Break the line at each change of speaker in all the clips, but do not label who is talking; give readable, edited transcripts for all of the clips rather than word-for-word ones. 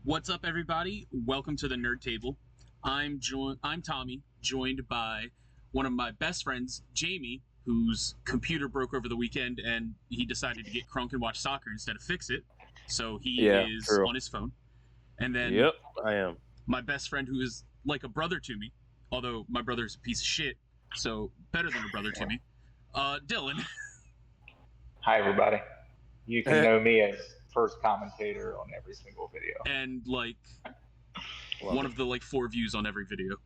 What's up, everybody? Welcome to the Nerd Table. I'm Tommy, joined by one of my best friends, Jamie, whose computer broke over the weekend and he decided to get crunk and watch soccer instead of fix it. So he is
true.
on his phone. And then
Yep, I am.
my best friend, who is like a brother to me, although my brother's a piece of shit, so better than a brother to me, Dylan.
Hi, everybody. You can know me as first commentator on every single video.
And like one of the like 4 views on every video.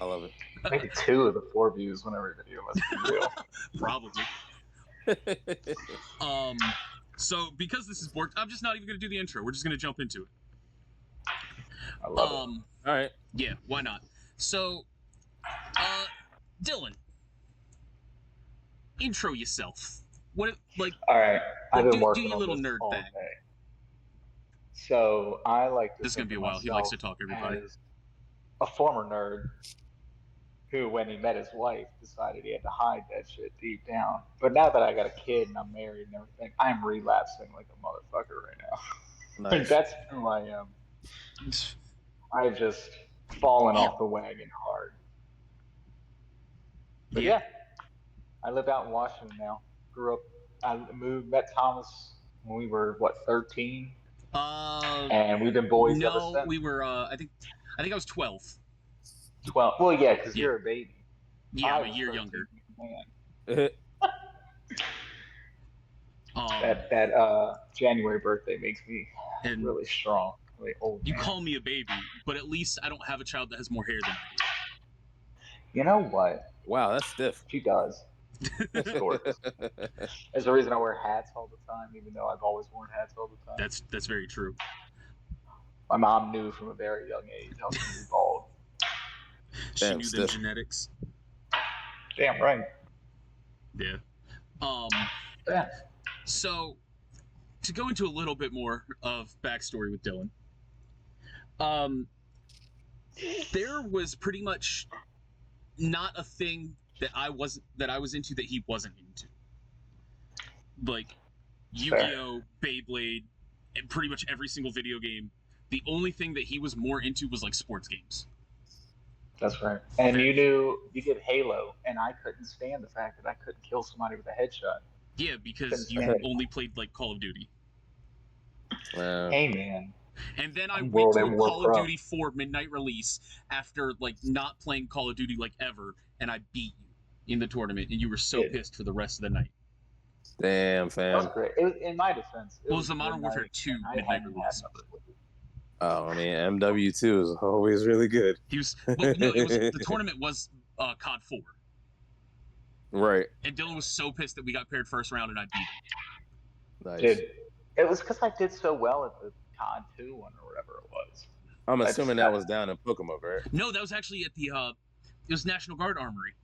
I love it.
Maybe 2 of the 4 views on every video, let's be real.
Probably. So because this is bored, I'm just not even gonna do the intro. We're just gonna jump into it.
I love it.
All right.
Yeah, why not? So, Dylan, intro yourself. What, like?
All right, I've been working
do your
on
little
this
nerd
all
thing.
day. So I like to.
This is gonna be a while. He likes to talk, everybody.
As a former nerd, who, when he met his wife, decided he had to hide that shit deep down. But now that I got a kid and I'm married and everything, I'm relapsing like a motherfucker right now.
Nice.
That's who I am. I've just fallen off the wagon hard. But yeah, I live out in Washington now. Grew up, met Thomas when we were, 13? And we've been boys ever since.
No, we were, I think I was 12.
12. Well, yeah, because you're a baby.
Yeah, I'm a year younger.
Man. That January birthday makes me really strong, really old.
You call me a baby, but at least I don't have a child that has more hair than I do.
You know what?
Wow, that's stiff.
She does. It's gorgeous. There's a reason I wear hats all the time, even though I've always worn hats all the time.
That's very true.
My mom knew from a very young age I was going to be bald.
She knew the genetics.
Damn right.
Yeah.
Yeah.
So, to go into a little bit more of backstory with Dylan, there was pretty much not a thing that I was into that he wasn't into. Like Yu-Gi-Oh, Beyblade, and pretty much every single video game. The only thing that he was more into was like sports games.
That's right. And you did Halo, and I couldn't stand the fact that I couldn't kill somebody with a headshot.
Yeah, because you only played like Call of Duty.
Hey man.
And then I went to a Call of Duty 4 midnight release after like not playing Call of Duty like ever, and I beat you in the tournament, and you were so pissed for the rest of the night.
Damn, fam.
That was great. It was, in my defense,
it was the Modern Warfare 2 midnight release.
Oh, I mean, MW2 is always really good.
He was, the tournament was COD 4.
Right.
And Dylan was so pissed that we got paired first round and I beat him.
Nice.
Dude, it was because I did so well at the COD 2 one or whatever it was.
I'm assuming that was down in Pokémon, right?
No, that was actually at the, it was National Guard Armory.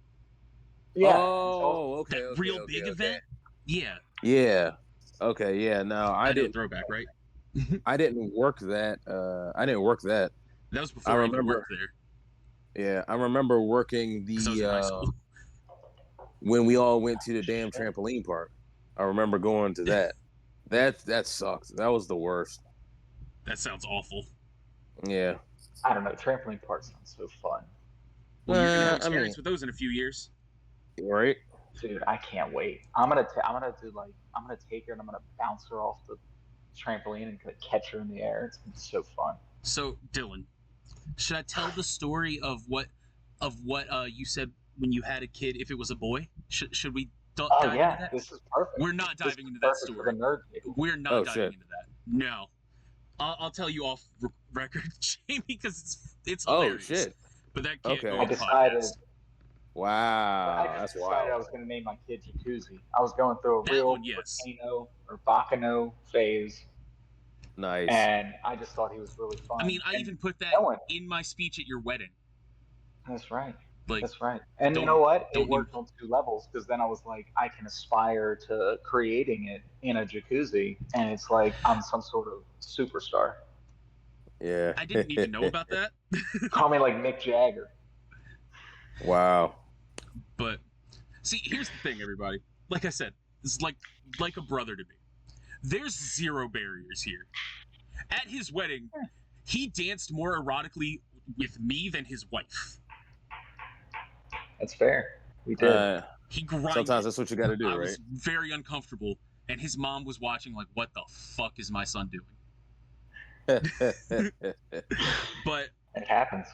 Yeah.
Oh, okay.
That real big event? Yeah.
Yeah. Okay, yeah. No, I didn't.
Throwback, right?
I didn't work that. That
was before I remember worked there.
Yeah, I remember working the when we all went to the damn trampoline park. I remember going to that. That sucked. That was the worst.
That sounds awful.
Yeah.
I don't know. Trampoline park sounds so fun.
Well, you're gonna have experience with those in a few years.
Right.
Dude, I can't wait. I'm gonna take her and I'm gonna bounce her off the trampoline and catch her in the air. It's gonna be so fun.
So, Dylan, should I tell the story of what you said when you had a kid? If it was a boy, should we dive into that?
This is perfect.
We're not diving into that story.
For the nerd
We're not diving into that. No, I'll tell you off record, Jamie, because it's hilarious.
Oh shit!
But that can't go on
I decided.
Wow,
that's wild. I was going to name my kid Jacuzzi. I was going through a real volcano or Bacano phase.
Nice.
And I just thought he was really fun.
I mean, I even put that in my speech at your wedding.
That's right.
Like,
that's right. And you know what? It worked on 2 levels, because then I was like, I can aspire to creating it in a jacuzzi, and it's like I'm some sort of superstar.
Yeah.
I didn't even know about that.
Call me like Mick Jagger.
Wow.
But see, here's the thing, everybody. Like I said, this is like a brother to me. There's 0 barriers here. At his wedding, he danced more erotically with me than his wife.
That's fair. We did.
He grinded.
Sometimes that's what you got to do,
I
right?
was very uncomfortable, and his mom was watching like, what the fuck is my son doing? But
it happens.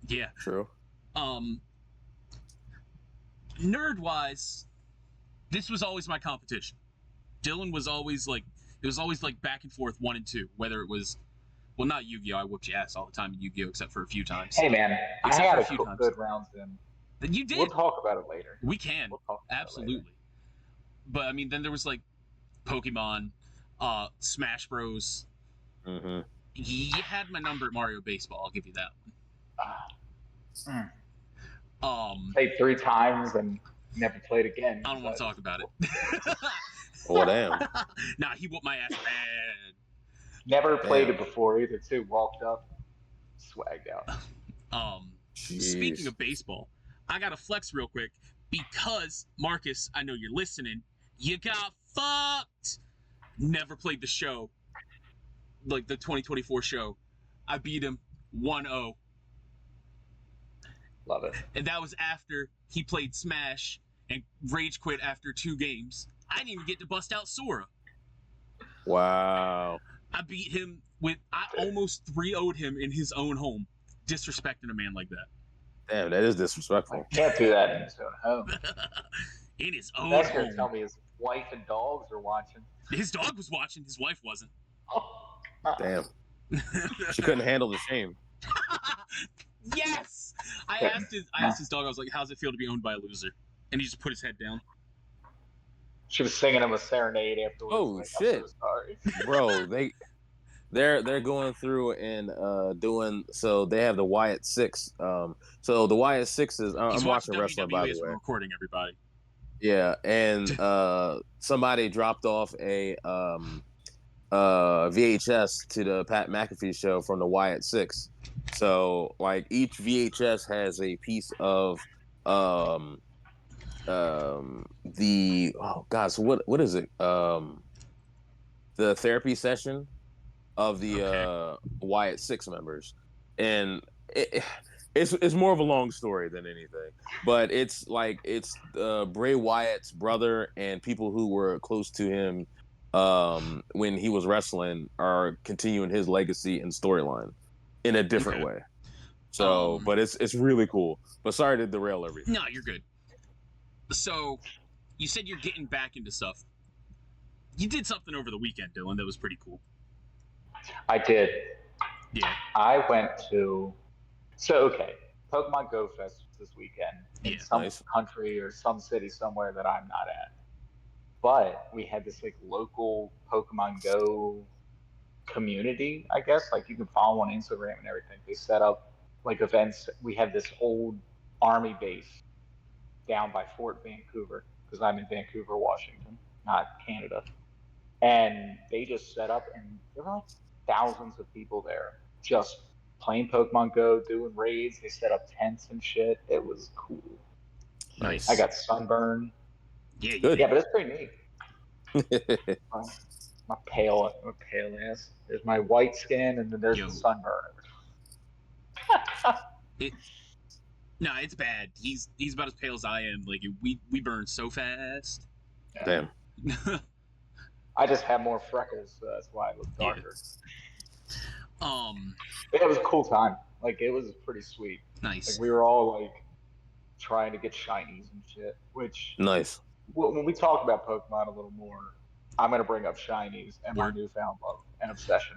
Yeah.
True.
Nerd-wise, this was always my competition. Dylan was always like, it was always like back and forth 1 and 2, whether it was, well, not Yu-Gi-Oh! I whooped your ass all the time in Yu-Gi-Oh! Except for a few times.
Hey man,
Except
I
for
had
a few times.
good rounds in.
You did.
We'll talk about it later.
We can.
We'll talk about
Absolutely.
It later.
But I mean, then there was like Pokemon, Smash Bros.
Mm-hmm.
You had my number at Mario Baseball. I'll give you that one.
Played 3 times and never played again.
I don't want to talk about it.
Oh damn.
Nah, he whooped my ass bad.
Never played it before either. Too walked up, swagged out.
Speaking of baseball, I gotta flex real quick because Marcus, I know you're listening. You got fucked. Never played the show, like the 2024 show. I beat him 1-0.
Love it.
And that was after he played Smash and rage quit after 2 games. I didn't even get to bust out Sora.
Wow.
I beat him with, I almost 3-0'd him in his own home. Disrespecting a man like that.
Damn, that is disrespectful.
I can't do that in his own home.
In his own
That's
home.
gonna tell me his wife and dogs are watching.
His dog was watching, his wife wasn't.
Oh.
Damn. She couldn't handle the shame.
Yes! I asked his dog, I was like, how's it feel to be owned by a loser? And he just put his head down.
She was singing him a serenade afterwards.
Oh
like,
shit.
I'm so sorry.
Bro, they're going through and doing, so they have the Wyatt 6. So the Wyatt 6 is I'm watching wrestling, by the way.
Recording, everybody.
Yeah, and somebody dropped off a VHS to the Pat McAfee show from the Wyatt 6. So like each VHS has a piece of the so what is it? The therapy session of the Wyatt 6 members, and it's more of a long story than anything, but it's Bray Wyatt's brother and people who were close to him when he was wrestling are continuing his legacy and storyline in a different way. So, but it's really cool. But sorry to derail everything.
No, you're good. So, you said you're getting back into stuff. You did something over the weekend, Dylan, that was pretty cool.
I did.
Yeah.
I went to Pokemon Go Fest this weekend in some country or some city somewhere that I'm not at. But we had this like local Pokemon Go community, I guess. Like you can follow on Instagram and everything. They set up like events. We have this old army base down by Fort Vancouver because I'm in Vancouver, Washington, not Canada. And they just set up, and there were like thousands of people there just playing Pokemon Go, doing raids. They set up tents and shit. It was cool.
Nice.
I got sunburned.
Yeah,
but it's pretty neat. my pale ass. There's my white skin, and then there's the sunburn.
No, it's bad. He's about as pale as I am. Like we burn so fast.
Damn.
I just have more freckles, so that's why I look darker.
Yeah.
It was a cool time. Like it was pretty sweet.
Nice.
Like we were all like trying to get shinies and shit. Which
nice.
When we talk about Pokemon a little more, I'm gonna bring up shinies and my newfound love and obsession.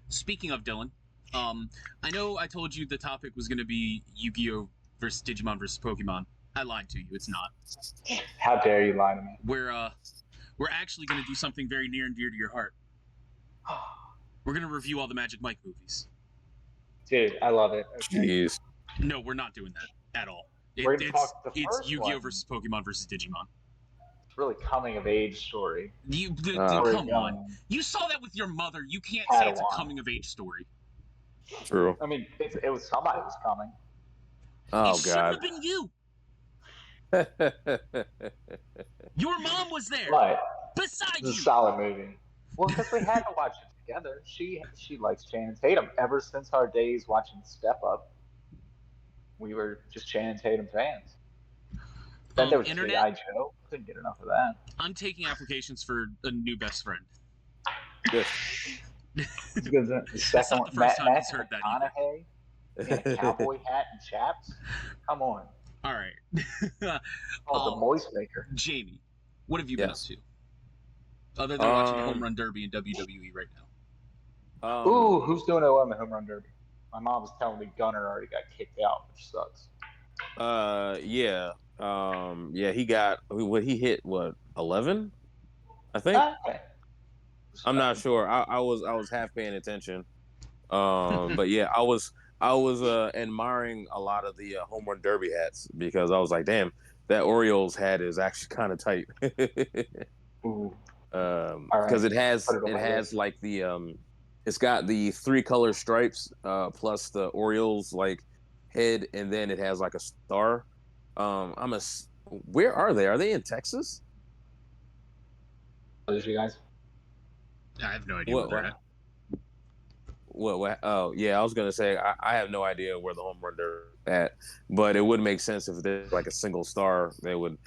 Speaking of Dylan, I know I told you the topic was gonna be Yu-Gi-Oh versus Digimon versus Pokemon. I lied to you. It's not.
How dare you lie to me?
We're actually gonna do something very near and dear to your heart. We're gonna review all the Magic Mike movies.
Dude, I love it. Okay.
Jeez.
No, we're not doing that at all.
It's
Yu-Gi-Oh versus Pokemon versus Digimon.
It's really coming of age story.
Come on. You saw that with your mother. You can't say it's a coming of age story.
True.
I mean, it was somebody was coming.
Oh,
it shouldn't have been you. Your mom was there.
Right.
Beside you.
It's a solid movie. Well, because we had to watch it together. She likes Channing Tatum. Ever since our days watching Step Up, we were just Channing Tatum fans. Then there was
Internet,
G.I. Joe. Couldn't get enough of that.
I'm taking applications for a new best friend.
Good.
Because the
That's
second
not
one,
the first time
Matthew
he's heard that either.
McConaughey in a cowboy hat and chaps. Come on.
All right.
Oh, the Moist Maker.
Jamie, what have you been up
Yes.
to? Other than watching Home Run Derby and WWE right now.
Ooh, who's doing it on the Home Run Derby? My mom was telling me Gunner already got kicked out, which sucks.
Yeah. Yeah, he got what he hit 11? I think.
Okay.
I'm not sure. I was half paying attention. But yeah, I was admiring a lot of the home run derby hats because I was like, damn, that Orioles hat is actually kind of tight.
Ooh.
Because it has like the it's got the 3 color stripes plus the Orioles like head, and then it has like a star. Where are they? Are they in Texas?
Those you guys?
I have no idea where they're at.
What? Oh, yeah. I was gonna say I have no idea where the home run are at, but it would make sense if there's like a single star. They would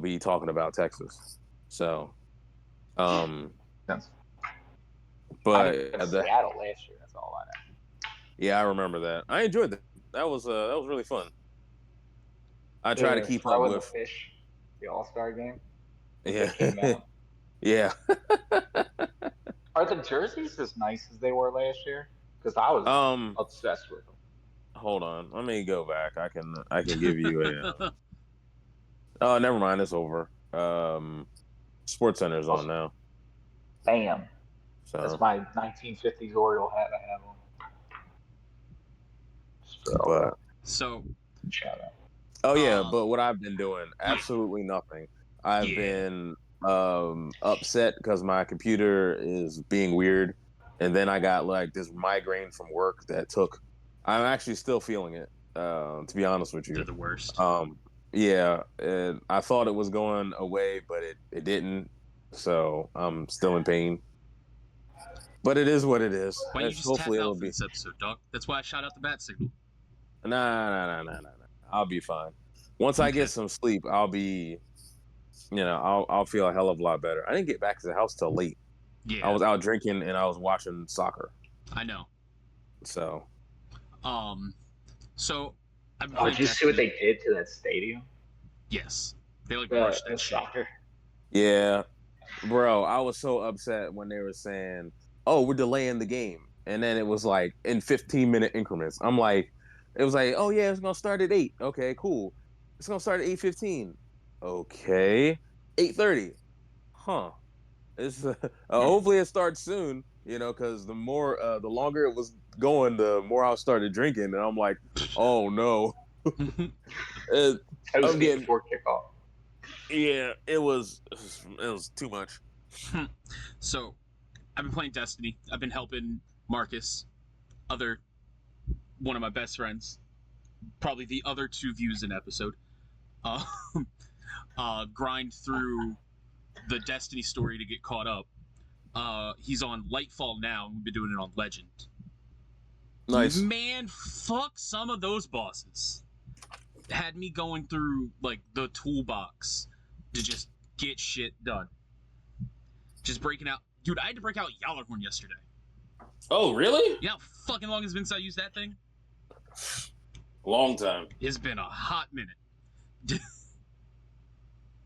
be talking about Texas. So,
Yes.
but
Seattle last year. That's all I know.
Yeah, I remember that. I enjoyed that. That was really fun. I try to keep up with
the fish, the All-Star game.
Yeah.
Came out.
Yeah.
Are the jerseys as nice as they were last year? Because I was obsessed with them.
Hold on, let me go back. I can give you a. Oh, never mind. It's over. Sports Center's on now.
Bam.
So
that's my 1950s Oriole hat I have on.
So
shout out.
Oh yeah, but what I've been doing, absolutely nothing. I've been upset because my computer is being weird, and then I got like this migraine from work that took. I'm actually still feeling it. To be honest with you,
they're the worst.
Yeah, and I thought it was going away, but it didn't. So I'm still in pain. But it is what it is.
Why you just tap out for this episode, dog? That's why I shot out the bat signal.
Nah. I'll be fine. Once I get some sleep, I'll be, I'll feel a hell of a lot better. I didn't get back to the house till late.
Yeah.
I was out drinking and I was watching soccer.
I know.
So.
So.
Did you see what they did to that stadium?
Yes. They rushed that
soccer.
Yeah. Bro, I was so upset when they were saying, "Oh, we're delaying the game," and then it was like in 15-minute increments. I'm like, it was like, "Oh yeah, it's gonna start at 8. Okay, cool. It's gonna start at 8:15. Okay, 8:30. Huh? It's hopefully it starts soon. Because the longer it was going, the more I started drinking, and I'm like, oh no. I'm getting
before kickoff.
Yeah, it was too much.
So, I've been playing Destiny. I've been helping Marcus, one of my best friends, probably the other 2 views an episode, grind through the Destiny story to get caught up. He's on Lightfall now, and we've been doing it on Legend.
Nice.
Man, fuck some of those bosses. Had me going through like the toolbox to just get shit done. Just breaking out. Dude, I had to break out Yallarhorn yesterday.
Oh, really?
You know how fucking long it's been since I used that thing?
Long time.
It's been a hot minute.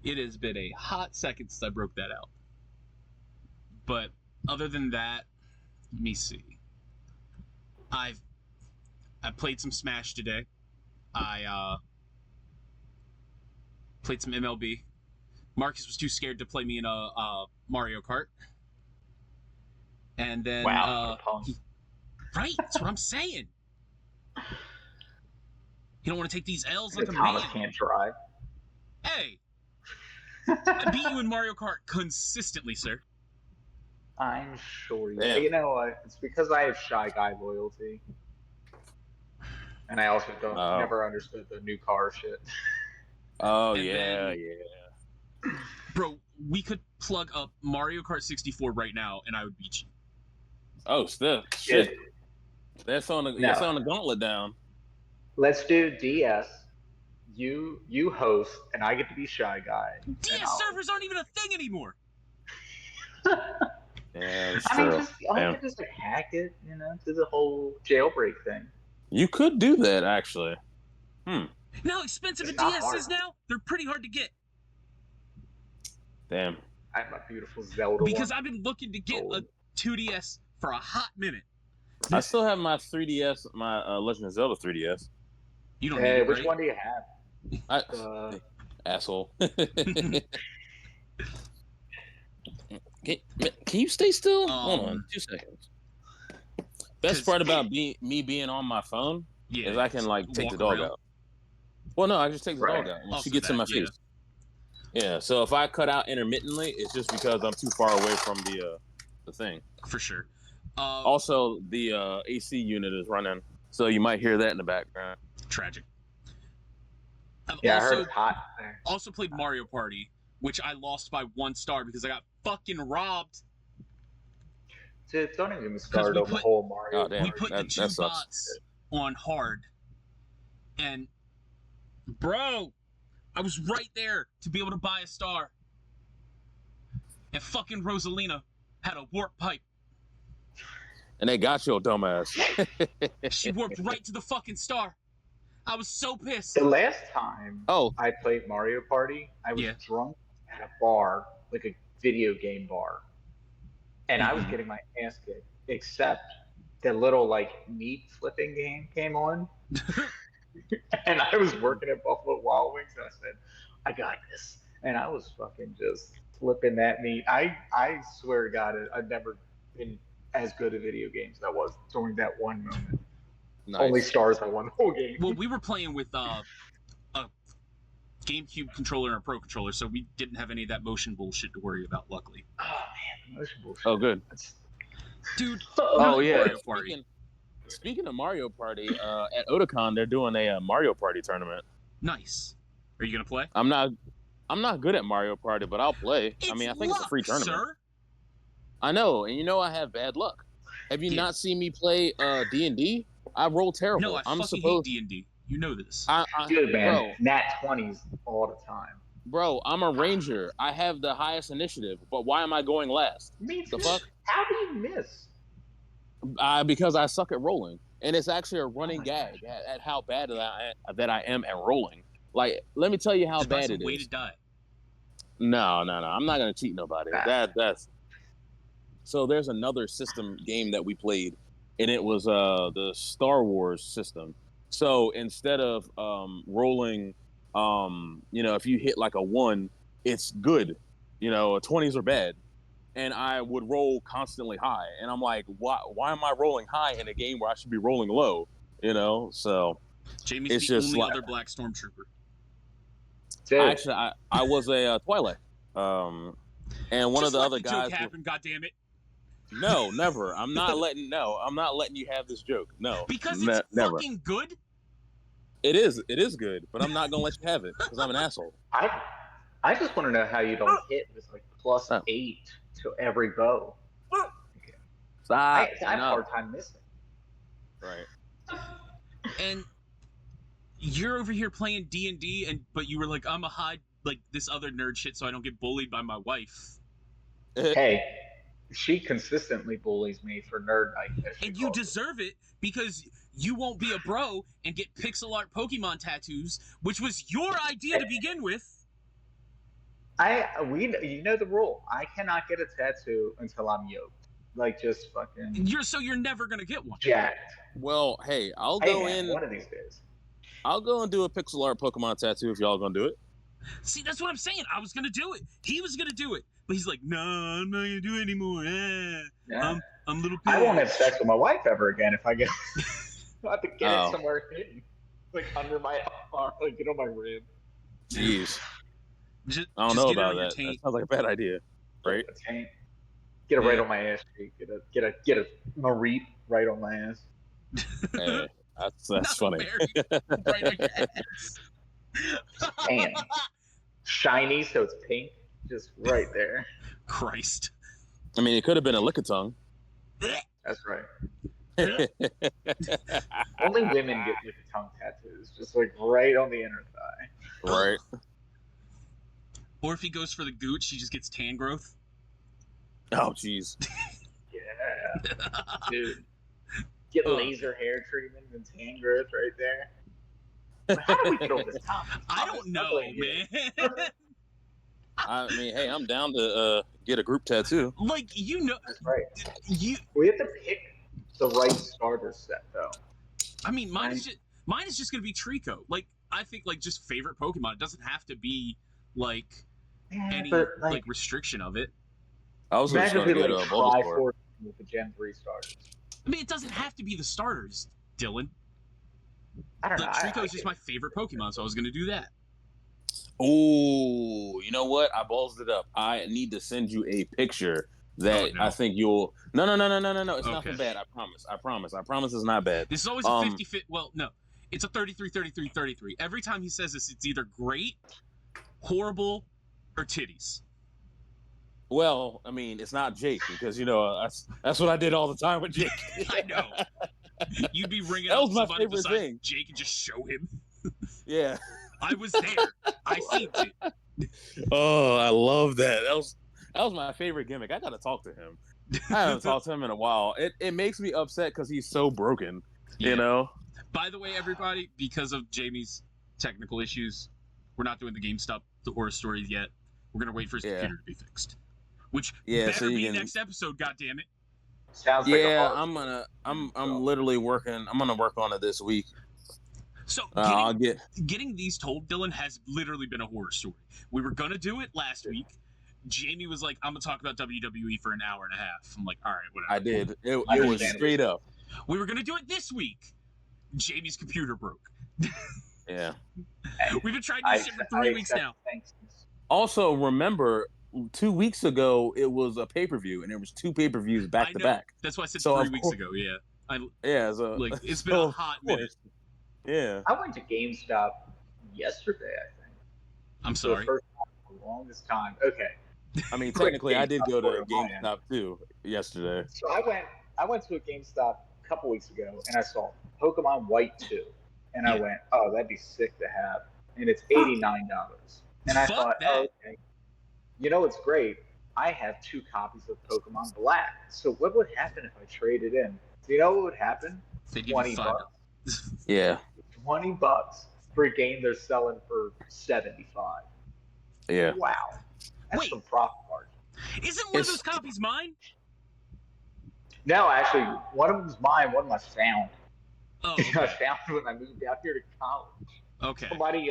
It has been a hot second since I broke that out. But other than that, let me see. I played some Smash today. I played some MLB. Marcus was too scared to play me in a Mario Kart. And then
right,
that's what I'm saying. You don't want to take these L's like a
Thomas
man.
Can't drive.
Hey, I beat you in Mario Kart consistently, sir.
I'm sure you.
Yeah.
You know what? It's because I have Shy Guy loyalty, and I also never understood the new car shit.
Oh,
and
yeah.
Bro, we could plug up Mario Kart 64 right now, and I would beat you.
Oh, still
Shit.
shit. That's on the
No.
it's on the gauntlet down.
Let's do DS. You host, and I get to be shy guy. And
DS servers aren't even a thing anymore.
Yeah, that's
I mean,
true.
just I could just like hack it, do the whole jailbreak thing.
You could do that actually.
You know how expensive
It's
a
not
DS
hard.
is now? They're pretty hard to get.
Damn.
I have my beautiful Zelda
Because
one.
I've been looking to get a 2DS for a hot minute.
I still have my 3DS, my Legend of Zelda 3DS.
You don't need it,
Which
right?
one do you have?
Asshole. Can you stay still? Hold on, 2 seconds. Best part about me being on my phone is I can like take the dog out. Well, no, I just take the dog out when she gets in my face. Yeah, so if I cut out intermittently, it's just because I'm too far away from the thing.
For sure.
Also, the AC unit is running, so you might hear that in the background.
Tragic. I
heard it's hot there.
Also played Mario Party, which I lost by 1 star because I got fucking robbed.
Dude, don't even start on the whole Mario.
Oh, damn.
We put the 2 bots on hard, and bro, I was right there to be able to buy a star, and fucking Rosalina had a warp pipe.
And they got your dumbass.
She warped right to the fucking star. I was so pissed.
The last time I played Mario Party, I was drunk at a bar, like a video game bar. And I was getting my ass kicked, except the little like meat flipping game came on. And I was working at Buffalo Wild Wings, and I said, I got this. And I was fucking just flipping that meat. I swear to God, I've never been as good at video games as I was during that one moment. Nice. Only stars I won the whole game.
Well, we were playing with a GameCube controller and a Pro controller, so we didn't have any of that motion bullshit to worry about, luckily.
Oh, man, motion bullshit.
Oh, good.
Dude.
Oh, yeah. Speaking of Mario Party, at Otakon, they're doing a Mario Party tournament.
Nice. Are you going to play?
I'm not good at Mario Party, but I'll play. I think it's a free tournament.
Sir.
I know, and I have bad luck. Have you not seen me play D&D? I roll terrible.
No, I fucking hate D&D. You know this.
Dude, man, bro, nat 20s all the time.
Bro, I'm a ranger. I have the highest initiative, but why am I going last?
Me too.
The fuck?
How do you miss?
Because I suck at rolling, and it's actually a running gag at how bad that I am at rolling. Like, let me tell you how bad it is.
Way to die.
No. I'm not gonna cheat nobody. That's. So there's another system game that we played, and it was the Star Wars system. So instead of rolling, if you hit like a 1, it's good. 20s are bad. And I would roll constantly high. And I'm like, why am I rolling high in a game where I should be rolling low? So
Jamie's
it's
the
just
only other black stormtrooper.
Actually, I was a Twilight. And one of the other guys.
Joke happened, goddammit.
No, never. I'm not letting you have this joke. No.
Because it's fucking good?
It is good, but I'm not gonna let you have it because I'm an asshole.
I just want to know how you don't hit with like +8 to every bow. I have a hard time missing.
Right.
And you're over here playing D&D, but you were like, I'm a hide like this other nerd shit so I don't get bullied by my wife.
Hey, she consistently bullies me for nerd night.
And you deserve it because you won't be a bro and get pixel art Pokemon tattoos, which was your idea to begin with.
You know the rule. I cannot get a tattoo until I'm yoked. Like, just fucking.
You're never gonna get one.
Jacked.
Well, hey, I'll go in
one of these days.
I'll go and do a pixel art Pokemon tattoo if y'all gonna do it.
See, that's what I'm saying. I was gonna do it. He was gonna do it, but he's like, "No, I'm not gonna do it anymore."
Yeah.
I'm a little.
I won't have sex with my wife ever again if I get. I have to get it somewhere hidden, like under my arm, like get on my rib.
Jeez. I don't know about that. That sounds like a bad idea, right?
Get it right on my ass cheek. Get a Mareep right on my ass.
Hey, that's funny.
Right on your ass.
Damn. Shiny, so it's pink, just right there.
Christ.
I mean, it could have been a Lickitung.
That's right. Only women get like tongue tattoos, just like right on the inner thigh.
Right.
Or if he goes for the gooch, he just gets tan growth.
Oh, jeez.
Yeah, dude. Get laser hair treatment and tan growth right there. How do we get over this topic?
I don't know, man.
I mean, hey, I'm down to get a group tattoo.
Like,
That's right.
You.
We have to pick the right starter set, though.
I mean, mine is just gonna be Trico. Like, I think like just favorite Pokemon. It doesn't have to be like any like restriction of it.
I was just gonna get a Bulbasaur
with the Gen 3 starters.
I mean, it doesn't have to be the starters, Dylan.
I don't know.
Trico is just my favorite Pokemon, so I was gonna do that.
Oh, you know what? I ballsed it up. I need to send you a picture that I think you'll. No. It's nothing bad. I promise. I promise it's not bad.
This is always a 50 fit. Well, no, it's a 33, 33, 33. Every time he says this, it's either great, horrible, or titties.
Well, I mean, it's not Jake because that's what I did all the time with Jake.
I know. You'd be ringing
that
up
was my
somebody
favorite
besides
thing.
Jake and just show him.
Yeah.
I was there. I seen it.
Oh, I love that. That was my favorite gimmick. I gotta talk to him. I haven't talked to him in a while. It makes me upset because he's so broken.
Yeah.
You know.
By the way, everybody, because of Jamie's technical issues, we're not doing the GameStop the horror stories yet. We're gonna wait for his computer to be fixed. Which better be next episode. God damn it.
Sounds like
I'm literally working. I'm gonna work on it this week.
So getting these told, Dylan, has literally been a horror story. We were gonna do it last week. Jamie was like, "I'm gonna talk about WWE for an hour and a half." I'm like, "All right, whatever."
I did. It was straight up.
We were gonna do it this week. Jamie's computer broke.
Yeah.
We've been trying to do this shit for 3 weeks now.
Also, remember, 2 weeks ago it was a pay-per-view, and there was 2 pay-per-views back to back.
That's why I said 3 weeks ago. Yeah.
So
it's been a hot minute.
Yeah.
I went to GameStop yesterday, I think.
I'm sorry.
For the first time in the longest time. Okay.
I mean, technically, I did go to GameStop too yesterday.
So I went to a GameStop a couple weeks ago, and I saw Pokemon White 2, and I went, "Oh, that'd be sick to have," and it's $89. And I thought, "Oh, okay. You know what's great? I have 2 copies of Pokemon Black. So what would happen if I traded in? Do you know what would happen? $20.
Yeah.
$20 for a game they're selling for $75.
Yeah.
Wow. That's some profit margin.
Isn't one of those copies mine?
No, actually, one of them's mine. One of them I found.
Oh, okay.
I found when I moved out here to college.
Okay.
Somebody.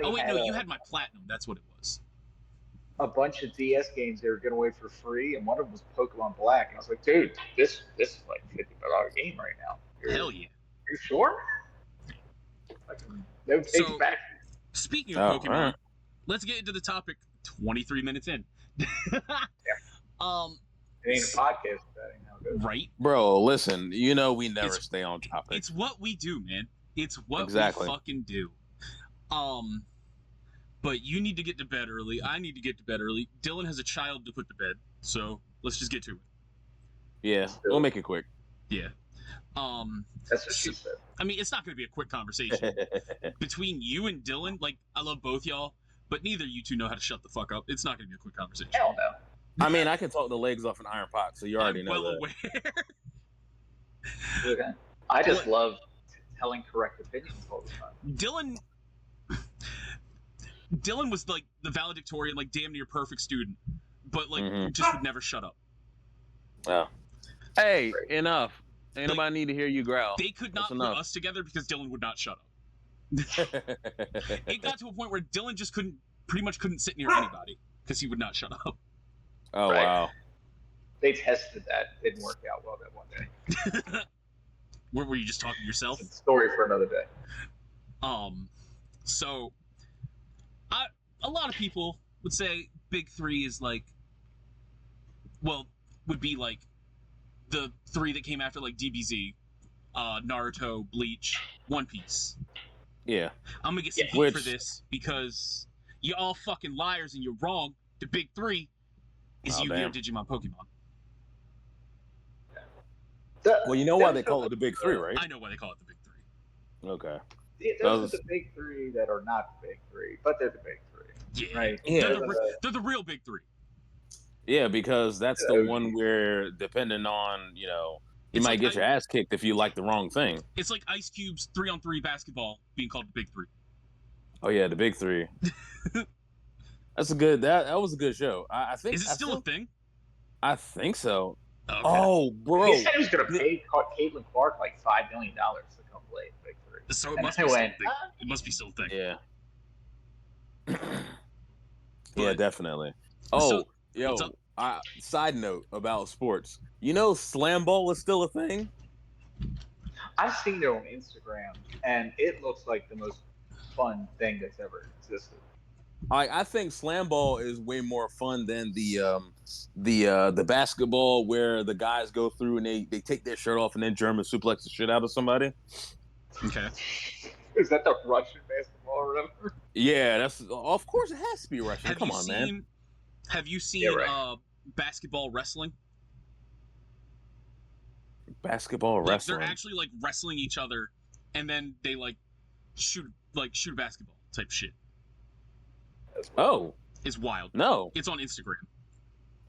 Oh wait, no, you had my platinum. That's what it was.
A bunch of DS games they were giving away for free, and one of them was Pokemon Black. And I was like, dude, this is like $50 game right now.
Hell yeah.
You sure? No take back.
Speaking of Pokemon, let's get into the topic 23 minutes in.
It ain't a podcast, that ain't how it goes.
Right?
Bro, listen, we never stay on topic.
It's what we do, man. It's what we fucking do. But you need to get to bed early. I need to get to bed early. Dylan has a child to put to bed, so let's just get to it.
Yeah, we'll make it quick.
Yeah.
That's what she said.
I mean, it's not going to be a quick conversation. Between you and Dylan, like, I love both y'all, but neither of you two know how to shut the fuck up. It's not going to be a quick conversation.
Hell no.
I mean, I can talk the legs off an iron pot, so you already know
well
that.
Aware.
Okay. I just love telling correct opinions all the time.
Dylan was like the valedictorian, like damn near perfect student, but like just would never shut up.
Wow. Hey, enough. Ain't nobody need to hear you growl.
They could not put us together because Dylan would not shut up. It got to a point where Dylan just pretty much couldn't sit near anybody because he would not shut up.
Oh, wow.
They tested that. It didn't work out well that one day.
Were you just talking to yourself?
It's a story for another day.
So, a lot of people would say Big 3 is like, would be like the 3 that came after like DBZ, Naruto, Bleach, One Piece.
Yeah.
I'm gonna get some heat for this because you all fucking liars and you're wrong. The Big 3 is Yu-Gi-Oh, Digimon, Pokemon.
Well, you know why they call it the Big Three, right?
I know why they call it the Big Three.
Okay.
Those are the big three that are not the big three, but they're the big three.
Yeah,
right?
Yeah.
They're the real Big Three.
Yeah, because that's the
OG.
one where, depending on, you
It's
might
like
get your ass kicked if you like the wrong thing.
It's like Ice Cube's 3-on-3 basketball being called the Big Three.
Oh yeah, the Big Three. That's a good. That was a good show. I think.
Is it still a thing?
I think so.
Okay.
Oh, bro.
He said he was going to pay Caitlin Clark like $5 million to come play Big Three.
So it
And
must
I
be
went,
still a thing. It must be still a thing.
Yeah.
But-
Yeah, definitely. Oh,
So,
yo.
what's up?
Side note about sports. You know, slam ball is still a thing.
I've seen it on Instagram, and it looks like the most fun thing that's ever existed.
I think slam ball is way more fun than the basketball where the guys go through and they take their shirt off and then German suplex the shit out of somebody.
Okay.
Is that the Russian basketball or whatever?
Yeah, that's of course it has to be Russian. Come on, man.
Have you seen
Yeah, right.
basketball wrestling?
Basketball
Like,
wrestling.
they're actually like wrestling each other, and then they shoot a basketball type shit.
Oh,
It's wild.
no.
It's on Instagram.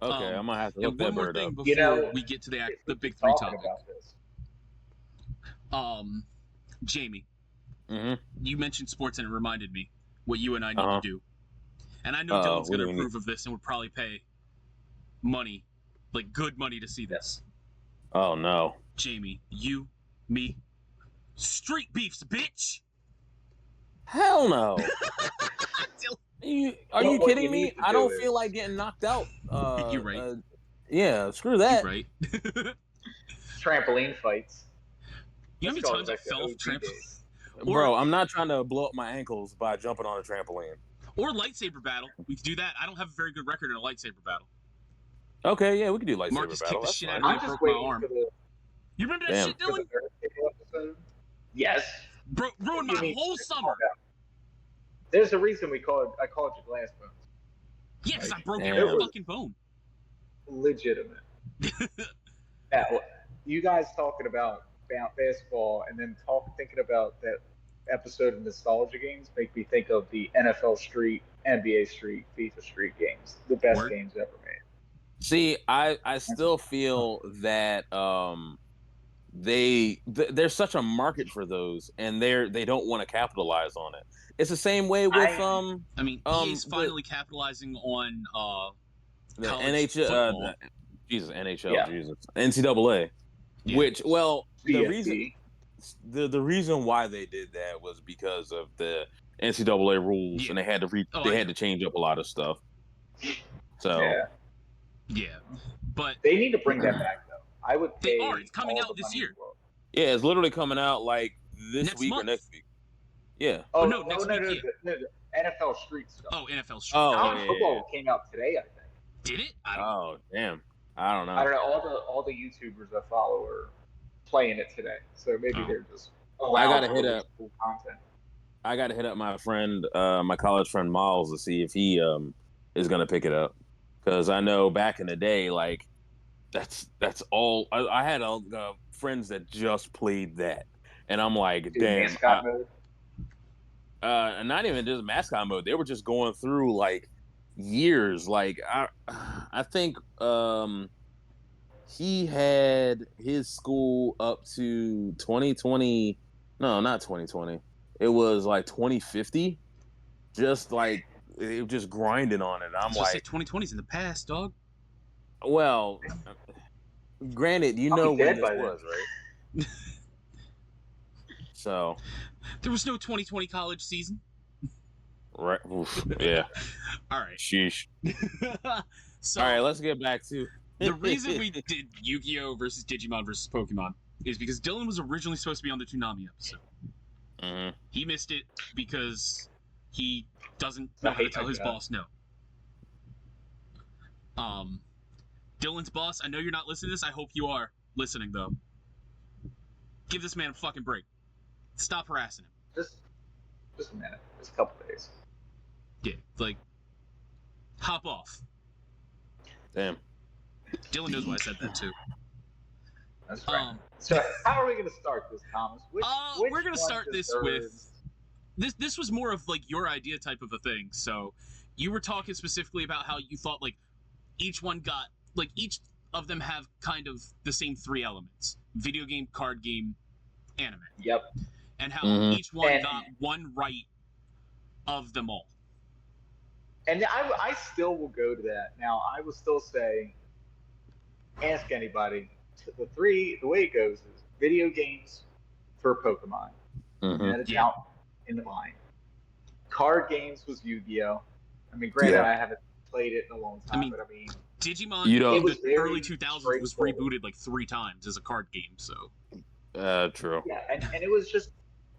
Okay, I'm gonna have to look
And
that
one more
bird
thing
up.
before we get to the Big Three
talking
topic.
about this.
Jamie,
Mm-hmm.
you mentioned sports and it reminded me what you and I need
Uh-huh.
to do. And I know Dylan's going to approve of this and would probably pay money, like good money, to see this.
Oh no.
Jamie, you, me, street beefs, bitch.
Hell no. Are you
What
kidding
you
me?
need to
I
do
don't
is-
feel like getting knocked out.
You're right.
Yeah, screw that.
Right.
Trampoline fights.
You know how many
Let's go
times I
back to
fell off
OG
trampoline?
days.
Bro, I'm not trying to blow up my ankles by jumping on a trampoline.
Or lightsaber battle. We could do that. I don't have a very good record in a lightsaber battle.
Okay, yeah, we can do lightsaber
Marcus
battle.
kicked the
That's
shit
fine.
out of me
I'm
and
just
broke my
waiting
arm.
for the
You remember that
Damn.
shit,
for
Dylan?
the Nerd episode. Yes.
Ruined
You
my
need
whole
to
summer.
calm down. There's a reason I called you glass bones.
Yeah, because I broke
Damn.
every fucking bone.
Legitimate. Now, you guys talking about basketball and then thinking about that episode of Nostalgia Games make me think of the NFL Street, NBA Street, FIFA Street games. The best
Word.
games ever made.
See, I still feel that there's such a market for those and they don't want to capitalize on it. It's the same way with
I mean, EA's finally capitalizing on
the
college
NHL
football.
NHL,
Yeah.
Jesus. NCAA.
Yeah.
Which, well, the
CFD.
reason the reason why they did that was because of the NCAA rules,
Yeah.
and they had to
I
had
know.
to change up a lot of stuff. So
Yeah.
Yeah, but
They need to bring that back though. I would
They
pay
are. It's coming
all
out
the
this
money
year.
in the world.
yeah, it's literally coming out like this
Next
week
month.
or next week. Yeah.
Oh
no, next week,
no, NFL Street stuff.
oh, NFL Street.
Oh,
College
yeah,
football came out today, I think.
Did it? I don't
Oh, damn. I don't know.
I don't know. All the YouTubers I follow are playing it today, so maybe
Oh.
they're just
I
allowed
gotta
to
hit
release
up-
cool content.
I got to hit up my friend, my college friend Miles, to see if he is gonna pick it up, because I know back in the day, like that's all I had friends that just played that, and I'm like,
Dude,
damn.
mascot mode.
Not even just mascot mode. They were just going through like years. Like I think he had his school up to 2020. No, not 2020. It was like 2050. Just like it was just grinding on it. I'm
know. Just say
like,
2020's in the past, dog.
well, granted, you
I'll be
know when
dead
this
by then.
was, right? So,
There was no 2020 college season.
right, oof, yeah.
All right.
Sheesh.
So
All right, let's get back to
the reason we did Yu-Gi-Oh versus Digimon versus Pokemon is because Dylan was originally supposed to be on the Toonami episode.
Mhm.
He missed it because he doesn't know
I
how to
hate
tell
that
his
guy.
boss no. Dylan's boss, I know you're not listening to this. I hope you are listening, though. Give this man a fucking break. Stop harassing him.
Just a minute. Just a couple days.
Yeah, like, hop off.
Damn.
Dylan knows why I said that, too.
That's right. So how are we going to start this, Thomas? Which
we're gonna start this
deserves...
with this was more of like your idea type of a thing. So you were talking specifically about how you thought like each one got like each of them have kind of the same 3 elements: video game, card game, anime.
Yep.
And how each one got one right of them all.
And I still will go to that. Now, I will still say, ask anybody. The way it goes is video games for Pokemon. That is out in the line. Card games was Yu-Gi-Oh! I mean, granted, I haven't played it in a long time, but I mean...
Digimon in the early 2000s was rebooted like 3 times as a card game, so...
True.
Yeah, and it was just,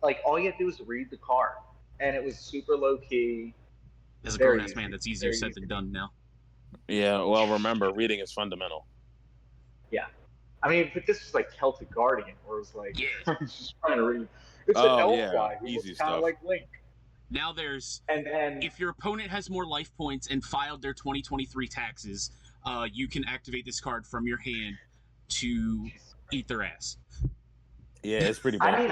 like, all you had to do was read the card. And it was super low-key.
As a grown-ass man, that's easier said than done now.
Yeah, well, remember, reading is fundamental.
Yeah. I mean, but this was like Celtic Guardian, where it was like, it's just trying to read. It's an elf guy who looks kind of like Link.
Now there's,
and
if your opponent has more life points and filed their 2023 taxes, you can activate this card from your hand to eat their ass.
Yeah, it's pretty bad.
I mean,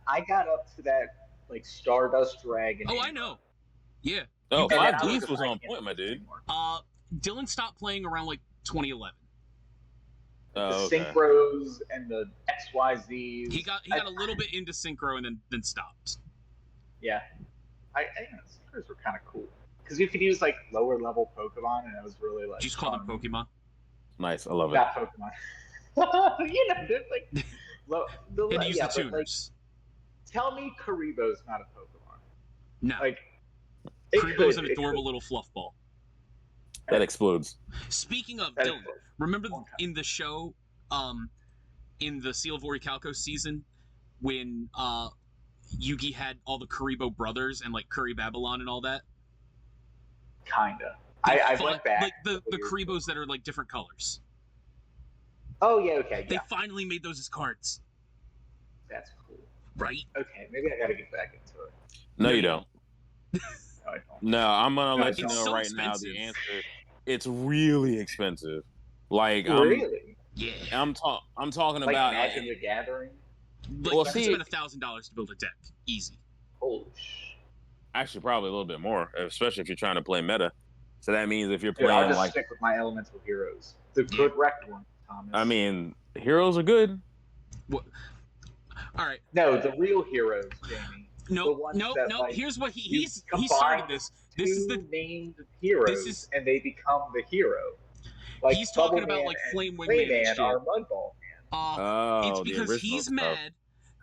I got up to that, like, Stardust Dragon.
Oh, I know. Yeah.
Oh, 5Ds was on point, my dude.
Dylan stopped playing around, like, 2011.
The synchros and the XYZs.
He got a little bit into synchro and then stopped.
Yeah. I synchros were kind of cool. Because you could use, like, lower level Pokemon, and it was really, like...
You just call them Pokemon?
Nice, I love it.
Not Pokemon. You know, dude, like...
And use the tuners.
Like, tell me Karibo's not a Pokemon.
No.
Like,
Karibo's an adorable little fluff ball.
That explodes.
Speaking of, Dylan, remember in the show, in the Seal of Orichalcos season, when Yugi had all the Karibo brothers and like Curry Babylon and all that?
Kinda. I went back.
Like the Karibos that are like different colors.
Oh yeah, okay.
They finally made those as cards.
That's cool.
Right?
Okay, maybe I gotta get back into it.
No, you don't.
No, I don't.
No, I'm gonna let you know right now the answer. It's really expensive. Like,
really?
Yeah.
I'm talking
like
about
Magic the Gathering.
Like,
well,
you
see,
spend $1,000 to build a deck, easy.
Holy sh!
Actually, probably a little bit more, especially if you're trying to play meta. So that means if you're
Dude,
playing
I'll just
like
stick with my elemental heroes, the good wrecked ones, Thomas.
I mean, heroes are good.
What? All right.
No, the real heroes, Jamie.
No.
Like,
here's what he started this. This is the
named heroes, and they become the hero. Like
he's talking about
Man
like Flame Wing
Man or Mudball Man.
It's because he's mad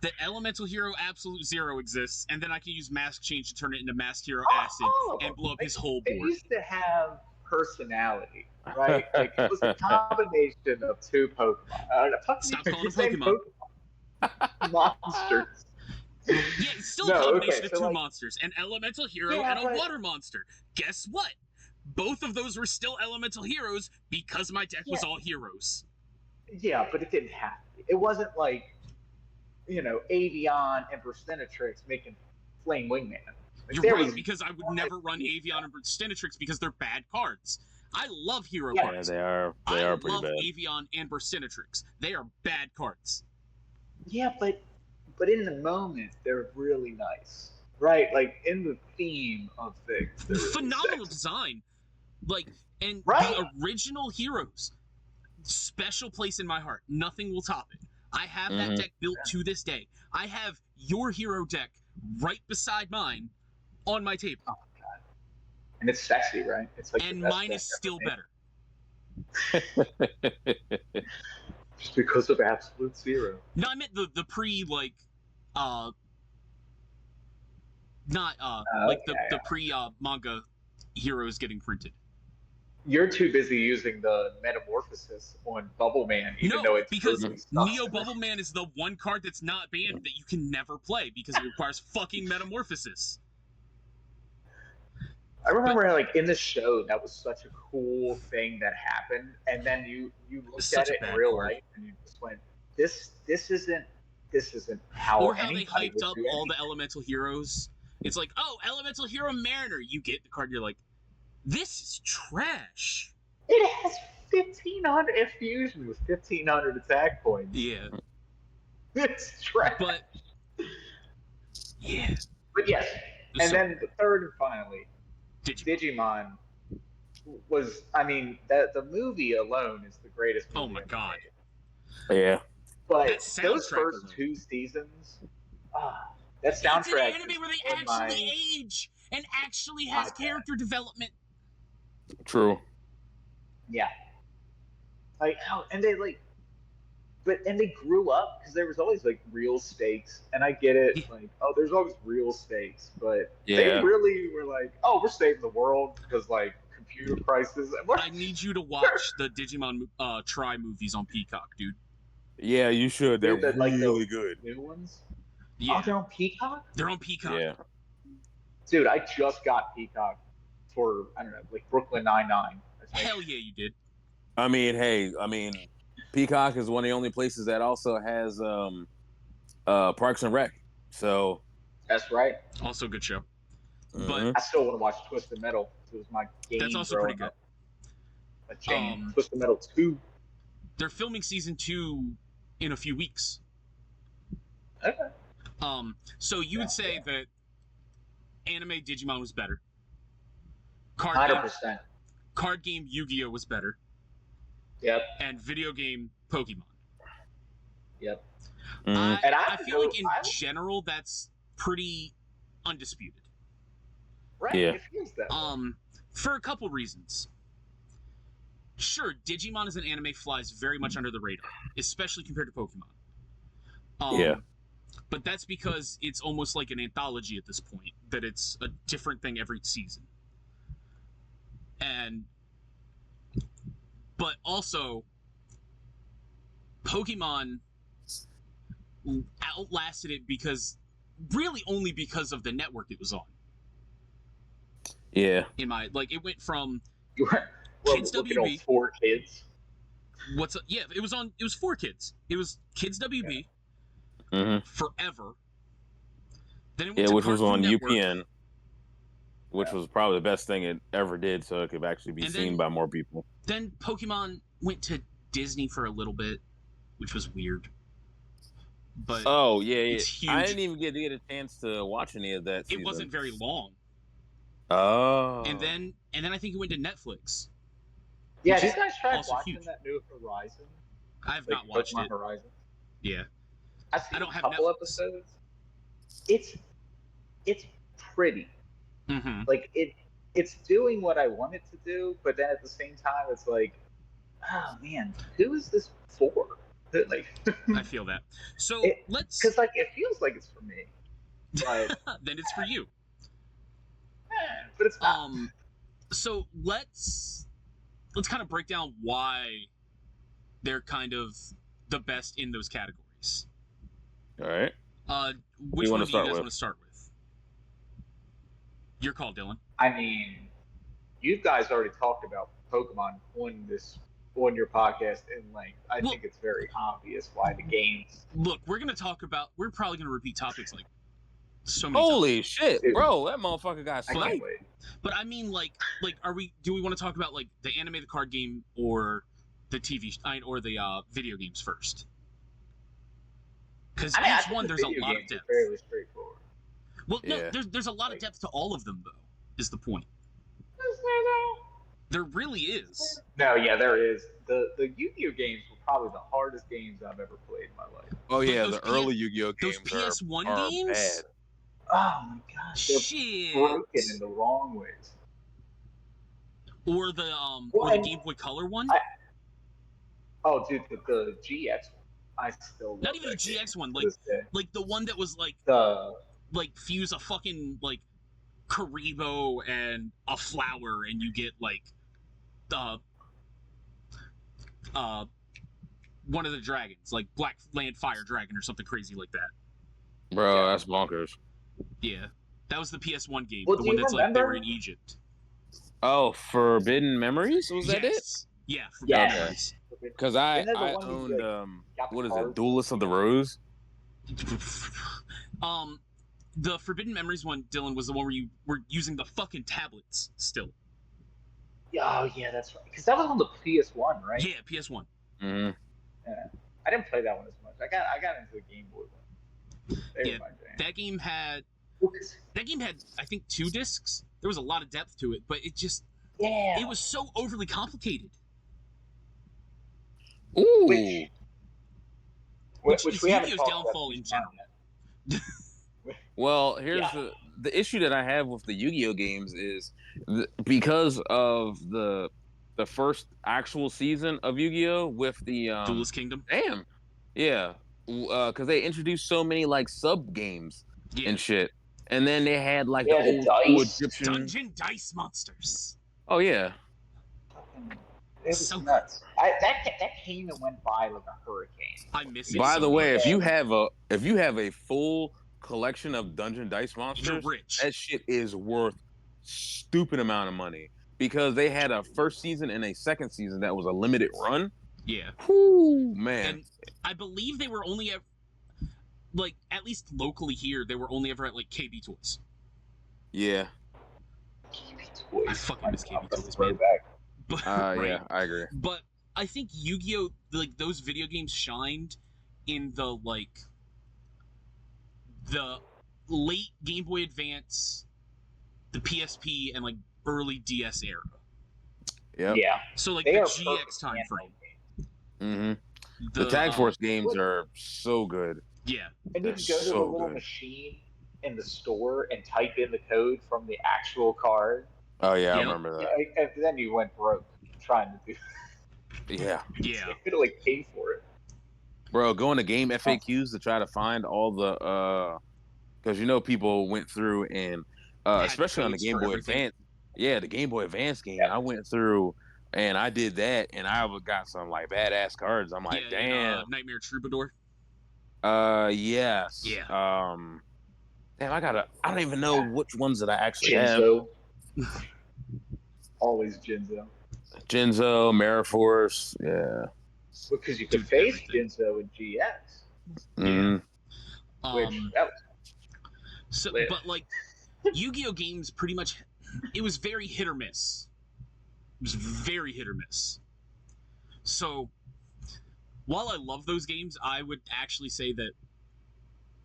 that Elemental Hero Absolute Zero exists, and then I can use Mask Change to turn it into Masked Hero Acid and blow up his whole board.
They used to have personality, right? Like, it was a combination of 2 Pokemon.
Stop calling them Pokemon.
Monsters.
Yeah, it's still a combination of 2 monsters, an Elemental Hero and a Water Monster. Guess what? Both of those were still Elemental Heroes because my deck was all heroes.
Yeah, but it didn't have to be. It wasn't like, you know, Avion and Burstinatrix making Flame Wingman. Like,
you're right, because I would never run Avion and Burstinatrix because they're bad cards. I love hero cards.
Yeah, they are pretty bad.
I love Avion and Burstinatrix. They are bad cards.
Yeah, but in the moment, they're really nice. Right? Like, in the theme of things.
Phenomenal design. Like, and the original heroes, special place in my heart. Nothing will top it. I have that deck built to this day. I have your hero deck right beside mine on my table.
Oh my god. And it's sexy, right? It's like,
and mine is still better.
Just because of Absolute Zero.
No, I meant the pre, like, the pre manga heroes getting printed.
You're too busy using the Metamorphosis on Bubble Man, though it's
because Neo Bubble Man is the one card that's not banned that you can never play because it requires fucking Metamorphosis.
I remember, like, in the show, that was such a cool thing that happened, and then you looked at it in real life, and you just went, "This isn't how."
Or how they hyped up all the elemental heroes. It's like, oh, Elemental Hero Mariner. You get the card, you're like, this is trash.
It has 1,500 if fusion was 1,500 attack points.
Yeah,
It's trash.
but yeah.
But yes, and
So,
then the third and finally, Digimon was. I mean, the movie alone is the greatest movie.
Oh my god.
Yeah.
But
That
those
soundtrack
first
alone.
2 seasons, that
It's an
soundtrack.
anime where they
is in
actually
my
age and actually has
iPad.
character development.
True.
Yeah. Like how, and they like, and they grew up because there was always like real stakes, and I get it.
Yeah.
Like, oh, there's always real stakes, but they
Yeah.
really were like, oh, we're saving the world because like computer crisis. And
I need you to watch the Digimon Try movies on Peacock, dude.
Yeah, you should. They're
Dude, like
really
the
good.
new ones.
Yeah,
Oh, they're on Peacock.
they're on Peacock.
Yeah.
Dude, I just got Peacock for I don't know, like Brooklyn Nine-Nine.
Hell yeah, you did.
I mean, hey, Peacock is one of the only places that also has Parks and Rec. So
That's right.
Also a good show.
mhm.
I still want to watch Twisted Metal. It was my game.
That's also
growing
pretty good.
up. A jam. Twisted Metal 2.
They're filming season 2 in a few weeks.
Okay.
So you would say that anime Digimon was better.
100%.
Card game Yu-Gi-Oh was better.
Yep.
And video game Pokemon.
Yep.
Mhm.
And
I feel like in general that's pretty undisputed.
Right.
Yeah.
It feels that way.
For a couple reasons. Sure, Digimon as an anime flies very much under the radar, especially compared to Pokemon.
Yeah.
But that's because it's almost like an anthology at this point, that it's a different thing every season. But also, Pokemon outlasted it only because of the network it was on.
Yeah.
It went from
Well,
Kids
look at
WB.
all 4 kids.
It was 4 kids. It was Kids WB
Mhm.
forever. Then it went
Yeah,
to
which was
Cartoon
on
Network.
UPN, which was probably the best thing it ever did, so it could actually be
And
seen
then-
by more people.
Then Pokemon went to Disney for a little bit, which was weird. But
Oh yeah,
it's huge.
I didn't even get a chance to watch any of that season.
It wasn't very long.
Oh.
And then I think it went to Netflix.
Yeah,
Which
did
is
you guys try
also
watching
huge.
that new Horizon?
I've not watched
Pokemon
it.
Horizon.
Yeah.
I've seen
I don't
a
have
couple
Netflix.
episodes. It's pretty.
Mm-hmm.
Like it's doing what I want it to do, but then at the same time, it's like, oh man, who is this for? Like,
I feel that. So let's.
because like it feels like it's for me, but
Then it's for you.
but it's not.
So let's kind of break down why they're kind of the best in those categories.
All right.
Which one do you guys
with?
want to start with? Your call, Dylan.
I mean, you guys already talked about Pokemon on your podcast in length. I think it's very obvious why the games.
Look, we're probably gonna repeat topics like so many
Holy
times.
shit,
Dude.
bro! That motherfucker got
I
sniped.
can't wait.
But I mean, do we want to talk about like the anime, the card game, or the TV or the video games first? Because each one there's a lot of depth.
Fairly straightforward.
Well,
Yeah.
no, there's a lot of depth to all of them, though. Is the point?
Is there though?
There really is.
No, yeah, there is. The Yu-Gi-Oh games were probably the hardest games I've ever played in my life.
Oh yeah,
Those
the early Yu-Gi-Oh
Those
games
PS1
are
games.
bad.
Oh my gosh, they're
Shit.
broken in the wrong ways.
Or the
Well,
the
and
Game Boy Color one.
Oh, dude, the GX one. I still love
Not even
that
the
game
GX one,
to this day.
like the one that was like fuse a fucking like Karibo and a flower, and you get like the one of the dragons, like Black Land Fire Dragon or something crazy like that.
Bro,
Yeah.
that's bonkers.
Yeah, that was the PS1 game,
Well,
the
do
one
you
that's like they were
remember?
in Egypt.
Oh, Forbidden Memories? Was that it?
Yes. Yeah. For
Yes.
Memories.
Because I
Isn't that the one
owned
you, got the
what is
cards?
it? Duelist of the Rose.
The Forbidden Memories one, Dylan, was the one where you were using the fucking tablets still.
Oh yeah, that's right. Because that was on the PS1, right?
Yeah, PS1.
Mm-hmm.
Yeah. I didn't play that one as much. I got into the Game Boy one. They
Yeah,
were my jam.
that game had
Well, 'cause-
I think 2 discs. There was a lot of depth to it, but
yeah.
it was so overly complicated.
Ooh.
Which
is
we haven't
Yu-Gi-Oh's
talked
downfall
about
in general.
Well, here's
Yeah.
the issue that I have with the Yu-Gi-Oh games is because of the first actual season of Yu-Gi-Oh with the
Duelist Kingdom.
damn, yeah, because they introduced so many like sub games
Yeah.
and shit, and then they had like
Yeah,
the
the
old school
dice.
Egyptian.
Dungeon Dice Monsters.
Oh yeah,
It was
So
nuts. That came and went by like a hurricane.
I miss it.
by
so
the way,
much.
if you have a full collection of Dungeon Dice
You're
Monsters,
rich.
that shit is worth stupid amount of money because they had a first season and a second season that was a limited run.
Yeah.
Whoo, man.
And I believe they were only like at least locally here, they were only ever at like KB Toys.
Yeah.
Toys.
I fucking miss KB
That's
Toys,
way
man.
back.
But,
Yeah,
right?
I agree.
But I think Yu-Gi-Oh, like those video games shined in the late Game Boy Advance, the PSP, and like early DS era.
Yep.
Yeah.
So like
They
the
are
GX
perfect
time
handheld
frame.
games.
Mm-hmm. The Tag Force games are so good.
Yeah.
And you
They're
can go to the
so
little
good.
machine in the store and type in the code from the actual card.
Oh yeah, I
Yep.
remember that.
Yeah, and then you went broke trying to do.
Yeah.
Yeah.
You could like pay for it.
Bro, going to game FAQs to try to find all the because you know people went through and
Had
especially on the
codes
Game
for
Boy
everything.
Advance. Yeah, the Game Boy Advance game.
Yeah.
I went through and I did that and I got some like badass cards. I'm like,
Yeah,
damn.
and, Nightmare Troubadour.
Yes.
Yeah.
Damn, I don't even know which ones that I actually have.
Jinzo. Always Jinzo.
Jinzo, Mariforce, yeah.
Because you
Dude,
could face
everything.
Jinzo in GX.
Mhm.
Which that was
So,
lit.
but like Yu-Gi-Oh games, pretty much, it was very hit or miss. It was very hit or miss. So, while I love those games, I would actually say that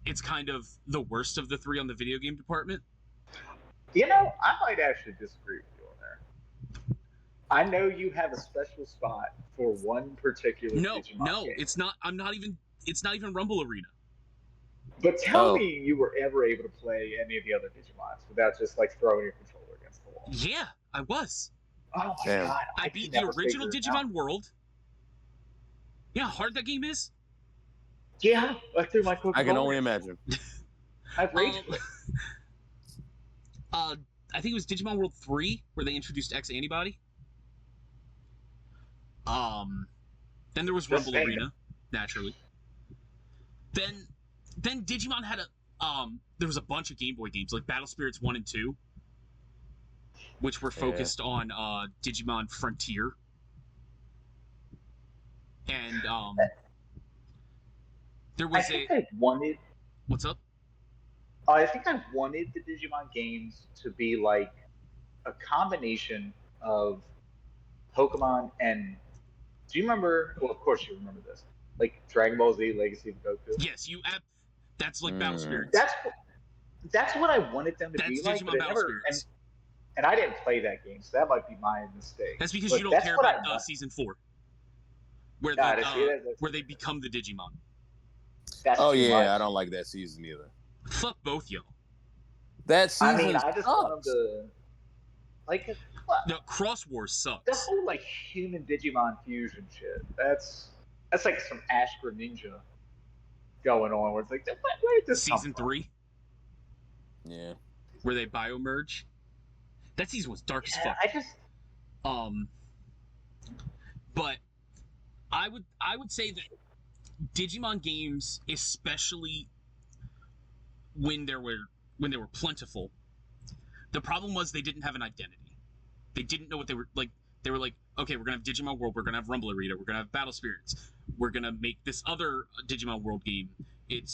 it's kind of the worst of the 3 on the video game department.
You know, I might actually disagree with you on there. I know you have a special spot for one particular Digimon game.
It's not. It's not even Rumble Arena.
But tell
Oh.
me you were ever able to play any of the other Digimons without just like throwing your controller against the wall.
Yeah, I was.
Oh my
Damn.
god!
I beat the original Digimon World. You know how hard that game is?
Yeah, I threw my Pokemon.
I can only imagine.
I've raged.
I think it was Digimon World 3 where they introduced X Antibody. Then there was
Just
Rumble
saying.
Arena, naturally. Then Digimon had there was a bunch of Game Boy games like Battle Spirits 1 and 2, which were focused on Digimon Frontier. And there was
I wanted.
What's up?
I think I wanted the Digimon games to be like a combination of Pokemon and. Do you remember? Well, of course you remember this. Like Dragon Ball Z Legacy of Goku.
Yes, that's like Battle Spirits.
That's what I wanted them to be
That's
like.
Digimon
But it
Battle
never,
Spirits.
and I didn't play that game, so that might be my mistake.
That's because
But
you don't
that's
care
what I
about
want.
Season 4. Where
Nah,
they,
that's
where they become the Digimon.
That's
Oh
too
yeah,
much.
I don't like that season either.
Fuck both y'all.
That season
I mean, I just want
sucks.
them to like
No, Cross Wars
the
sucks.
whole like human Digimon fusion shit. That's like some Ashra Ninja going on. Where it's like, where did this
Season
come
3,
Yeah.
where they biomerge. That season was dark as
from?
fuck.
I just
But I would say that Digimon games, especially when they were plentiful, the problem was they didn't have an identity. They didn't know what they were like. They were like, okay, we're gonna have Digimon World, we're gonna have Rumble Arena, we're gonna have Battle Spirits, we're gonna make this other Digimon World game. It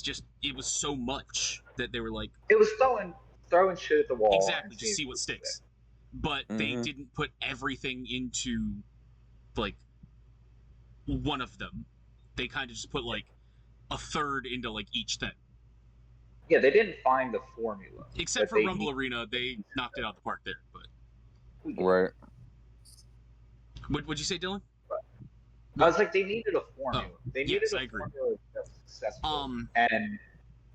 was so much that they were like,
it was throwing shit at the wall.
exactly,
and
just see
seeing
what sticks. but they didn't put everything into like one of them. They kind of just put like a third into like each thing.
Yeah, they didn't find the formula.
Except for Rumble Arena, they knocked it out of the park there. But
right.
What'd you say, Dylan?
I was like, they needed a formula. They needed
yes,
a
I agree.
formula that was successful, and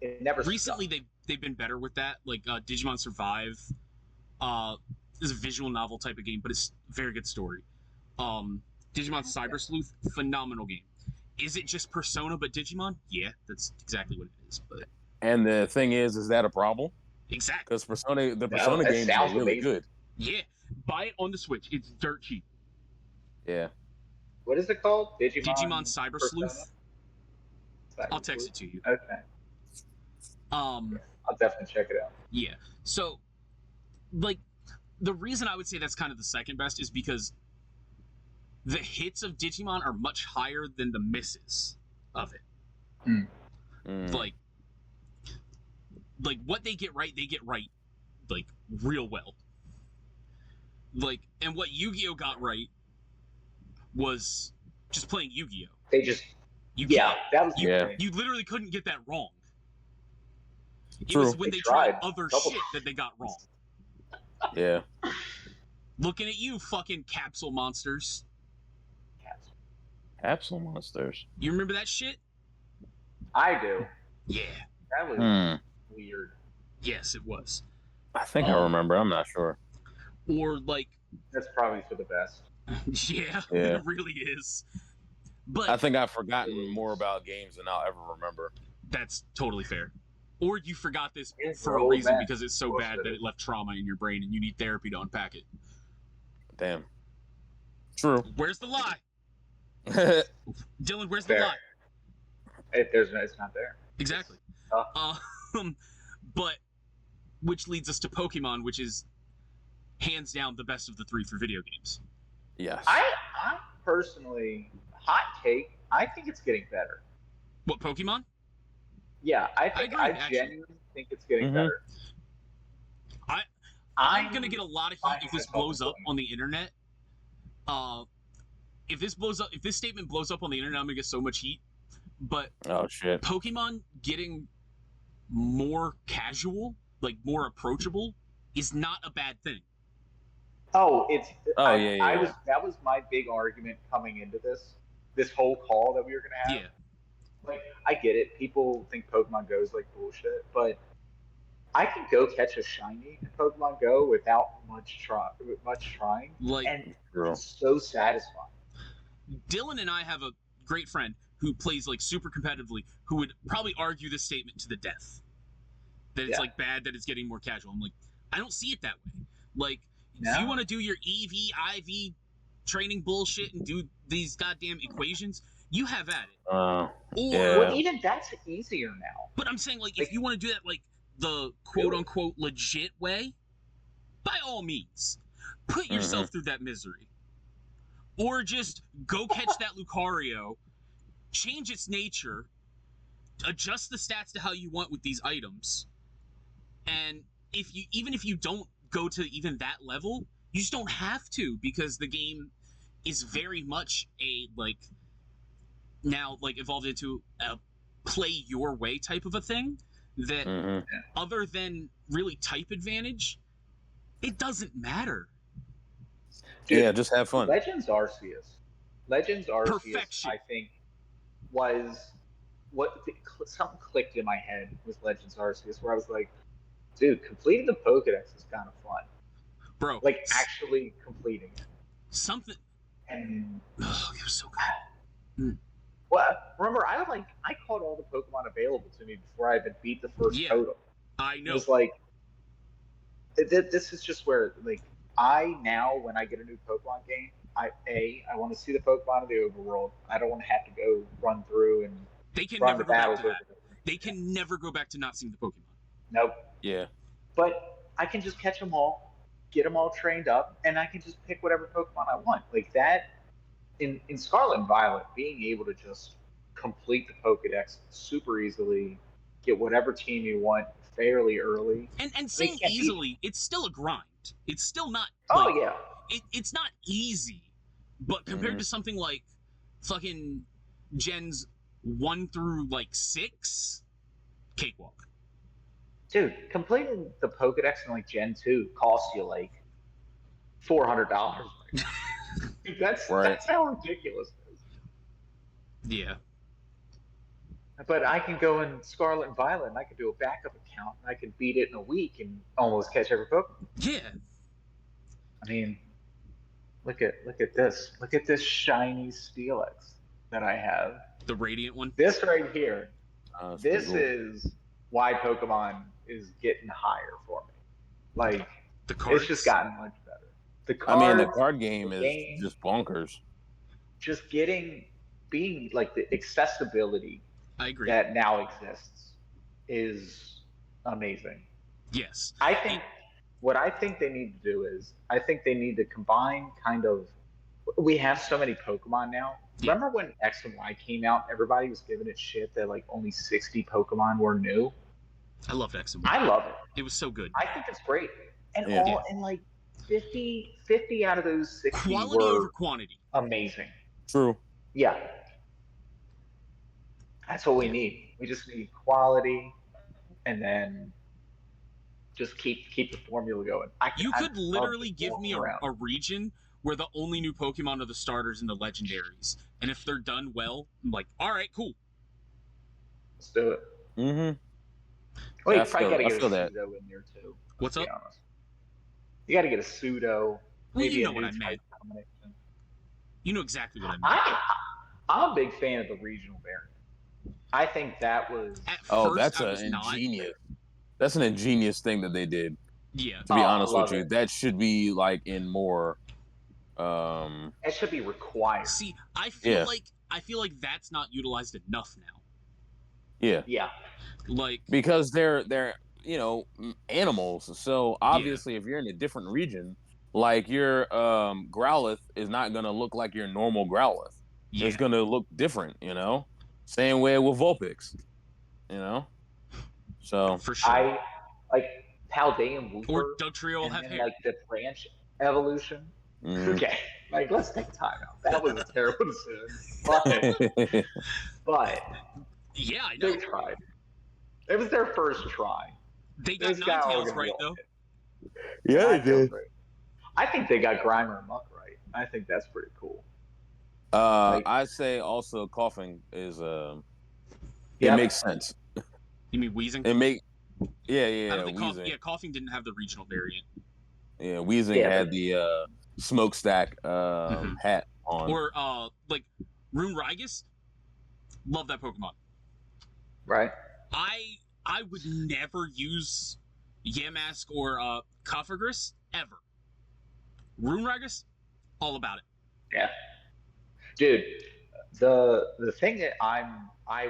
it never.
Recently,
stuck.
they've been better with that. Like Digimon Survive, is a visual novel type of game, but it's a very good story. Digimon Cyber Sleuth, phenomenal game. Is it just Persona but Digimon? Yeah, that's exactly what it is. But
and the thing is that a problem?
Exactly.
Because the Persona games are really amazing. Good.
Yeah, buy it on the Switch. It's dirt cheap.
Yeah.
What is it called?
Digimon Cyber
Persona?
Sleuth.
Cyber
I'll text
Sleuth?
it to you.
Okay.
I'll
definitely check it out.
Yeah. So, like, the reason I would say that's kind of the second best is because the hits of Digimon are much higher than the misses of it. Like what they get right, like real well. Like, and what Yu-Gi-Oh got right was just playing Yu-Gi-Oh.
They just
you literally couldn't get that wrong.
True.
It was when they tried other shit that they got wrong.
Yeah.
Looking at you, fucking capsule monsters.
Capsule monsters.
You remember that shit?
I do.
Yeah.
That was weird.
Yes, it was.
I think I remember. I'm not sure.
Or like.
That's probably for the best.
Yeah, it really is. But
I think I've forgotten more about games than I'll ever remember.
That's totally fair. Or you forgot this for a reason because it's so bad that it left trauma in your brain and you need therapy to unpack it.
Damn. True.
Where's the lie? Dylan, where's the lie?
It's not there.
Exactly. But which leads us to Pokemon, which is hands down the best of the three for video games.
Yes.
I personally, hot take, I think it's getting better.
What, Pokemon?
Yeah, I genuinely think it's getting better.
I'm gonna get a lot of heat if this blows up on the internet. If this statement blows up on the internet, I'm gonna get so much heat. But
oh shit,
Pokemon getting more casual, like more approachable, is not a bad thing.
That was my big argument coming into this whole call that we were gonna have.
Yeah.
Like, I get it. People think Pokemon Go is like bullshit, but I can go catch a shiny in Pokemon Go without much trying,
like,
and it's so satisfying.
Dylan and I have a great friend who plays like super competitively, who would probably argue this statement to the death. That it's like bad that it's getting more casual. I'm like, I don't see it that way. Like, if you want to do your EV, IV training bullshit and do these goddamn equations, you have at it.
Well, even that's easier now.
But I'm saying, like, if you want to do that, like, the quote-unquote legit way, by all means, put yourself through that misery. Or just go catch that Lucario, change its nature, adjust the stats to how you want with these items, and even if you don't go to even that level, you just don't have to, because the game is very much a, like, now, like, evolved into a play your way type of a thing that other than really type advantage, it doesn't matter.
Dude, yeah, just have fun.
Legends Arceus,
perfection.
I think, was something clicked in my head with Legends Arceus, where I was like, dude, completing the Pokédex is kind of fun.
Bro.
Like, actually completing it.
Something.
And
it was so good.
Well, remember, I caught all the Pokemon available to me before I even beat the first totem.
I know.
It was like, this is just where, like, when I get a new Pokemon game, I want to see the Pokemon of the overworld. I don't want to have to go run through and
they can never go back to that. They can never go back to not seeing the Pokemon.
Nope.
Yeah.
But I can just catch them all, get them all trained up, and I can just pick whatever Pokemon I want. Like that, in Scarlet and Violet, being able to just complete the Pokédex super easily, get whatever team you want fairly early.
And saying easily, it's still a grind. challenged. It's still not.
Oh
Like,
yeah.
it's not easy, but compared to something like fucking Gens 1 through like 6, cakewalk.
Dude, completing the Pokedex in like Gen 2 costs you like $400. That's how ridiculous it is.
Yeah.
But I can go in Scarlet and Violet and I can do a backup account and I can beat it in a week and almost catch every Pokemon.
Yeah.
I mean, look at this. Look at this shiny Steelix that I have.
The Radiant one.
This right here. This
cool.
is why Pokemon is getting higher for me. Like
the cards.
It's just gotten much better. The cards,
I mean, the card game is just bonkers.
Just being like the accessibility
I agree.
that now exists is amazing.
Yes.
What I think they need to do is I think they need to combine kind of. We have so many Pokemon now. Yeah. Remember when X and Y came out? Everybody was giving it shit that like only 60 Pokemon were new.
I loved X and Y.
I love it.
It was so good.
I think it's great. And and like 50 out of those 60
quality
were
over quantity.
Amazing.
True.
Yeah. That's what we need. We just need quality, and just keep the formula going.
You could literally give me a region where the only new Pokemon are the starters and the legendaries, and if they're done well, I'm like, all right, cool.
Let's do it.
Mm-hmm.
Well, you probably got to get a pseudo in there too.
What's up?
You got to get a pseudo.
Well, you know what I meant. You know exactly what I meant.
I'm a big fan of the regional variant. I think that was.
That's That's an ingenious thing that they did.
Yeah.
To be honest with you, that should be like in more.
It should be required.
See, I feel like that's not utilized enough now.
Yeah.
Yeah.
Like
because they're animals. So obviously, if you're in a different region, like your Growlithe is not gonna look like your normal Growlithe. Yeah. It's gonna look different, Same way with Vulpix, So
for sure,
I like Paldean Wooper
or Dugtrio will have hair.
Like the branch evolution. Mm-hmm. Okay, like let's take time out. That was a terrible decision, but
yeah, I know.
They tried. It was their first try.
They got Ninetales right though.
Yeah, they did.
I think they got Grimer and Muck right. I think that's pretty cool.
I say also coughing is it makes sense.
You mean Weezing?
Yeah.
I don't think coughing didn't have the regional variant.
Yeah, Weezing had the smokestack hat on.
Or like Rune Rygus. Love that Pokemon.
Right.
I would never use Yamask or Cofagris ever. Rune Rygus, all about it.
Yeah. Dude, the thing that I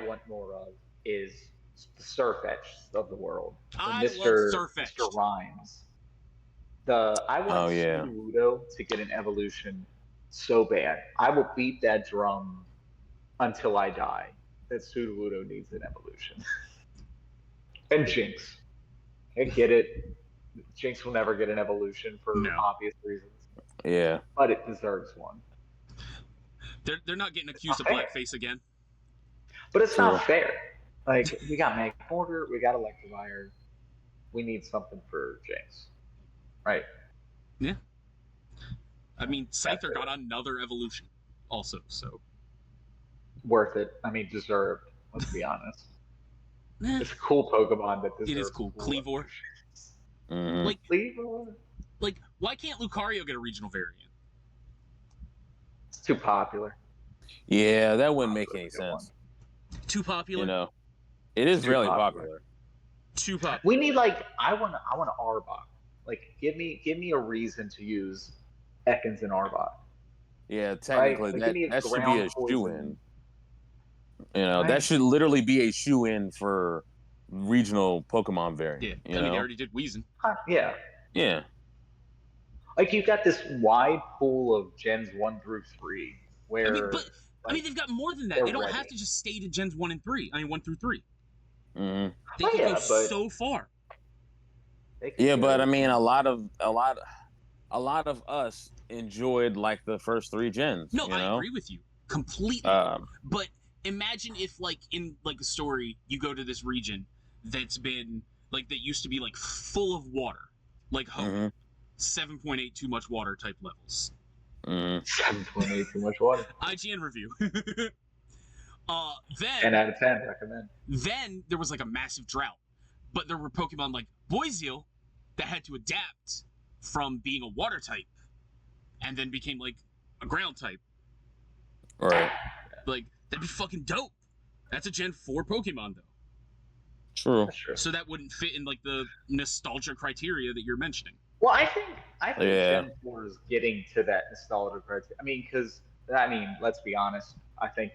want more of is the Surfetch of the world.
I love Surfetch.
Mr. Rhymes. I want Sudowoodo to get an evolution so bad. I will beat that drum until I die. That Sudowoodo needs an evolution. And Jinx. I get it. Jinx will never get an evolution for obvious reasons.
Yeah.
But it deserves one.
They're not getting accused of blackface again.
But it's not fair. Like, we got Magmortar, we got Electivire. We need something for Jinx. Right?
Yeah. I mean, Scyther got another evolution also, so.
Worth it. I mean, deserved. Let's be honest. It's a cool Pokemon that deserves.
It is cool. Cleavor.
Mm-hmm.
Like
Cleavor.
Like, why can't Lucario get a regional variant?
It's too popular.
Yeah, that wouldn't make any sense.
Too popular?
It is really popular.
Too popular.
We need I want an Arbok. Like, give me a reason to use Ekans and Arbok.
Yeah, technically that should be a shoe-in. That should literally be a shoe-in for regional Pokemon variant.
Yeah, I mean, they already did Weezing.
Yeah.
Yeah.
Like, you've got this wide pool of Gens 1 through 3, where...
I mean, they've got more than that. They don't have to just stay to Gens 1 and 3. I mean, 1 through 3.
Mm-hmm.
They can go so far.
They could
Yeah, but I
go.
mean, a lot of us enjoyed like the first three gens.
No,
You
I
know,
agree with you completely. But imagine if, like, in like a story, you go to this region that's been like that used to be like full of water, like
mm-hmm,
7.8 too much water type levels.
mm-hmm.
7.8 too much water.
IGN review.
10
Then
out of 10 recommend.
there was like a massive drought, but there were Pokemon like Boisil that had to adapt from being a water type and then became like a ground type.
Right.
Like, that'd be fucking dope. That's a Gen 4 Pokemon though.
True.
That's true.
So that wouldn't fit in like the nostalgia criteria that you're mentioning.
Well, I think
Yeah.
Gen 4 is getting to that nostalgia criteria. I mean, because let's be honest. I think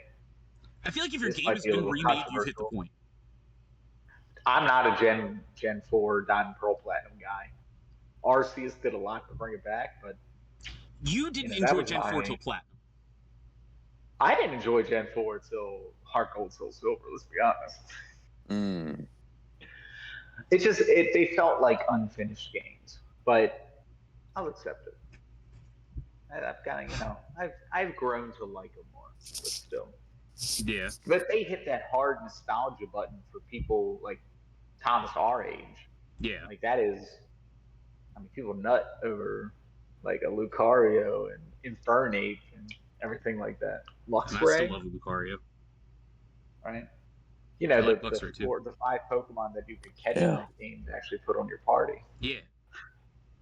I feel like if your
this
game
might
has
be a
been
little
remade, you've hit the
controversial.
point.
I'm not a Gen 4 Diamond Pearl Platinum guy. Arceus did a lot to bring it back, but
You didn't
that
enjoy
was
Gen 4 till Platinum.
I didn't enjoy Gen 4 till Heart Gold, Soul Silver. Let's be honest.
Mm.
They felt like unfinished games, but I'll accept it. I've got I've grown to like them more, but still.
Yeah.
But they hit that hard nostalgia button for people like Thomas our age.
Yeah.
Like that is, people nut over like a Lucario and Infernape and everything like that.
And I still
Luxray,
love Lucario.
right?
Yeah,
The
Luxray too.
the 5 Pokemon that you could catch
Yeah.
in that game to actually put on your party.
Yeah.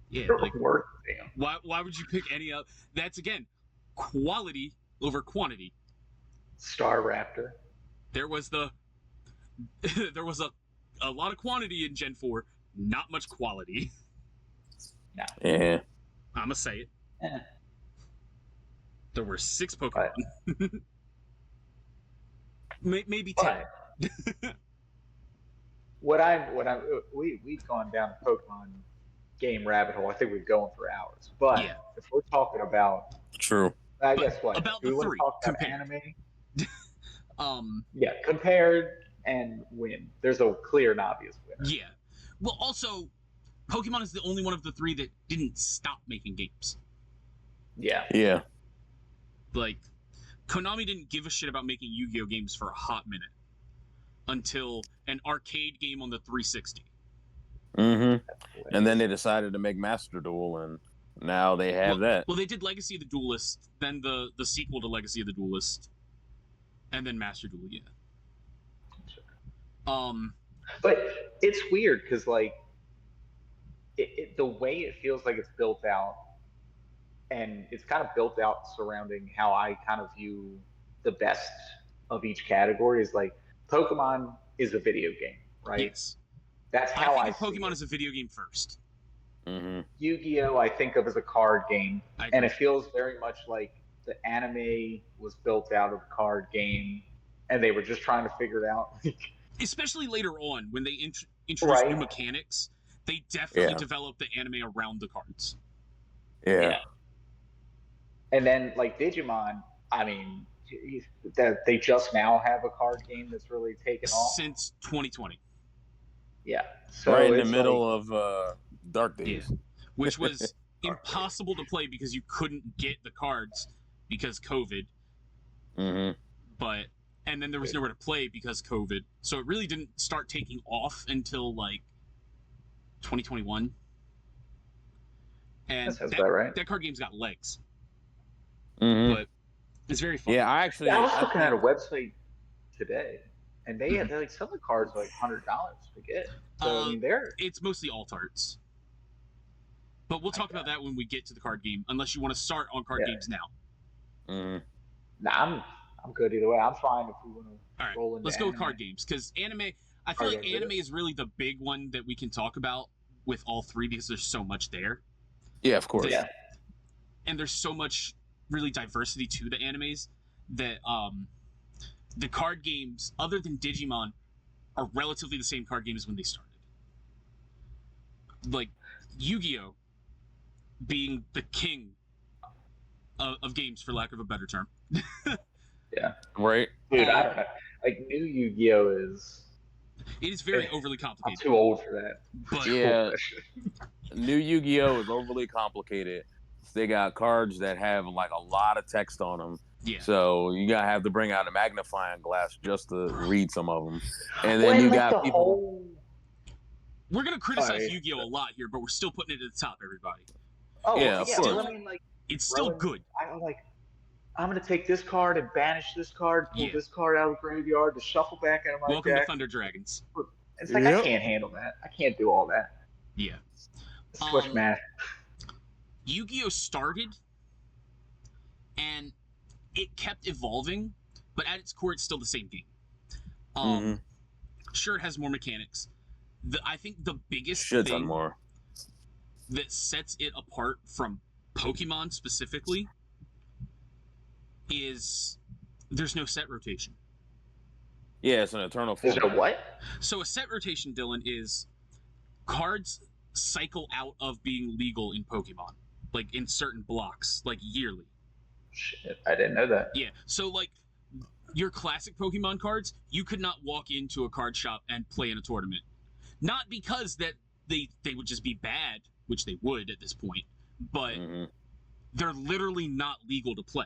Yeah.
They're
Like,
worth it, damn.
why would you pick any of that's again quality over quantity.
Staraptor.
There was there was a lot of quantity in Gen 4, not much quality.
No.
Yeah.
I'ma say it.
Eh.
There were 6 Pokemon. Maybe 10.
But we've gone down a Pokemon game rabbit hole. I think we're going for hours. But
Yeah.
if we're talking about,
True.
I
But
guess what?
about
Do we
the
want to
three,
talk about
compared.
anime? Yeah, compared and win. There's a clear and obvious winner.
Yeah. Well, also, Pokemon is the only one of the 3 that didn't stop making games.
Yeah.
Yeah.
Like, Konami didn't give a shit about making Yu-Gi-Oh games for a hot minute until an arcade game on the 360.
Mm-hmm. And then they decided to make Master Duel, and now they have that.
Well, they did Legacy of the Duelist, then the sequel to Legacy of the Duelist, and then Master Duel. Yeah.
But it's weird because like the way it feels like it's built out, and it's kind of built out surrounding how I kind of view the best of each category is like Pokemon is a video game, right?
Yes.
That's how
I
I
think
see
of Pokemon
it.
as a video game first.
Mm-hmm.
Yu-Gi-Oh! I think of as a card game,
I
and
agree.
it feels very much like the anime was built out of a card game, and they were just trying to figure it out.
Especially later on when they introduced
Right.
new mechanics, they definitely
Yeah.
developed the anime around the cards.
Yeah.
And then like Digimon, I mean, that they just now have a card game that's really taken off.
Since 2020.
Yeah. So
Right in the
it's
middle
like,
of Dark Days.
Yeah. Which was impossible to play because you couldn't get the cards because COVID.
Mm-hmm.
And then there was nowhere to play because COVID. So it really didn't start taking off until like 2021. And
that sounds about right.
that card game's got legs.
Mm-hmm.
But it's very fun.
Yeah, I actually.
I was
I
looking at a
think-
website today, and they're like some of the cards are like $100 to get. So I mean,
It's mostly alt arts. But we'll talk about that when we get to the card game, unless you want to start on card games now.
Mm-hmm.
Nah, I'm good either way. I'm fine if we want to
All right,
roll into
let's go with
anime.
card games because anime. I feel like anime is really the big one that we can talk about with all 3 because there's so much there.
Yeah, of course.
Yeah.
And there's so much really diversity to the animes that the card games, other than Digimon, are relatively the same card games when they started. Like Yu-Gi-Oh! Being the king of games, for lack of a better term.
Yeah.
Right.
Dude, I don't know. Like, new Yu-Gi-Oh! is
It is very overly
I'm
complicated.
too old for that.
But
Yeah, new Yu-Gi-Oh is overly complicated. They got cards that have like a lot of text on them.
yeah.
So you gotta have to bring out a magnifying glass just to read some of them. And then
Well,
you
like
got
the
people.
whole.
We're gonna criticize
Sorry.
Yu-Gi-Oh a lot here, but we're still putting it at the top, everybody.
Oh,
Yeah,
well,
of
yeah.
course.
Well, I mean, like,
It's still
throwing-
good.
I'm like, I'm gonna take this card and banish this card, pull
Yeah.
this card out of the graveyard to shuffle back out of my
Welcome to
deck.
Thunder Dragons.
It's like
Yep.
I can't handle that. I can't do all that.
Yeah.
It's too much math.
Yu-Gi-Oh started, and it kept evolving, but at its core, it's still the same game. Sure, it has more mechanics. I think the biggest
Shit ton
thing
more.
that sets it apart from Pokemon specifically is there's no set rotation.
Yeah, it's an eternal
Is
format.
it what?
So a set rotation, Dylan, is cards cycle out of being legal in Pokemon, like in certain blocks, like yearly.
Shit, I didn't know that.
Yeah. So like your classic Pokemon cards, you could not walk into a card shop and play in a tournament. Not because that they would just be bad, which they would at this point, but they're literally not legal to play.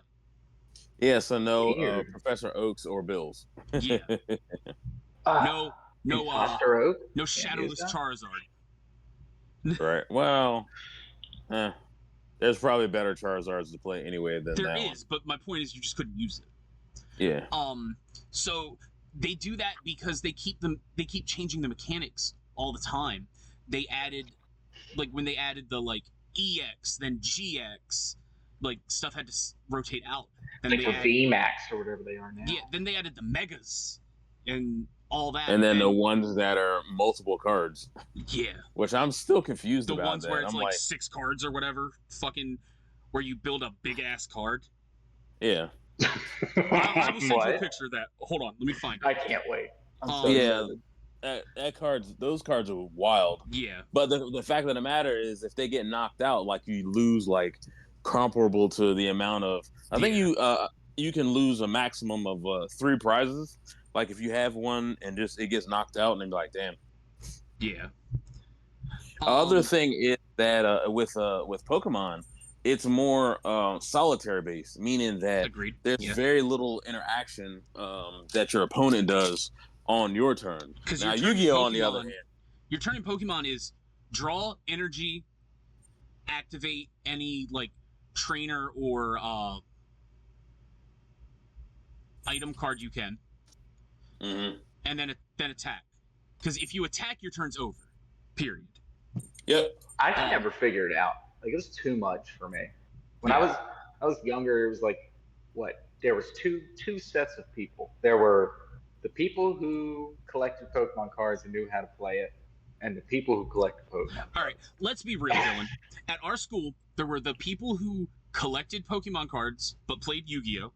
Yeah, so no
Weird.
Professor Oaks or Bills.
Yeah.
Ah,
No
Imposter Oak?
no
Can't
shadowless
use that?
Charizard.
Right. Well, there's probably better Charizards to play anyway than
There
that
is, but my point is you just couldn't use it.
Yeah.
So they do that because they keep changing the mechanics all the time. They added, like when they added the like EX, then GX, like stuff had to rotate out. Then
Like
they
the
added,
VMAX or whatever they are now.
yeah. Then they added the Megas and all that.
And then the ones that are multiple cards,
yeah,
which I'm still confused
the
about.
ones where it's
I'm
like 6 cards or whatever, fucking, where you build a big ass card.
yeah.
I will send you a
What?
picture of that. Hold on, let me find it.
I can't wait. I'm so
Yeah.
excited.
Those cards are wild.
Yeah.
But the fact of the matter is, if they get knocked out, like you lose like comparable to the amount of. I think you can lose a maximum of 3 prizes. Like if you have one and just it gets knocked out, and then you're like, damn.
Yeah.
Other thing is that with Pokemon, it's more solitary based, meaning that
Agreed.
there's very little interaction that your opponent does on your turn. Now Yu-Gi-Oh on the other hand,
your turn in Pokemon is draw energy, activate any like trainer or item card you can, and then attack. Because if you attack, your turn's over. Period.
Yep.
I can never figure it out. Like it was too much for me. When I was younger, it was like there was two sets of people. There were the people who collected Pokemon cards and knew how to play it, and the people who collected Pokemon.
All right, let's be real, Dylan. At our school, there were the people who collected Pokemon cards but played Yu-Gi-Oh,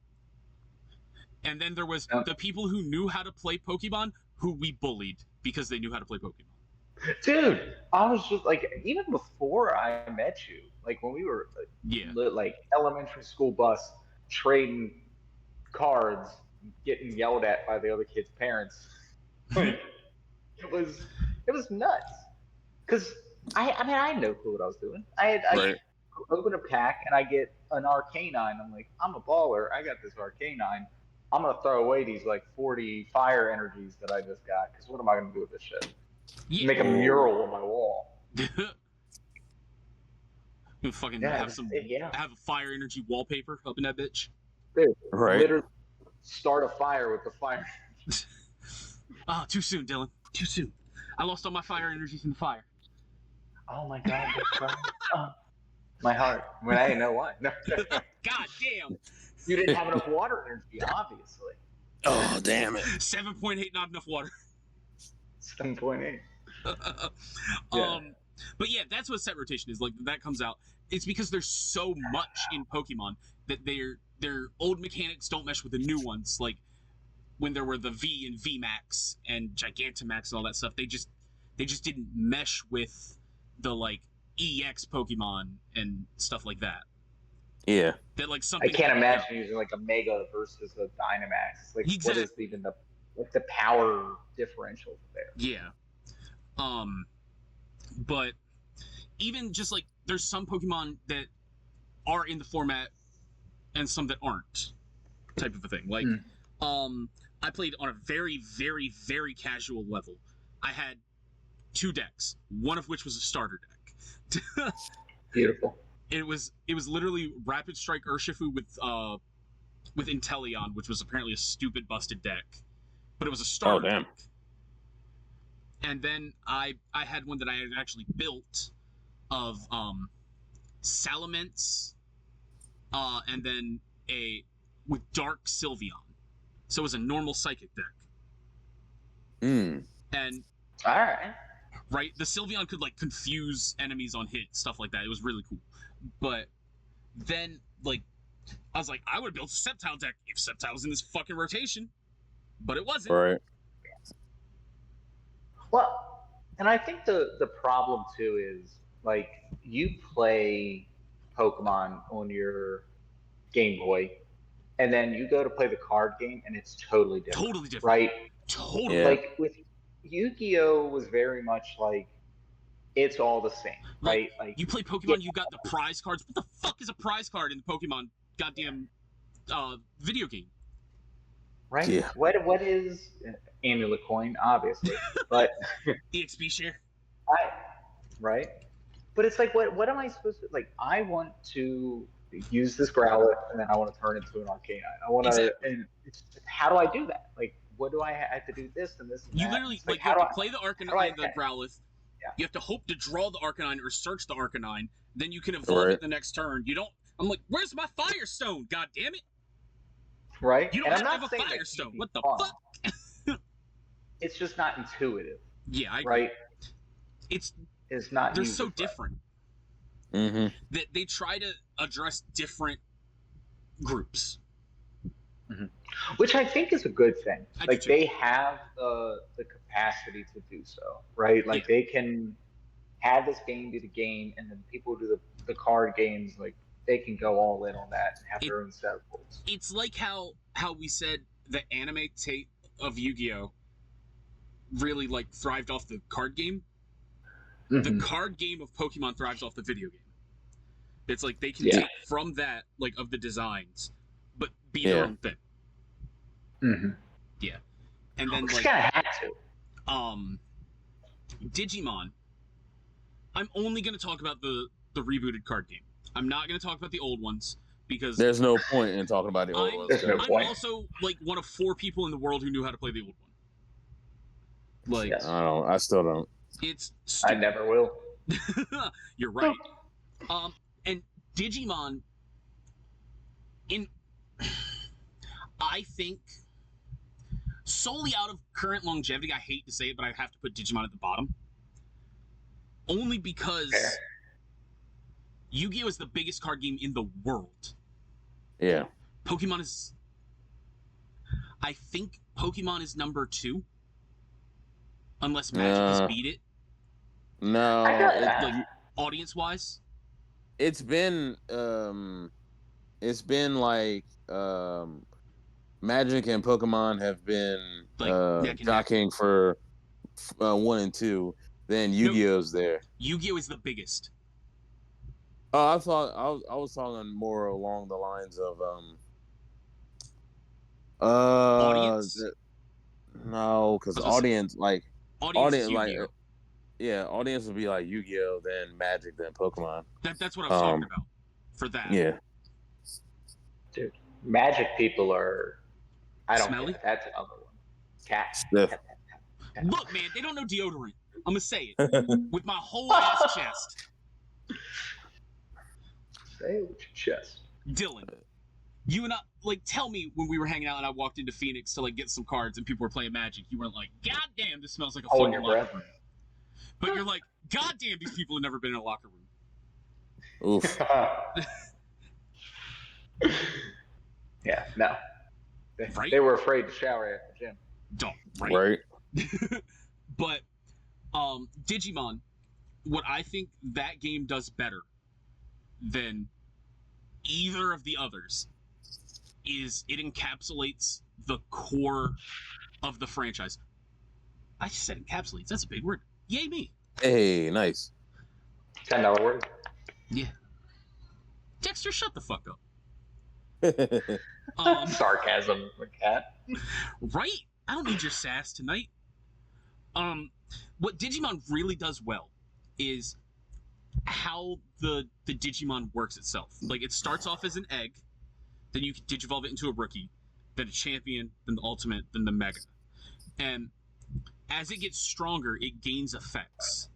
and then there was the people who knew how to play Pokemon who we bullied because they knew how to play Pokemon.
Dude, I was just like, even before I met you, like when we were like elementary school bus trading cards, getting yelled at by the other kids' parents. Like, it was nuts. Cause I had no clue what I was doing. I open a pack and I get an Arcanine. I'm like, I'm a baller. I got this Arcanine. I'm gonna throw away these like 40 fire energies that I just got. Cause what am I gonna do with this shit?
Yeah.
Make a mural on my wall.
You fucking have a fire energy wallpaper up in that bitch.
Dude,
right.
Literally start a fire with the fire.
Oh, too soon, Dylan. Too soon. I lost all my fire energies in the fire.
Oh my god, that's right. Oh, my heart. When I didn't know why. No.
God damn.
You didn't have enough water energy, obviously.
Oh damn it.
7.8, not enough water.
7.8.
But yeah, that's what set rotation is. Like that comes out. It's because there's so much in Pokemon that their old mechanics don't mesh with the new ones. Like when there were the V and VMAX and Gigantamax and all that stuff, they just didn't mesh with the like EX Pokemon and stuff like that.
Yeah.
That like something.
I can't imagine using like a Mega versus a Dynamax. Like
exactly.
What is even the like the power differential there.
Yeah. But even just like there's some Pokemon that are in the format and some that aren't, type of a thing. Like, I played on a very, very, very casual level. I had 2 decks, one of which was a starter deck.
Beautiful.
It was literally Rapid Strike Urshifu with Inteleon, which was apparently a stupid busted deck, but it was a starter deck. And then I had one that I had actually built of Salamence, and then with Dark Sylveon. So it was a normal Psychic deck. And
all right,
the Sylveon could like confuse enemies on hit, stuff like that. It was really cool. But then like I was like, I would have built a Sceptile deck if Sceptile was in this fucking rotation, but it wasn't.
Right.
Well, and I think the problem too is like you play Pokemon on your Game Boy, and then you go to play the card game, and it's totally different.
Totally different.
Right?
Totally.
Yeah.
Like with Yu-Gi-Oh was very much like it's all the same, right?
Like you play Pokemon, you got the prize cards. What the fuck is a prize card in the Pokemon goddamn video game?
Right?
Yeah.
What is Amulet Coin, obviously, but
EXP share.
Right? But it's like, what am I supposed to like? I want to use this Growlithe, and then I want to turn it into an Arcanine. I want to, and how do I do that? Like, what do I have to do? This and this and
you
that.
Literally
like
you have to play the Arcanine, the Growlithe.
Yeah.
You have to hope to draw the Arcanine or search the Arcanine. Then you can evolve it the next turn. You don't. I'm like, where's my Firestone? God damn it!
Right?
You don't have to have a Firestone. What the fuck?
It's just not intuitive.
Yeah, I agree.
Right.
It's
not.
They're so different. That they try to address different groups.
Which I think is a good thing. Like they have the capacity to do so, right? Like they can have this game be the game, and then people do the card games. Like they can go all in on that and have their own set of rules.
It's like how we said the anime tape of Yu-Gi-Oh really like thrived off the card game. The card game of Pokemon thrives off the video game. It's like they can take from that, like of the designs, but be their own thing. Yeah, and then
like kind of had to.
Digimon. I'm only going to talk about the rebooted card game. I'm not going to talk about the old ones because
there's no point in talking about the old ones.
I'm also like one of 4 people in the world who knew how to play the old one. Like
I still don't.
It's stupid.
I never will.
You're right. And Digimon I think solely out of current longevity, I hate to say it, but I have to put Digimon at the bottom. Only because Yu-Gi-Oh is the biggest card game in the world.
Yeah.
Pokemon is... I think Pokemon is number 2. Unless Magic has beat it.
No.
Like, audience-wise.
It's been like Magic and Pokemon have been like jockeying for 1 and 2. Then Yu-Gi-Oh's there.
Yu-Gi-Oh is the biggest.
Oh, I was talking more along the lines of
audience.
No, because audience like
audience
like audience would be like Yu-Gi-Oh, then Magic, then Pokemon.
That's what I was talking about. For that.
Yeah.
Dude, Magic people are. I don't
Smelly?
Care. That's another one. Cat.
Look, man, they don't know deodorant. I'm gonna say it with my whole ass chest.
Say it with your chest.
Dylan, you and I, like, tell me when we were hanging out and I walked into Phoenix to like get some cards and people were playing Magic, you weren't like, God damn, this smells like a fucking locker room. But you're like, God damn, these people have never been in a locker room.
Oof.
Yeah, no. They were afraid to shower at the gym.
Don't,
right?
But Digimon, what I think that game does better than either of the others is it encapsulates the core of the franchise. I just said encapsulates. That's a big word. Yay me.
Hey, nice.
$10 word.
Yeah. Dexter, shut the fuck up.
Sarcasm, cat.
Right? I don't need your sass tonight. What Digimon really does well is how the Digimon works itself. Like, it starts off as an egg, then you can digivolve it into a rookie, then a champion, then the ultimate, then the mega. And as it gets stronger, it gains effects.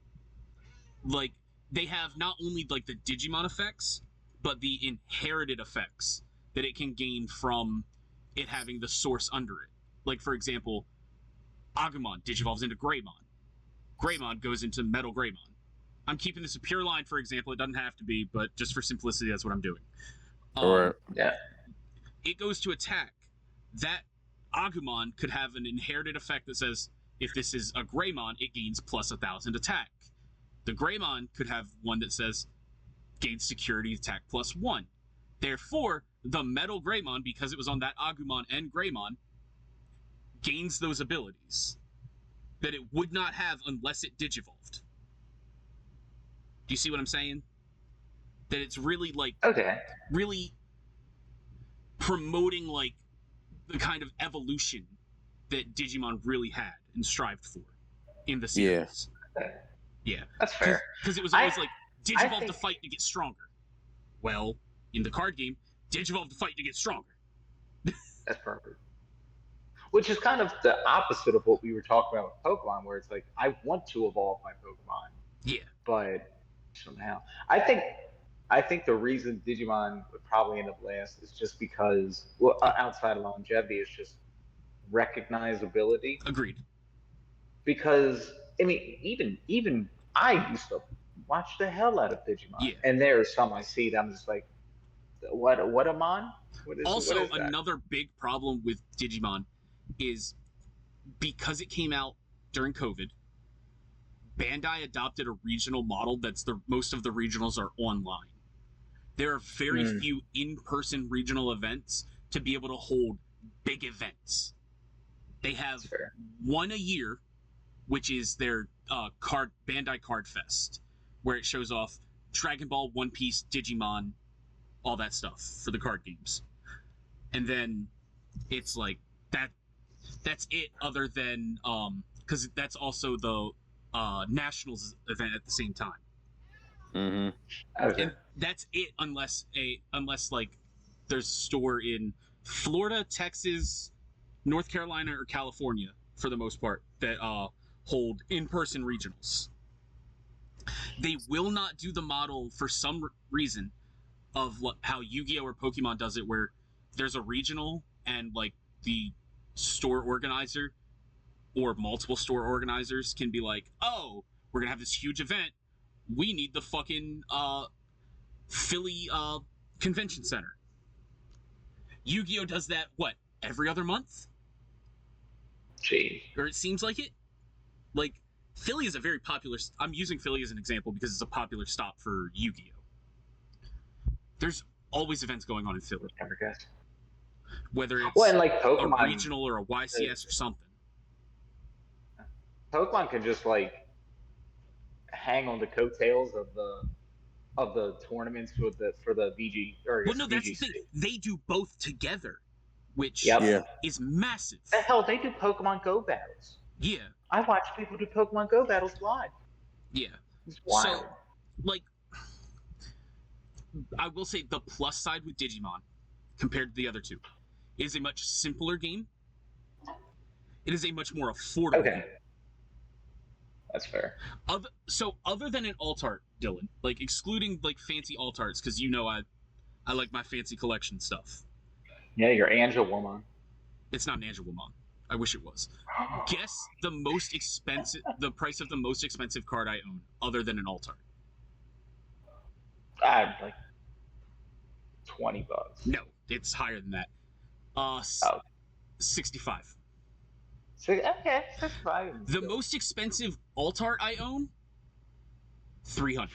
Like, they have not only like the Digimon effects, but the inherited effects that it can gain from it having the source under it. Like, for example, Agumon digivolves into Greymon. Greymon goes into Metal Greymon. I'm keeping this a pure line, for example. It doesn't have to be, but just for simplicity, that's what I'm doing.
Right.
Yeah.
It goes to attack. That Agumon could have an inherited effect that says, if this is a Greymon, it gains plus 1,000 attack. The Greymon could have one that says, gains security attack plus 1. Therefore, the Metal Greymon, because it was on that Agumon and Greymon, gains those abilities that it would not have unless it digivolved. Do you see what I'm saying? That it's really like really promoting like the kind of evolution that Digimon really had and strived for in the series. Yeah.
That's fair.
Because it was always like digivolve to fight to get stronger. Well, in the card game, digivolve to fight to get stronger.
That's perfect. Which is kind of the opposite of what we were talking about with Pokemon, where it's like, I want to evolve my Pokemon.
Yeah.
But somehow, I think the reason Digimon would probably end up last is just because, well, outside of longevity, it's just recognizability.
Agreed.
Because I mean, even I used to watch the hell out of Digimon,
Yeah.
and there are some I see that I'm just like, what am on?
Also,
what is
another big problem with Digimon is because it came out during COVID, Bandai adopted a regional model that's most of the regionals are online. There are very few in-person regional events to be able to hold big events. They have one a year, which is their Bandai Card Fest, where it shows off Dragon Ball, One Piece, Digimon, all that stuff for the card games. And then it's like that's it, other than because that's also the Nationals event at the same time.
Okay.
And that's it unless like there's a store in Florida, Texas, North Carolina, or California for the most part that hold in-person regionals. They will not do the model for some reason of how Yu-Gi-Oh! Or Pokemon does it, where there's a regional and like the store organizer or multiple store organizers can be like, oh, we're gonna have this huge event. We need the fucking Philly convention center. Yu-Gi-Oh! Does that, every other month?
Gee.
Or it seems like it. Like, Philly is a very popular... I'm using Philly as an example because it's a popular stop for Yu-Gi-Oh! There's always events going on in Philly.
Never guess.
Whether it's
and like Pokemon,
a regional or a YCS or something.
Pokemon can just like hang on the coattails of the tournaments for the VG or
Well, no, that's
VGC.
the thing. They do both together, which is massive.
The hell, they do Pokemon Go battles.
Yeah.
I watch people do Pokemon Go battles live.
Yeah.
It's wild.
So, like, I will say the plus side with Digimon, compared to the other two, is a much simpler game. It is a much more affordable game.
That's fair.
Other than an alt art, Dylan, like excluding like fancy alt arts, because you know I like my fancy collection stuff.
Yeah, you're Angel Woman.
It's not an Angel Woman. I wish it was. Guess the price of the most expensive card I own, other than an alt art.
Like $20.
No, it's higher than that. 65.
So, okay, 65.
The most expensive alt art I own, 300.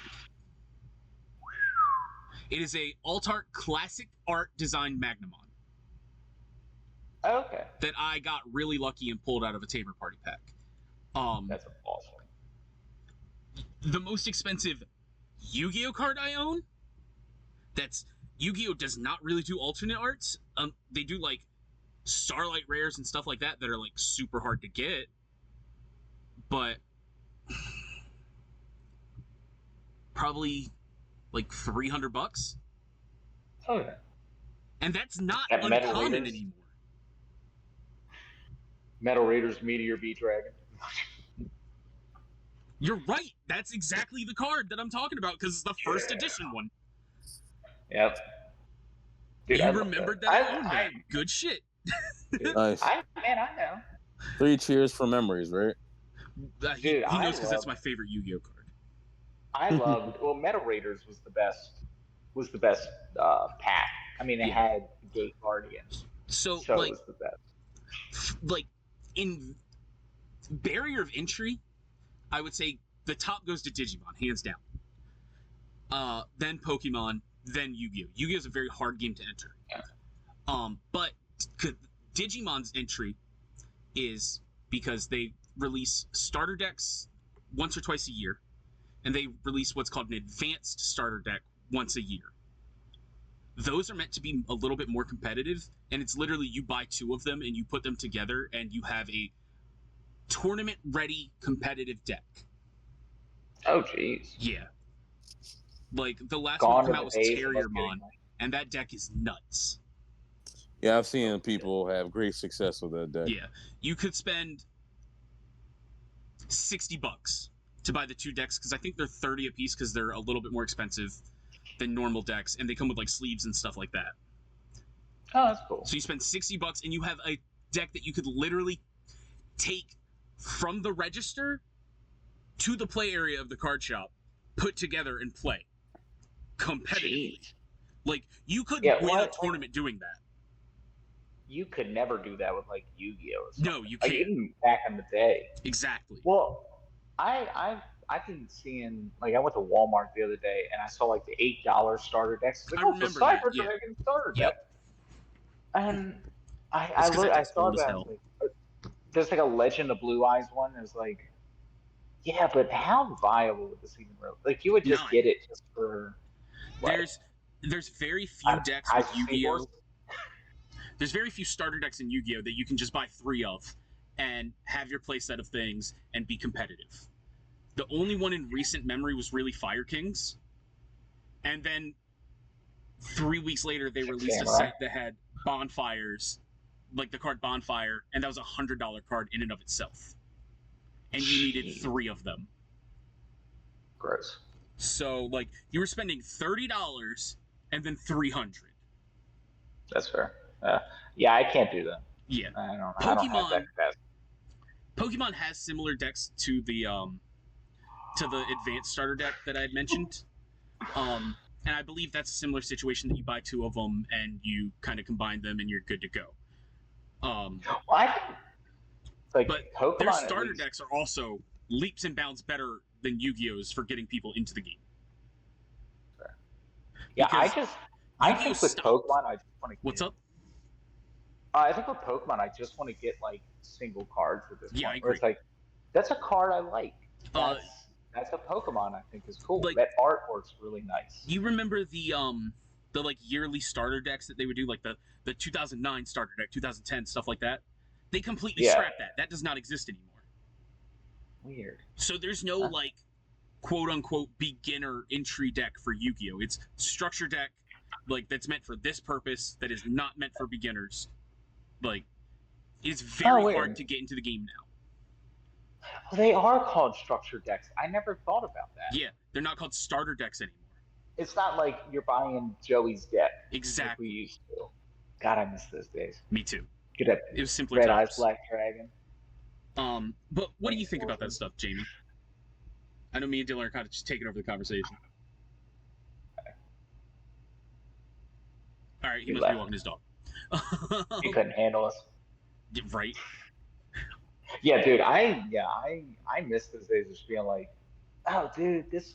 It is a alt art classic art design Magnamon.
Okay.
that I got really lucky and pulled out of a Tamer Party pack.
That's awesome.
The most expensive Yu-Gi-Oh card I own. That's Yu-Gi-Oh does not really do alternate arts. They do like Starlight rares and stuff like that are like super hard to get. But probably like $300.
Okay.
And that's not
At Metal
uncommon
Raiders?
anymore.
Metal Raiders Meteor Bee Dragon.
You're right. That's exactly the card that I'm talking about because it's the first edition one.
Yep. Dude,
You
I love
remembered that I owned that. Good shit.
Dude,
Nice.
I know.
3 cheers for memories, right?
He knows because that's my favorite Yu-Gi-Oh card.
I loved. Well, Metal Raiders was the best. Pack. I mean, it had Gate Guardian,
so
like, it was the best.
Like in barrier of entry, I would say the top goes to Digimon, hands down. Then Pokemon, then Yu-Gi-Oh. Yu-Gi-Oh is a very hard game to enter. But Digimon's entry is because they release starter decks once or twice a year, and they release what's called an advanced starter deck once a year. Those are meant to be a little bit more competitive, and it's literally you buy 2 of them and you put them together and you have a tournament-ready competitive deck.
Oh, jeez.
Yeah. Like, the last one to come out was Terriermon,
like...
and that deck is nuts.
Yeah, I've seen people have great success with that deck.
Yeah. You could spend $60 to buy the 2 decks, because I think they're $30 a piece because they're a little bit more expensive than normal decks, and they come with like sleeves and stuff like that.
Oh, that's cool.
So you spend $60 and you have a deck that you could literally take from the register to the play area of the card shop, put together and play competitively. Jeez. Like, you could win a tournament doing that.
You could never do that with like Yu-Gi-Oh.
No, you can't.
Like, even back in the day.
Exactly.
Well, I've been seeing, like, I went to Walmart the other day and I saw like the $8 starter decks. Like,
I remember that.
Yeah. Starter deck. And I saw that. Like, there's like a Legend of Blue Eyes one. There's like, yeah, but how viable would this even really? Like, you would just get it just for. Like,
there's very few decks with Yu-Gi-Oh. There's very few starter decks in Yu-Gi-Oh that you can just buy 3 of and have your playset of things and be competitive. The only one in recent memory was really Fire Kings. And then 3 weeks later, they released a set that had Bonfires, like the card Bonfire, and that was a $100 card in and of itself. And you needed 3 of them.
Gross.
So, like, you were spending $30 and then $300.
That's fair. Yeah, I can't do that.
Yeah.
I don't have that capacity.
Pokemon has similar decks to the advanced starter deck that I had mentioned. And I believe that's a similar situation that you buy 2 of them and you kind of combine them and you're good to go.
Well, I think, like,
but
Pokemon,
their starter decks are also leaps and bounds better than Yu-Gi-Oh's for getting people into the game.
Yeah, I think with Pokemon, I just want to.
What's up?
I think with Pokemon, I just want to get like single cards at this point.
I agree.
Where it's like, that's a card I like. That's a Pokemon I think is cool.
Like,
that artwork's really nice.
You remember the like yearly starter decks that they would do, like the 2009 starter deck, 2010 stuff like that? They completely scrapped that. That does not exist anymore.
Weird.
So there's no like quote unquote beginner entry deck for Yu-Gi-Oh. It's structure deck, like, that's meant for this purpose, that is not meant for beginners. Like, it's very hard to get into the game now.
Well, they are called structure decks. I never thought about that.
Yeah, they're not called starter decks anymore.
It's not like you're buying Joey's deck.
Exactly.
Like we used to. God, I miss those days.
Me too.
Get up.
It was simpler
Red
times.
Eyes Black Dragon.
But what do you think about that stuff, Jamie? I know me and Dylan are kind of just taking over the conversation. All right, he must be walking his dog.
He couldn't handle us.
Right.
Yeah, dude. I miss those days of just being like, oh, dude, this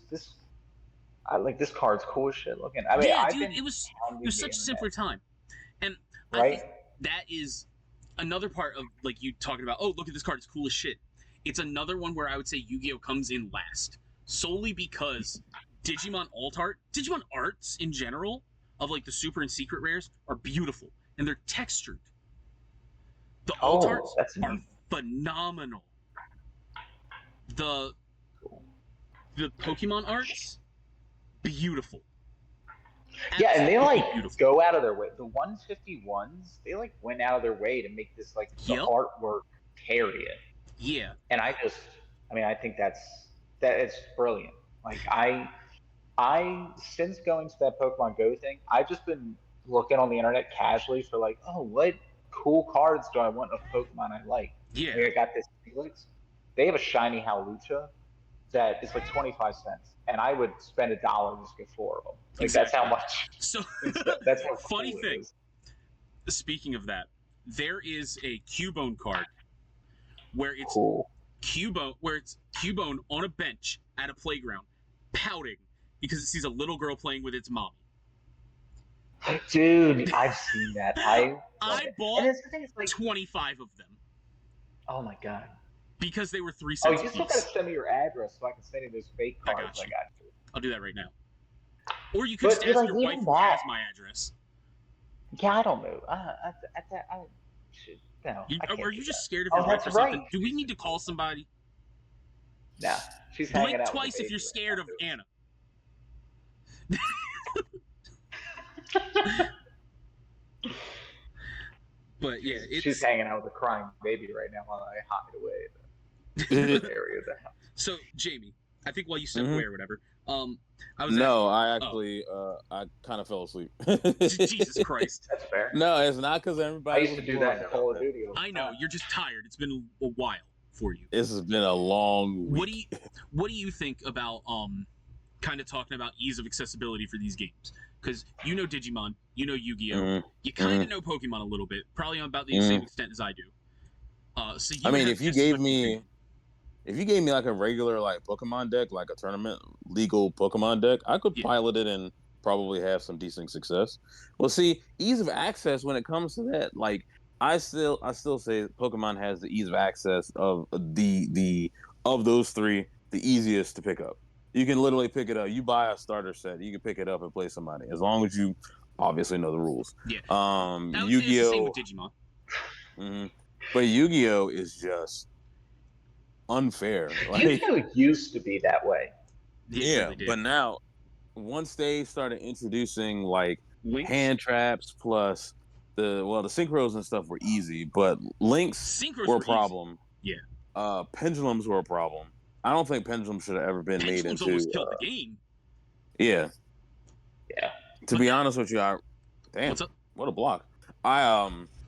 card's cool as shit looking. I mean,
yeah, dude, it was such a simpler time, and I think that is another part of like you talking about, oh, look at this card, it's cool as shit. It's another one where I would say Yu-Gi-Oh comes in last, solely because Digimon Digimon arts in general of like the super and secret rares are beautiful and they're textured. The alt arts
that's
are
neat.
phenomenal. The Pokemon arts, beautiful.
Yeah, and they
Absolutely
like
beautiful.
go out of their way. The 151s, they like went out of their way to make this like the
Yep.
artwork carry it.
Yeah.
And I think that it's brilliant. Like I since going to that Pokemon Go thing, I've just been looking on the internet casually for like, oh, what cool cards do I want of Pokemon I like?
Yeah.
Like I got this Felix. They have a shiny Hawlucha that is like 25 cents, and I would spend $1 just to get 4 of them. Like
Exactly.
that's how much.
So
That's what
funny
cool
thing.
Is.
Speaking of that, there is a Cubone card where it's
Cool.
Cubone on a bench at a playground, pouting because it sees a little girl playing with its mom.
Dude, I've seen that. I
bought
and the thing is, like,
25 of them.
Oh my god.
Because they were 3
Oh,
cents
you
a
still
piece.
gotta send me your address so I can send you those fake cards I got you.
I'll do that right now. Or you could just ask your wife who has my address.
Yeah, I don't know. No,
Are you just scared of
Oh,
your wife
that's
or something?
right.
Do we need to call somebody?
Nah, she's hanging
Blink
out with
twice
the
if you're
baby
scared
right
of
now,
Anna. But yeah,
she's hanging out with a crying baby right now while I hide away in the area of the house.
So, Jamie, I think while you step away or whatever, I was
I actually I kind of fell asleep.
Jesus Christ.
That's fair.
No, it's not because everybody.
I used to do that in Call of Duty.
I know you're just tired. It's been a while for you.
This has been a long week.
What do you think about kind of talking about ease of accessibility for these games? Because you know Digimon, you know Yu-Gi-Oh, you kind of know Pokemon a little bit, probably on about the same extent as I do. So
I mean, if you gave me like a regular like Pokemon deck, like a tournament legal Pokemon deck, I could pilot it and probably have some decent success. Well, see, ease of access when it comes to that, like I still say Pokemon has the ease of access of the of those three, the easiest to pick up. You can literally pick it up. You buy a starter set, you can pick it up and play somebody as long as you obviously know the rules.
Yeah.
Yu-Gi-Oh.
Same with Digimon.
Mm-hmm. But Yu-Gi-Oh is just unfair.
Like, Yu-Gi-Oh used to be that way.
Yeah, really but now once they started introducing like hand traps plus the synchros and stuff were easy, but links were a problem.
Easy.
Yeah. Pendulums were a problem. I don't think pendulums should have ever been made into.
Almost killed the game.
Yeah.
Yeah.
To be honest with you, damn, what a block. No.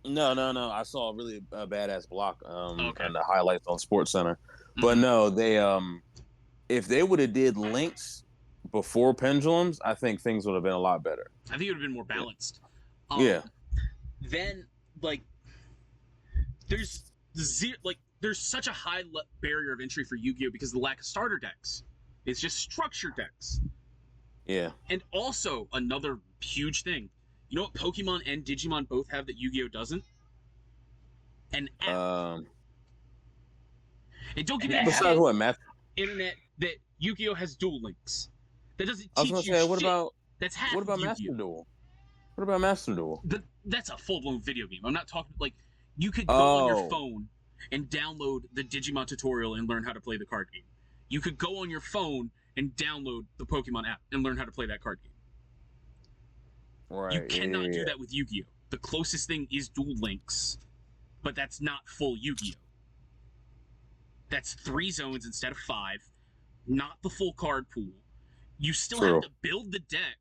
I saw a really badass block and the highlights on Sports Center. But no, they if they would have did links before pendulums, I think things would have been a lot better.
I think it would have been more balanced.
Yeah.
Then there's such a high barrier of entry for Yu-Gi-Oh because of the lack of starter decks. It's just structure decks.
Yeah.
And also another huge thing. You know what Pokemon and Digimon both have that Yu-Gi-Oh doesn't? An app. And don't get me
besides what math?
Internet that Yu-Gi-Oh has dual links. That doesn't
teach
you
shit. What about
Master
Duel? What about Master Duel?
That's a full-blown video game. I'm not talking like you could go on your phone and download the Digimon tutorial and learn how to play the card game. You could go on your phone and download the Pokemon app and learn how to play that card game.
Right.
You cannot do that with Yu-Gi-Oh. The closest thing is Duel Links, but that's not full Yu-Gi-Oh. That's 3 zones instead of 5, not the full card pool. You still have to build the deck.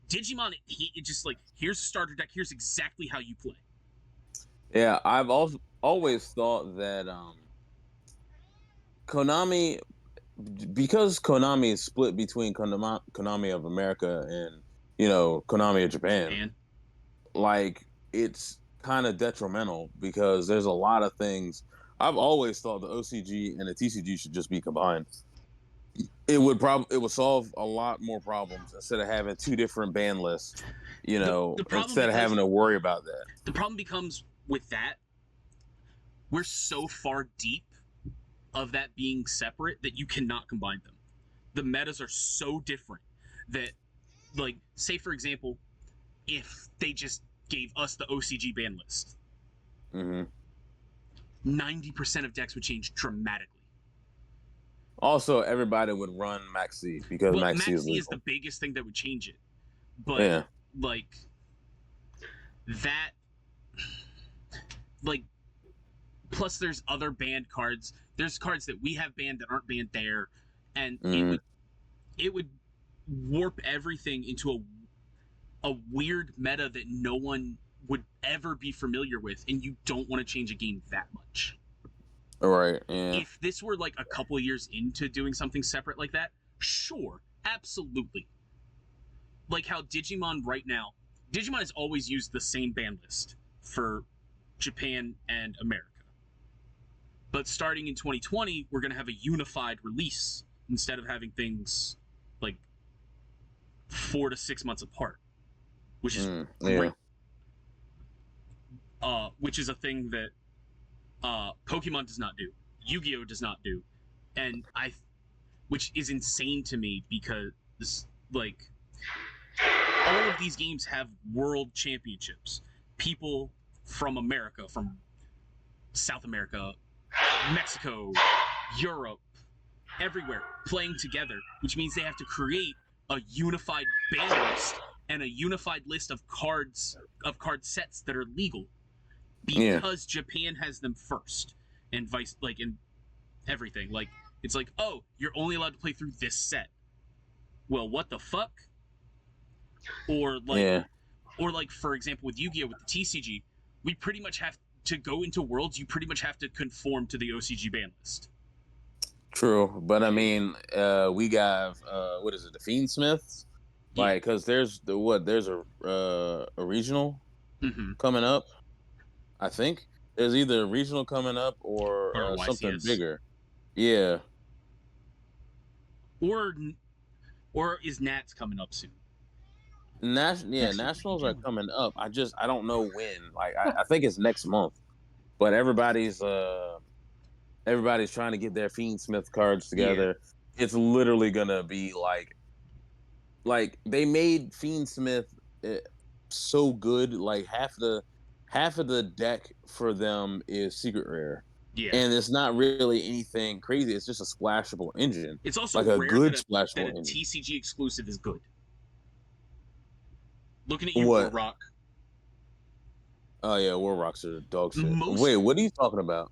Digimon, it just like, here's a starter deck, here's exactly how you play.
Yeah, I've always thought that Konami, because Konami is split between Konami of America and, Konami of Japan, like, it's kind of detrimental because there's a lot of things. I've always thought the OCG and the TCG should just be combined. It would solve a lot more problems instead of having 2 different ban lists, instead of having to worry about that.
The problem becomes with that, we're so far deep of that being separate that you cannot combine them. The metas are so different that, like, say for example, if they just gave us the OCG ban list, 90% of decks would change dramatically.
Also, everybody would run Maxi because
Well,
Maxi is
Maxi is
legal.
the biggest thing that would change it, but
Yeah.
like that, like, plus there's other banned cards. There's cards that we have banned that aren't banned there, and it would warp everything into a weird meta that no one would ever be familiar with, and you don't want to change a game that much.
All right. Yeah.
If this were like a couple of years into doing something separate like that, sure, absolutely. Like how Digimon right now, Digimon has always used the same ban list for Japan and America. But starting in 2020, we're going to have a unified release instead of having things like 4 to 6 months apart, which is great. Which is a thing that Pokemon does not do, Yu-Gi-Oh does not do, and which is insane to me because like all of these games have world championships. People from America, from South America, Mexico, Europe, everywhere playing together, which means they have to create a unified ban list and a unified list of card sets that are legal because Japan has them first, and and everything. Like, it's like, oh, you're only allowed to play through this set. Well, what the fuck? Or like for example with Yu-Gi-Oh with the TCG, we pretty much have to go into Worlds. You pretty much have to conform to the OCG ban list.
True, but I mean, we got what is it, the Fiendsmiths? Like, because there's a regional coming up. I think there's either a regional coming up or something bigger. Yeah.
Or is Nats coming up soon?
Nationals are coming up. I don't know when. Like, I think it's next month. But everybody's trying to get their Fiendsmith cards together. Yeah. It's literally gonna be like they made Fiendsmith so good. Like half of the deck for them is secret rare. Yeah. And it's not really anything crazy. It's just a splashable engine.
It's also
like
rare
a good
that
splashable
a
engine.
TCG exclusive is good. Looking at you,
what?
Warrock.
Oh yeah, Warrocks are dog shit. Wait, what are you talking about?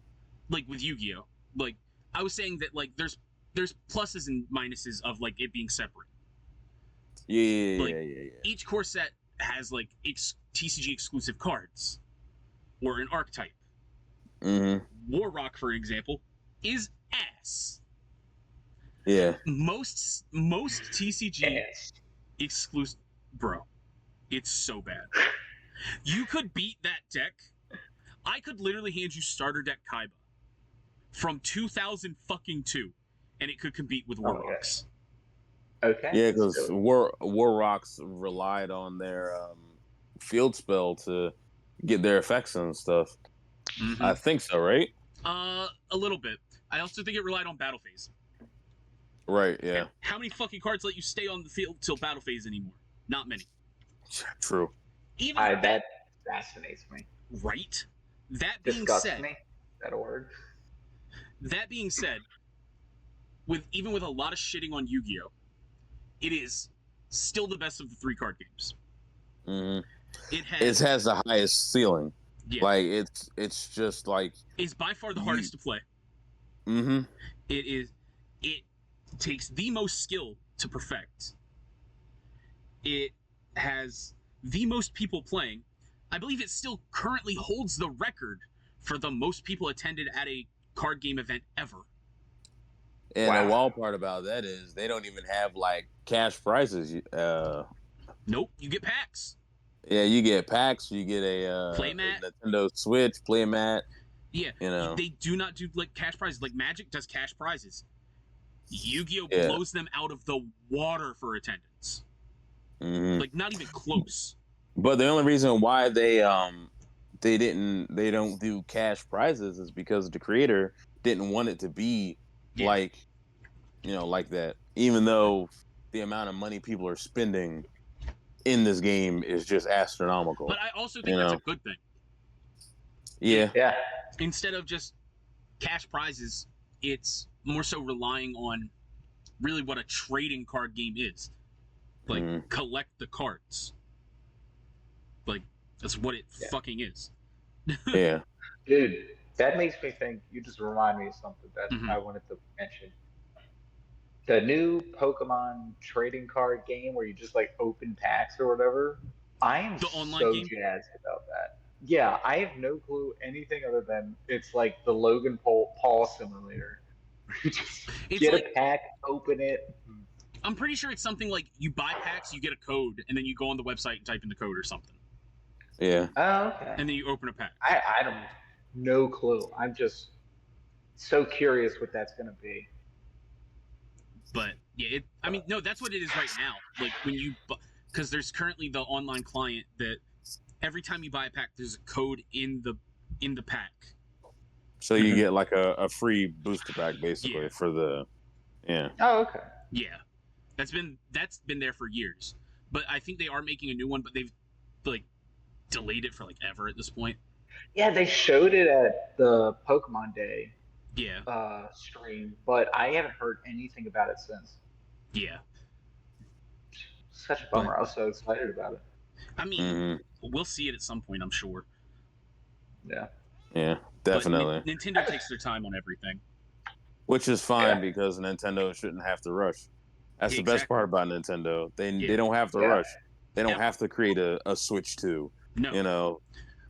Like with Yu-Gi-Oh. Like, I was saying that like there's pluses and minuses of like it being separate.
Yeah.
Each core set has like TCG exclusive cards or an archetype. Warrock, for example, is ass.
Yeah.
Most TCG exclusive, bro. It's so bad. You could beat that deck. I could literally hand you starter deck Kaiba from 2002, and it could compete with Warrocks.
Okay.
Yeah, because Warrocks relied on their field spell to get their effects and stuff. I think so, right?
A little bit. I also think it relied on battle phase.
Right, yeah.
How many fucking cards let you stay on the field till battle phase anymore? Not many.
True.
That fascinates me.
Right? That being
Disgusts
said,
me. Is that a word?
That being said, even with a lot of shitting on Yu-Gi-Oh, it is still the best of the 3 card games. It
has the highest ceiling. Yeah. Like it's just like
it's by far the hardest to play. It takes the most skill to perfect. It has the most people playing. I believe it still currently holds the record for the most people attended at a card game event ever.
And the wild part about that is they don't even have like cash prizes.
Nope, you get packs.
Yeah, you get packs. You get a
playmat,
Nintendo Switch playmat.
Yeah, they do not do like cash prizes. Like Magic does cash prizes. Yu-Gi-Oh blows them out of the water for attendance. Like not even close.
But the only reason why they they don't do cash prizes is because the creator didn't want it to be like, like that. Even though the amount of money people are spending in this game is just astronomical.
But I also think that's a good thing.
Yeah.
Instead of just cash prizes, it's more so relying on really what a trading card game is. Like, collect the cards. Like, that's what it fucking is.
Yeah.
Dude, that makes me think, you just remind me of something that I wanted to mention. The new Pokemon trading card game where you just like open packs or whatever. I am
The online
so
game?
jazzed about that. Yeah, I have no clue anything other than it's like the Logan Paul simulator. You just get a pack, open it.
I'm pretty sure it's something like you buy packs, you get a code, and then you go on the website and type in the code or something.
Yeah.
Oh, okay.
And then you open a pack.
I don't, no clue. I'm just so curious what that's gonna be.
But yeah, no, that's what it is right now. Like when you, because there's currently the online client that every time you buy a pack, there's a code in the pack.
So you get like a free booster pack basically for the,
Oh, okay.
Yeah, that's been there for years. But I think they are making a new one, but they've like delayed it for like ever at this point.
Yeah, they showed it at the Pokemon Day.
Yeah.
Stream, but I haven't heard anything about it since.
Yeah.
Such a bummer. I was so excited about it.
I mean, we'll see it at some point, I'm sure.
Yeah.
Yeah, definitely.
But Nintendo takes their time on everything.
Which is fine because Nintendo shouldn't have to rush. That's the best part about Nintendo. They don't have to rush. They don't have to create a Switch 2.
No.
You know,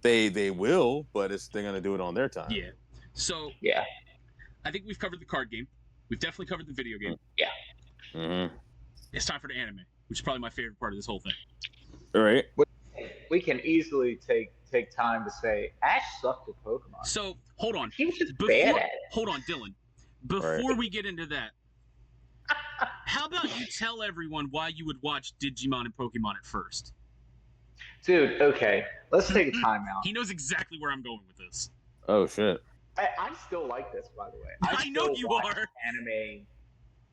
they will, but they're gonna do it on their time.
Yeah. So I think we've covered the card game. We've definitely covered the video game.
Yeah.
It's time for the anime, which is probably my favorite part of this whole thing.
All right.
We can easily take time to say Ash sucked at Pokemon.
So hold on.
He was just bad at it.
Hold on, Dylan. Before we get into that, how about you tell everyone why you would watch Digimon and Pokemon at first?
Dude, okay. Let's take a time out.
He knows exactly where I'm going with this.
Oh shit.
I still like this, by the way.
I know you are.
Anime.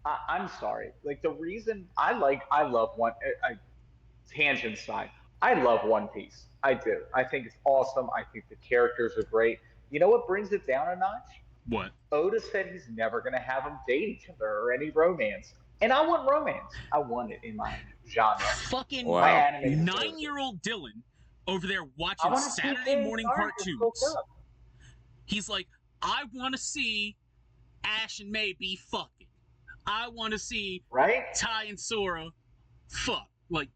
I'm sorry. Like the reason I love one. Tangent side. I love One Piece. I do. I think it's awesome. I think the characters are great. You know what brings it down a notch?
What?
Oda said he's never gonna have them date each other or any romance, and I want romance. I want it in my genre.
Fucking
my anime
9-year-old Dylan over there watching Saturday morning cartoons. He's like, I want to see Ash and May be fucking. I want to see Tai and Sora fuck. Like,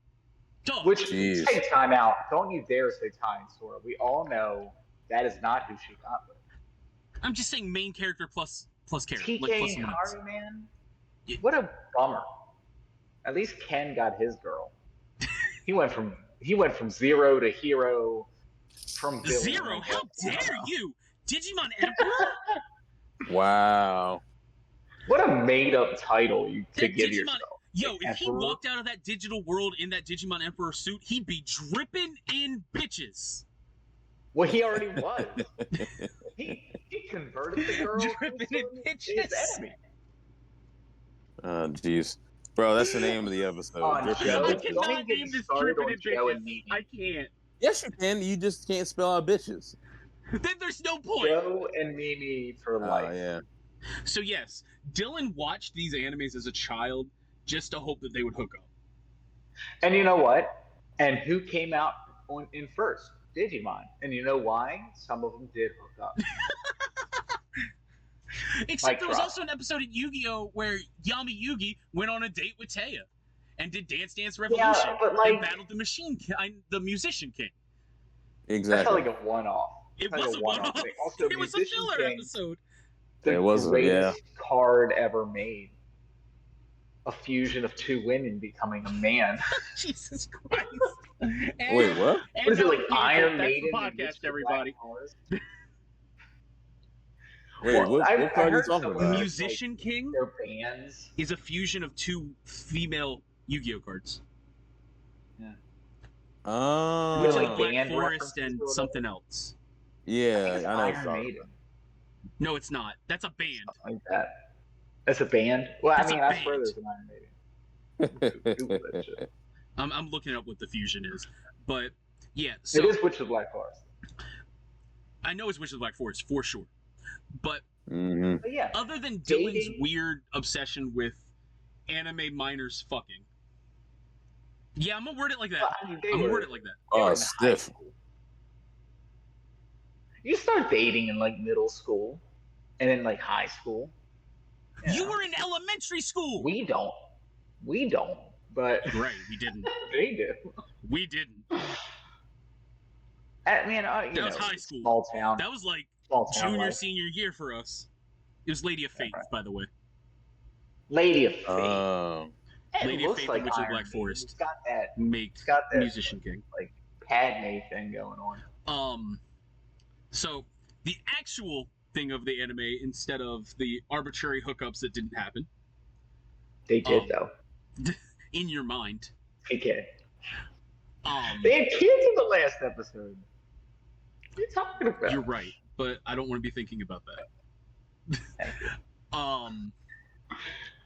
dog.
Which, take time out. Don't you dare say Tai and Sora. We all know that is not who she got with.
I'm just saying main character plus character.
TK
like plus
and Haru, man. What a bummer. At least Ken got his girl. He went from zero to hero. From
zero? How dare you? Digimon Emperor?
Wow.
What a made-up title you could give yourself.
Yo, if he walked out of that digital world in that Digimon Emperor suit, he'd be dripping in bitches.
Well, he already was. he converted the girl
dripping in bitches.
His enemy.
Oh, jeez. Bro, that's the name of the episode.
I cannot name this dripping in bitches. I can't.
Yes, you can. You just can't spell out bitches.
Then there's no point.
Joe and Mimi for life.
Oh, yeah.
So, yes, Dylan watched these animes as a child just to hope that they would hook up. And
you know what? And who came out in first? Digimon. And you know why? Some of them did hook up.
Except there was also an episode of Yu-Gi-Oh! Where Yami Yugi went on a date with Taya and did Dance Dance Revolution and battled the Musician King.
Exactly.
That felt like a one-off.
It was a one-off.
Also,
it was a filler episode.
The greatest card ever made. A fusion of two women becoming a man.
Jesus Christ.
Wait, what?
What is it, like Iron Maiden?
That's the podcast, everybody.
Wait, what card are you talking about?
Musician King
their bands
is a fusion of two female Yu-Gi-Oh cards.
Yeah.
Oh.
Which
like
like Black
band
Forest
references
and
or whatever?
something else.
Yeah,
It's
I know what
Iron
you're
Maiden.
No, it's not. That's a band.
Something like that. That's a band? Well,
That's
I mean,
a
I swear
band.
there's an Iron Maiden.
talking
Google that shit.
I'm looking up what the fusion is, but yeah.
It
So
is Witch of Black Forest.
I know it's Witch of the Black Forest for sure, but
hmm
But yeah,
other than
Dating-
Dylan's weird obsession with anime minors fucking, yeah, I'm gonna word it like that.
well, I mean,
I'm gonna word it like that.
they were
Oh,
in high
stiff.
school. You start dating in like middle school and in like high school.
You
know.
were in elementary school.
We don't. But
Right, we didn't.
they do.
We didn't.
I mean,
That was high school.
Small town.
That was like
Small town
junior,
life.
senior year for us. It was Lady of Faith,
right.
by the way.
Lady of Faith. It
Lady of
looks
Faith
like
and Witch of the
Iron
Black
Maiden.
Forest.
It's got that
Make
that
Musician King.
like Padme thing going on.
So the actual thing of the anime, instead of the arbitrary hookups that didn't happen,
They did though.
in your mind,
PK.
they
They had kids in the last episode. What are you talking about?
you're right, but I don't want to be thinking about that.
Thank you.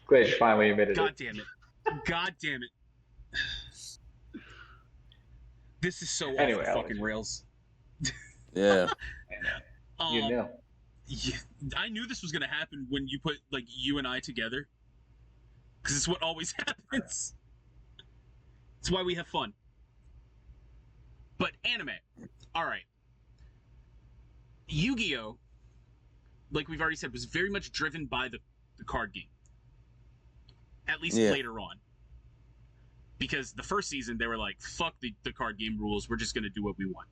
Glad you finally admitted
God
it.
damn it. God damn it. This is so
Anyway,
off the fucking rails.
Yeah.
You know.
Yeah, I knew this was gonna happen when you put like you and I together, because it's what always happens. It's why we have fun. But anime, all right. Yu-Gi-Oh, like we've already said, was very much driven by the card game. At least later on. Because the first season, they were like, fuck the card game rules, we're just going to do what we want.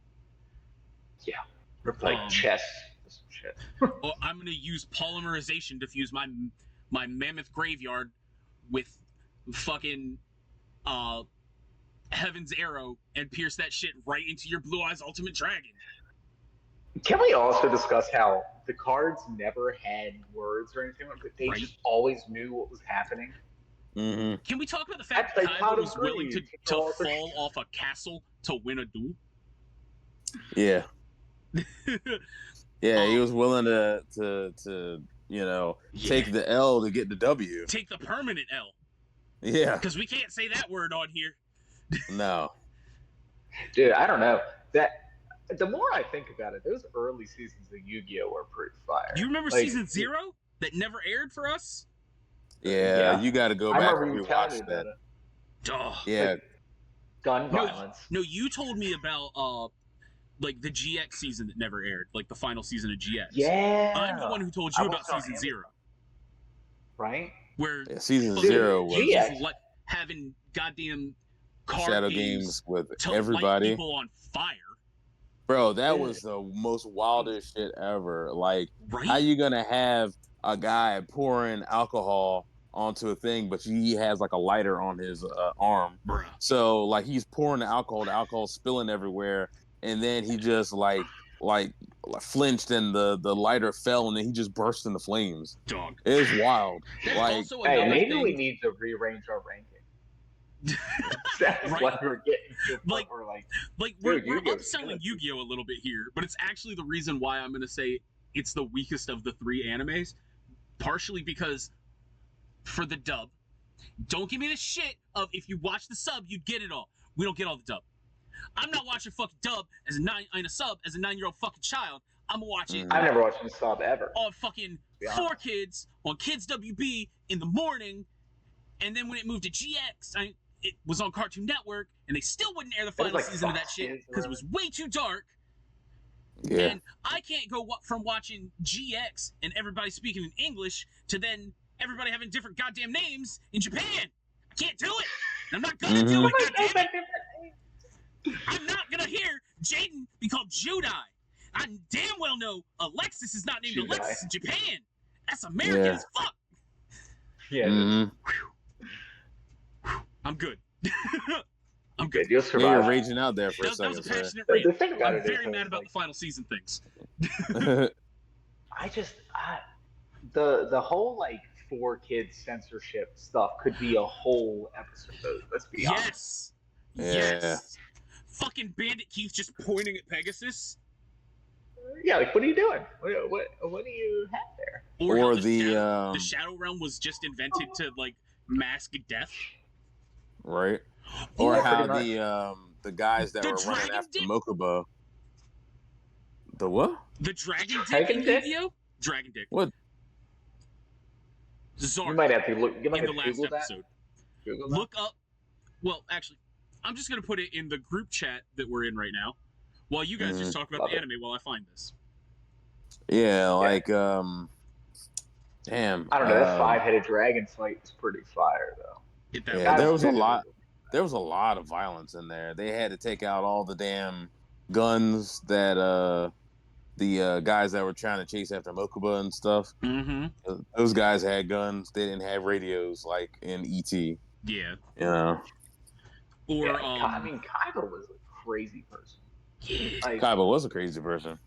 Yeah. Like chess. Shit.
Oh, I'm going to use polymerization to fuse my mammoth graveyard with fucking Heaven's Arrow and pierce that shit right into your Blue Eyes Ultimate Dragon.
Can we also discuss how the cards never had words or anything, but they just always knew what was happening?
Mm-hmm.
Can we talk about the fact
That's
that
like
Kaiba
Pot of
was willing to
Greed.
fall off a castle to win a duel?
Yeah. Yeah, he was willing to take the L to get the W.
Take the permanent L.
Yeah.
Because we can't say that word on here.
No.
Dude, I don't know. The more I think about it, those early seasons of Yu-Gi-Oh were pretty fire.
Do you remember
Like,
season 0 that never aired for us?
Yeah, you got to go
I
back
remember
and
you telling me
rewatch
about
that.
it.
Oh.
Yeah.
Gun violence.
No, you told me about like the GX season that never aired, like the final season of GX.
Yeah.
I'm the one who told you about season 0.
Right?
Where
season
Dude,
0 was
GX.
like having goddamn card
Shadow games with
to
everybody.
light people on fire.
Bro, that was the most wildest shit ever. Like,
Right?
how you gonna have a guy pouring alcohol onto a thing, but he has like a lighter on his arm?
Bruh.
So like he's pouring the alcohol spilling everywhere, and then he just like flinched and the lighter fell, and then he just burst into flames.
Dog.
It was wild.
That's
like,
also
Hey,
another
maybe
thing.
we need to rearrange our ranking. That's
Right?
what we're getting to.
Like-
We're like,
Like we're
Dude, Yu-Gi-Oh's
upselling
killing
Yu-Gi-Oh a little bit here, but it's actually the reason why I'm gonna say it's the weakest of the 3 animes. Partially because for the dub, don't give me the shit of if you watch the sub, you'd get it all. We don't get all the dub. I'm not watching fucking dub as a 9-year-old fucking child. I'm gonna watch it
I've never watched a sub ever.
on fucking
Yeah.
4Kids on Kids WB in the morning, and then when it moved to GX, it was on Cartoon Network, and they still wouldn't air the
was
final
like
season of that
Fox
shit
Kids
because it
or
was way too dark.
yeah.
And I can't go from watching GX and everybody speaking in English to then everybody having different goddamn names in Japan. I can't do it. I'm not gonna do it. Goddamn it. I'm not gonna hear Jaden be called Judai. I damn well know Alexis is not named
Judai.
Alexis in Japan. That's American
Yeah.
as fuck.
Yeah,
Mhm.
I'm good. I'm
good.
good.
You'll
Yeah,
survive.
you're raging out there for
That
a
was a
second,
passionate
The
rant.
thing about
I'm
it is
very
that
mad
it's
about
like-
the final season things.
sir.
The whole like 4Kids censorship stuff could be a whole episode. Let's be honest.
Yes.
Yeah.
Yes. fucking Bandit Keith just pointing at Pegasus.
Yeah, like, what are you doing? What do you have there?
Or how
Or
the Shadow Realm was just invented to like mask death.
right. Or
Yeah,
how
pretty
the guys that
The
were running
Dragon
after
Dick?
Mokuba. The what?
The Dragon Dick
Dragon
in
Dick?
Yu-Gi-Oh? Dragon Dick.
What?
Zark
You might have to look. You might
in
have
the
to
last
Google that.
episode.
Google that.
Look up. Well, actually, I'm just gonna put it in the group chat that we're in right now, while you guys just talk about
Love
the
it.
anime while I find this.
Yeah, like damn.
I don't know. That 5-headed dragon fight was pretty fire, though.
Yeah, there was a lot.
visual.
There was a lot of violence in there. They had to take out all the damn guns that the guys that were trying to chase after Mokuba and stuff.
Mm-hmm.
Those guys had guns. They didn't have radios like in ET.
Yeah.
You know,
Or
Yeah, I mean, Kaiba was a crazy person.
yeah.
Like,
Kaiba was a crazy person.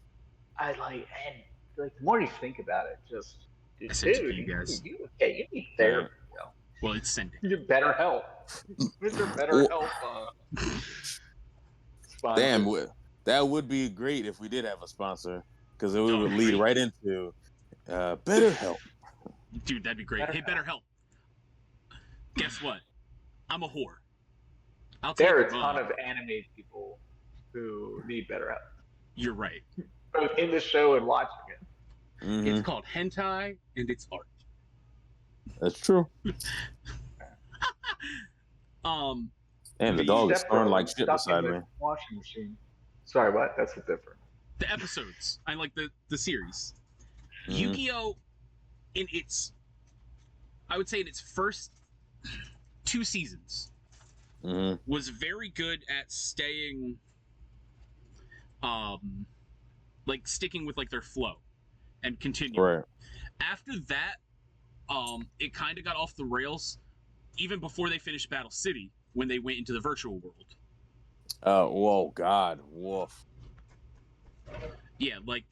and like the more you think about it, just
I sent it to
dude,
you guys.
you need therapy, yo.
Well, it's sending.
You need better help. Mr. Better Help. Sponsor.
Damn, that would be great if we did have a sponsor, because it would lead
great.
right into better help.
Dude, that'd be great. Hey, better help. Guess what? I'm a whore.
There are a ton of anime people who need better help.
You're right.
Both in the show and watching it.
Mm-hmm.
It's called hentai and it's art.
That's true. And the dog is snoring like shit beside me.
Washing machine. Sorry, what? That's a different.
The episodes. I like the series.
Mhm.
Yu-Gi-Oh! I would say in its first 2 seasons, was very good at staying, like sticking with like their flow and continuing.
Right.
After that, it kind of got off the rails, even before they finished Battle City, when they went into the virtual world.
Whoa, God, woof.
Yeah, like,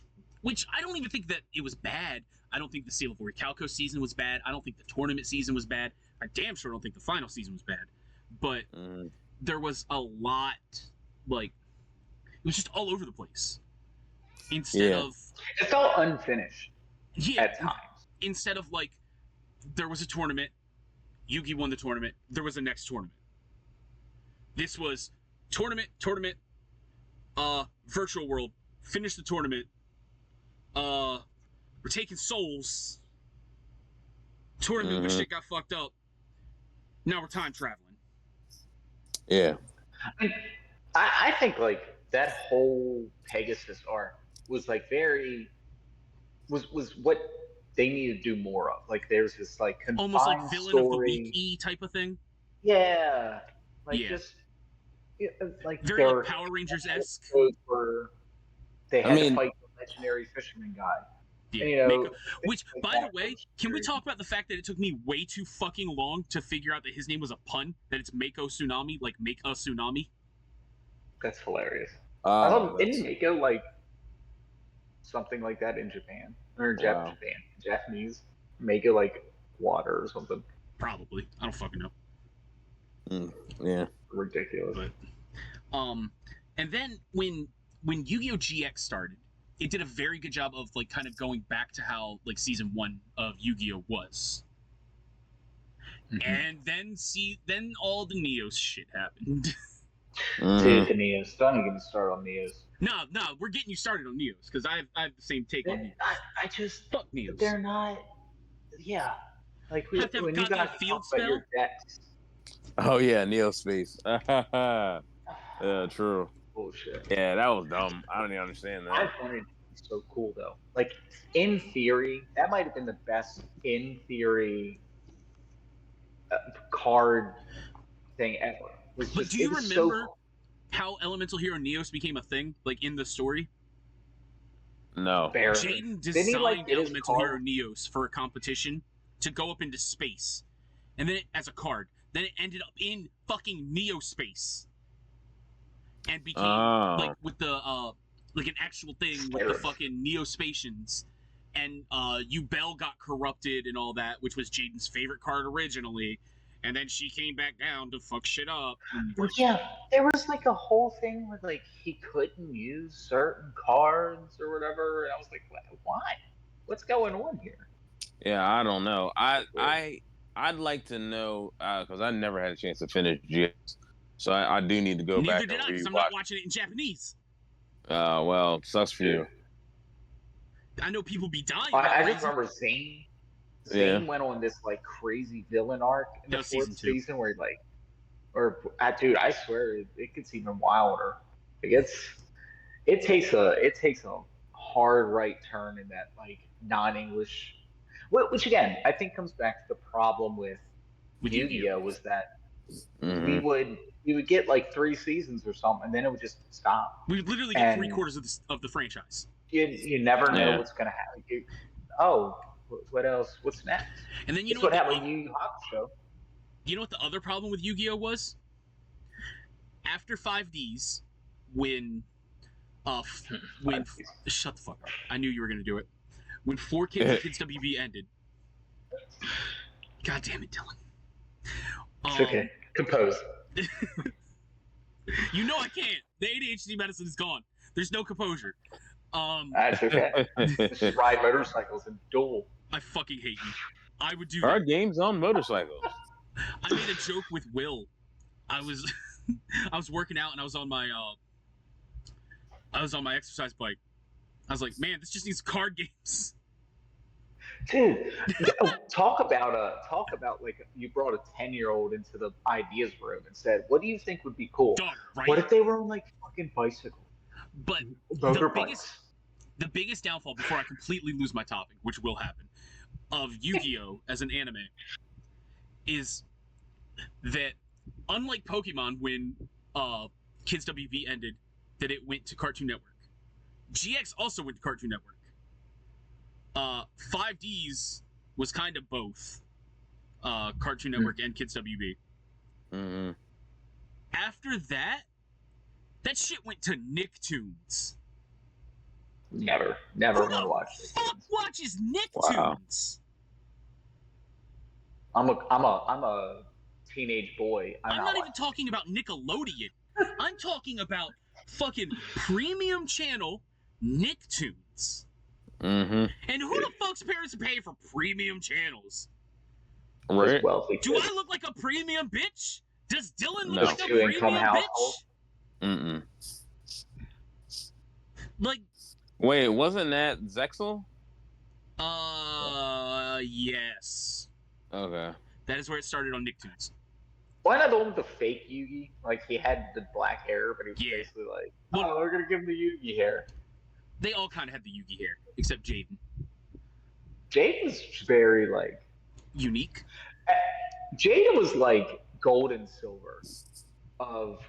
which I don't even think that it was bad. I don't think the Seal of Orichalco season was bad. I don't think the tournament season was bad. I damn sure don't think the final season was bad. But there was a lot, like, it was just all over the place. Instead of...
It felt unfinished at times.
Instead of, like, there was a tournament, Yugi won the tournament, there was a next tournament. This was tournament, virtual world, finish the tournament, we're taking souls, tournament where shit got fucked up, now we're time traveling.
Yeah.
I think, like, that whole Pegasus arc was, like, was what they needed to do more of. Like, there's this, like, confined
almost like villain
story.
of the week type of thing.
Yeah. Like, just... like
very like Power Rangers-esque.
Where they had to fight the legendary fisherman guy.
Yeah,
and, you know,
Mako. Which, like by the way, can we talk about the fact that it took me way too fucking long to figure out that his name was a pun? That it's Mako Tsunami, like make a tsunami?
That's hilarious.
Oh,
didn't Mako like something like that in Japan? Or in Japanese? Mako like water or something?
Probably. I don't fucking know.
Yeah. Ridiculous.
But, and then when Yu-Gi-Oh! GX started, it did a very good job of like kind of going back to how like season 1 of Yu-Gi-Oh! Was. And then all the Neos shit happened.
Dude, the Neos. Don't even get me started on Neos.
No, we're getting you started on Neos because I have the same take on Neos.
I just
fuck Neos.
They're not. Yeah, like
have to have
when you guys
field
talk about your decks.
Oh yeah, Neo Space. True.
Bullshit.
Yeah, that was dumb. I don't even understand that.
I wanted it to be so cool though. Like in theory, that might have been the best in theory card thing ever.
But do you remember how Elemental Hero Neos became a thing, like in the story?
No.
Jaden designed Elemental Hero Neos for a competition to go up into space, and then as a card, then it ended up in fucking Neo Space, and became like with the like an actual thing with the fucking Neospatians, and Ubel got corrupted and all that, which was Jaden's favorite card originally. And then she came back down to fuck shit up. And,
Well, yeah, there was like a whole thing where like he couldn't use certain cards or whatever, and I was like, why? What's going on here?
Yeah, I don't know.
That's weird.
I'd like to know because I never had a chance to finish GX, so I do need to go
neither
back
did
and
I, because I'm
rewatch.
not watching it in Japanese.
Well, sucks for you.
I know people be dying like
I
crazy.
just remember Zane.
Yeah.
Zane went on this like crazy villain arc in
That
the
was
fourth
season 2.
season where like, dude, I swear it gets even wilder. It takes a hard right turn in that like non-English, which again I think comes back to the problem with Yu-Gi-Oh was that we
Mm-hmm.
would get like 3 seasons or something, and then it would just stop,
We would literally get
and
3/4 of the franchise.
you never know
Yeah.
what's gonna happen. Oh, what else? What's next?
And then
It's what happened with Yu Yu Hakusho.
You know what the other problem with Yu-Gi-Oh was? After 5Ds, when shut the fuck up. I knew you were gonna do it. When 4Kids and Kids WB ended. God damn it, Dylan.
It's okay. Compose.
You know I can't. The ADHD medicine is gone. There's no composure.
That's okay. Just ride motorcycles and duel.
I fucking hate you. I would do
Our
that.
games on motorcycles.
I made a joke with Will. I was I was working out and I was on my exercise bike. I was like, man, this just needs card games.
Dude, talk about like you brought a 10-year-old into the ideas room and said, "What do you think would be cool?
Dog, right?
What if they were on like fucking bicycles,
But
motorbikes?"
the biggest downfall before I completely lose my topic, which will happen, of Yu-Gi-Oh as an anime is that unlike Pokemon when Kids WB ended, that it went to Cartoon Network. GX also went to Cartoon Network. 5Ds was kind of both Cartoon Network and Kids WB.
Mm-hmm.
After that shit went to Nicktoons.
Never
Who
want
the
to watch
fuck
this.
watches Nicktoons?
Wow. I'm a teenage boy. I'm
not even talking about Nickelodeon. I'm talking about fucking premium channel Nicktoons.
Mm-hmm.
And who the fuck's parents pay for premium channels?
Right.
Wealthy
Do
kids.
I look like a premium bitch? Does Dylan look
No.
like a
Two-income
premium
household.
bitch?
Mm-mm.
Like,
Wait, wasn't that Zexel?
yes.
Okay.
That is where it started on Nicktoons.
Why not the one with the fake Yugi? Like he had the black hair, but he was
Yeah.
basically like,
Well-
"Oh, we're gonna give him the Yugi hair."
They all kind of had the Yugi hair, except Jaden.
Jaden was very like
Unique.
Jaden was like gold and silver of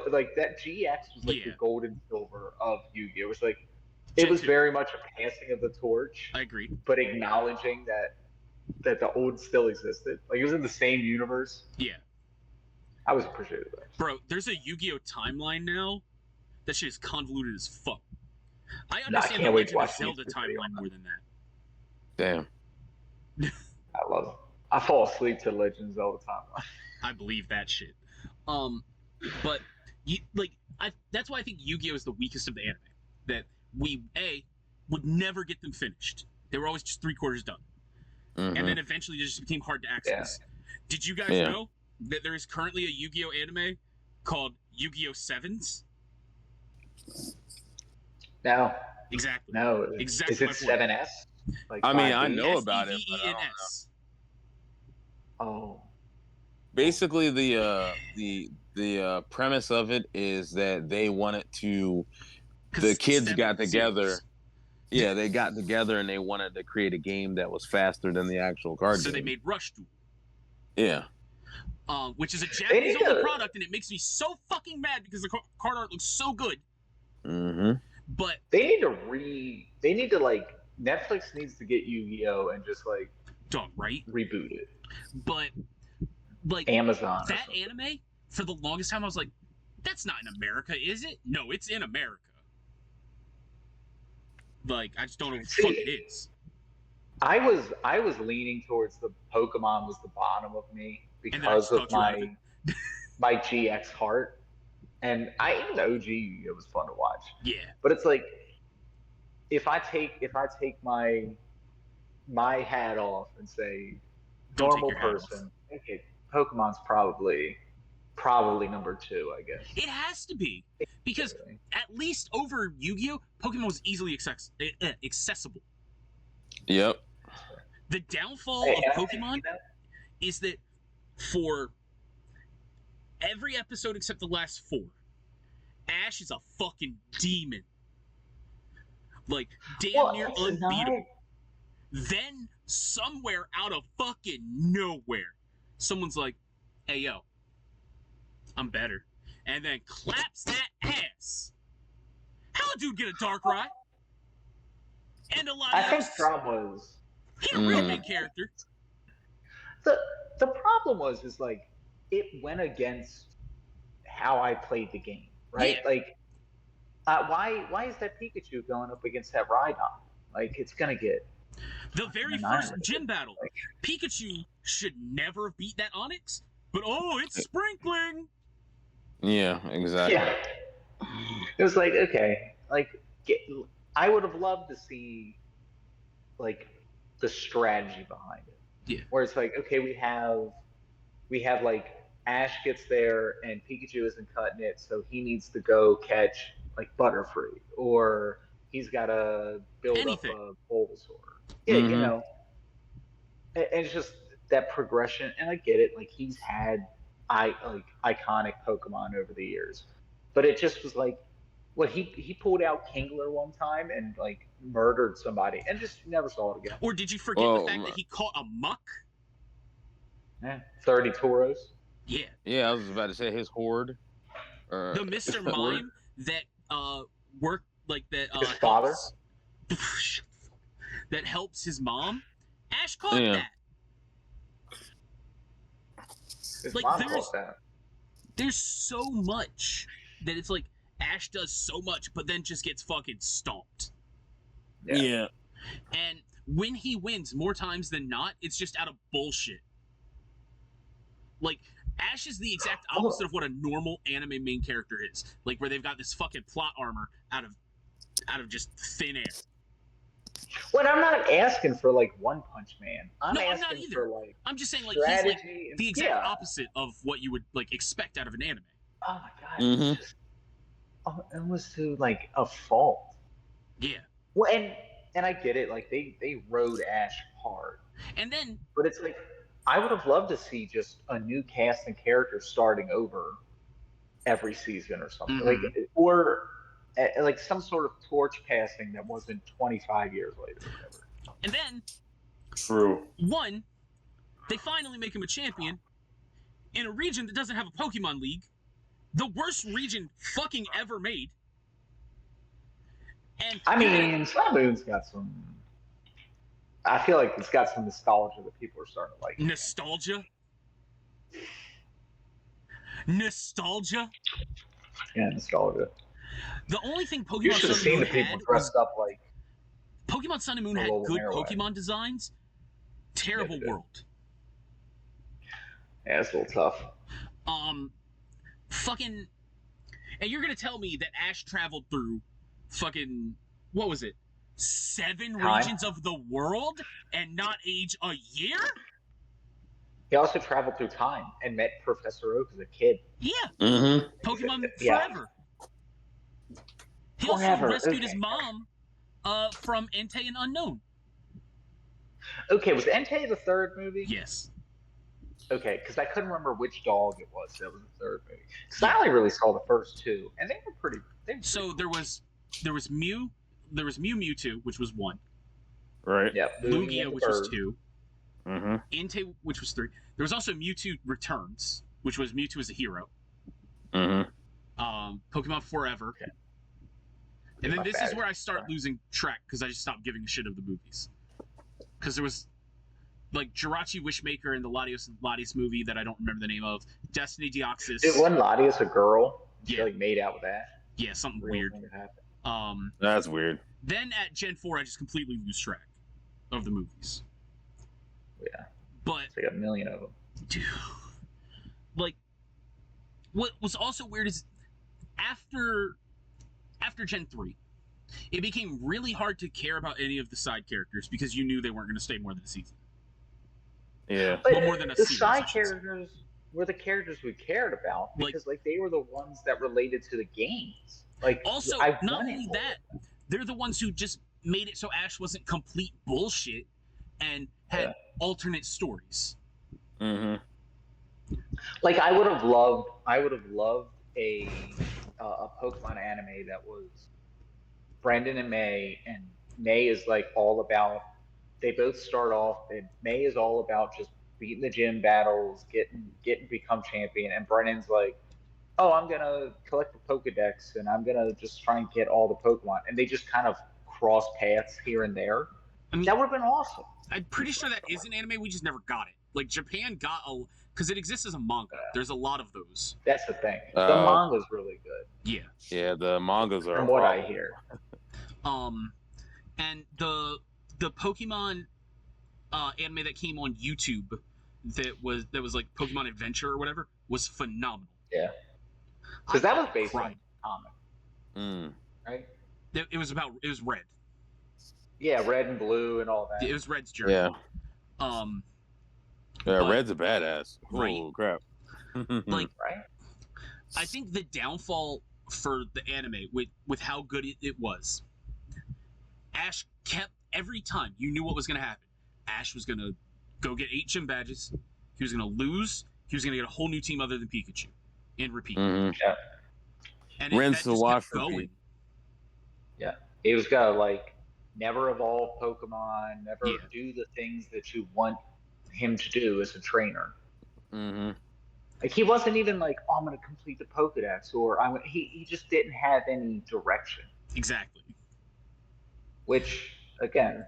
like that GX was like
Yeah.
the gold and silver of Yu-Gi. It was like
Gen
it was
2.
very much a passing of the torch,
I agree.
but acknowledging that the old still existed. Like it was in the same universe.
Yeah.
I was appreciative of that.
Bro, there's a Yu-Gi-Oh timeline now. That shit is convoluted as fuck. I
I
understand the
can't wait to
Legend of
watch the
Zelda
YouTube video on
timeline
that.
more than that.
Damn.
I love it. I fall asleep to Legends all the time.
I believe that shit. But that's why I think Yu-Gi-Oh is the weakest of the anime. That we would never get them finished. They were always just 3/4 done,
Mm-hmm.
and then eventually they just became hard to access. Did you guys
Yeah.
know that there is currently a Yu-Gi-Oh anime called Yu-Gi-Oh Sevens?
No,
Exactly.
no.
Exactly
Is
my
it
point.
7S? Like
I mean, I
5D?
know about it, but I don't know.
SEVENS.
Oh,
Basically, the premise of it is that they wanted to.
'Cause
The
it's
kids
7
got together.
zeros.
Yeah, they got together and they wanted to create a game that was faster than the actual card
So
game.
they made Rush Duel,
Yeah.
which is a
need
Japanese-only
to-
product, and it makes me so fucking mad because the card art looks so good.
Mm-hmm.
But
they need to like Netflix needs to get Yu-Gi-Oh and just like
dog, right?
reboot it.
But like
Amazon. or
that
something.
anime, for the longest time, I was like, "That's not in America, is it?" No, it's in America. Like I just don't know what the fuck it is.
I was leaning towards the Pokemon was the bottom of me
And then I
because
just
of
talked you out of it.
my GX heart, and even OG it was fun to watch.
Yeah.
But it's like if I take my hat off and say
Don't take
normal
your hat off.
person, okay, Pokemon's probably number 2, I guess.
It has to be. Because at least over Yu-Gi-Oh, Pokemon was easily accessible.
Yep.
The downfall of Pokemon is that for every episode except the last 4, Ash is a fucking demon. Like, damn near unbeatable. Then, somewhere out of fucking nowhere, someone's like, hey, yo, I'm better. And then claps that ass. How a dude get a Darkrai? And a lot of
I think the problem was
he a real big character.
The problem was is like it went against how I played the game, right?
Yeah.
Like why is that Pikachu going up against that Rhydon? Like it's gonna get
the very first gym battle. Pikachu should never have beat that Onix, but oh, it's sprinkling.
Yeah, exactly.
Yeah. It was like, okay, like I would have loved to see like the strategy behind it.
Yeah.
Where it's like, okay, we have like Ash gets there and Pikachu isn't cutting it, so he needs to go catch like Butterfree, or he's got to build
Anything.
up a Bulbasaur. Yeah, you know, and it's just that progression. And I get it, like he's had iconic Pokemon over the years, but it just was like, what he pulled out Kingler one time and like murdered somebody, and just never saw it again.
Or did you forget the fact that he caught a muck?
30 Tauros.
Yeah.
Yeah, I was about to say his horde.
The Mr. Mime that worked like that.
His father.
That helps his mom. Ash caught that.
His
like
mom caught that.
There's so much that it's like Ash does so much, but then just gets fucking stomped.
Yeah.
And when he wins more times than not, it's just out of bullshit. Like, Ash is the exact opposite of what a normal anime main character is. Like, where they've got this fucking plot armor out of just thin air.
Well, I'm not asking for like One Punch Man.
I'm not either.
For, like,
I'm just saying, like, he's like the exact opposite of what you would like expect out of an anime.
Oh my god! It's just almost to like a fault.
Yeah.
Well, and I get it. Like they rode Ash hard.
And then,
but it's like I would have loved to see just a new cast and character starting over every season or something, like or like some sort of torch passing that wasn't 25 years later or whatever.
And then,
true.
One, they finally make him a champion in a region that doesn't have a Pokemon League, the worst region fucking ever made. And
I mean, Sun Moon's got some. I feel like it's got some nostalgia that people are starting to like.
Nostalgia? Nostalgia?
Yeah, nostalgia.
The only thing Pokemon
you should have
Sun
seen
and
the
Moon
people
had
dressed up like.
Pokemon Sun and Moon had good Pokemon designs. Terrible world.
Yeah, it's a little tough.
Fucking. And you're gonna tell me that Ash traveled through fucking. What was it? 7 regions of the world and not age a year?
He also traveled through time and met Professor Oak as a kid.
Yeah. Pokemon Forever. He also rescued his mom from Entei and Unknown.
Okay, was Entei the third movie?
Yes.
Okay, because I couldn't remember which dog it was that was the third movie. Because I only really saw the first 2, and they were pretty.
So
cool.
there was Mew, Mewtwo, which was 1.
Right.
Yeah.
Lugia, which was 2.
Mm-hmm.
Entei, which was 3. There was also Mewtwo Returns, which was Mewtwo as a hero.
Mm-hmm.
Pokemon Forever. Okay. And then this is where I start losing track because I just stopped giving a shit of the movies. Because there was like Jirachi Wishmaker in the Latios movie that I don't remember the name of. Destiny Deoxys.
It wasn't Latios a girl?
Yeah.
She like made out with Ash?
Yeah, something weird.
That's weird.
Then at Gen 4, I just completely lose track. of the movies.
Yeah.
But
It's like a million of them.
dude, like, what was also weird is after Gen 3, it became really hard to care about any of the side characters because you knew they weren't going to stay more than a season.
Yeah.
But
Well, more than a
the
series,
side
I should say.
characters were the characters we cared about
Like-
because like they were the ones that related to the games. Like
Also,
I
not
wanted
only
more.
that, they're the ones who just made it so Ash wasn't complete bullshit and had
Yeah.
alternate stories.
Mm-hmm.
Like I would have loved a Pokemon anime that was Brendan and May, and May is like all about. They both start off, and May is all about just beating the gym battles, getting become champion, and Brendan's like, oh, I'm gonna collect the Pokedex, and I'm gonna just try and get all the Pokemon, and they just kind of cross paths here and there.
I mean,
That would have been awesome.
I'm pretty sure that is an anime. We just never got it. Like Japan got because it exists as a manga. There's a lot of those.
That's the thing. The manga's really good.
Yeah.
Yeah, the mangas are.
From what I hear.
And the Pokemon anime that came on YouTube that was like Pokemon Adventure or whatever was phenomenal.
Yeah. Because that was based on
cried.
comic, right?
It was Red.
Yeah, red and blue and all that.
It was Red's journey.
Yeah. Yeah,
But-
Red's a badass.
Right.
Oh crap.
Like,
Right?
I think the downfall for the anime with how good it was, Ash kept every time you knew what was going to happen. Ash was going to go get 8 gym badges. He was going to lose. He was going to get a whole new team other than Pikachu, and repeat.
Mhm.
And
Rinse
that
the
just
wash,
kept going.
repeat.
Yeah. He was gonna like never evolve Pokemon, never
Yeah.
do the things that you want him to do as a trainer.
Mhm.
Like he wasn't even like, oh, I'm gonna complete the Pokedex, or he just didn't have any direction.
Exactly.
Which again,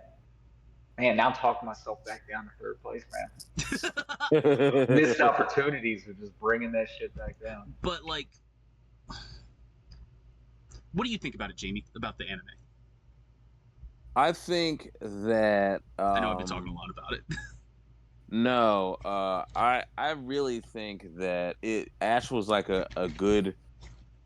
man, now I'm talking myself back down to third place, man. Missed opportunities of just bringing that shit back down.
But like, what do you think about it, Jamie? About the anime?
I think that
I know I've been talking a lot about it.
No, I really think that Ash was like a good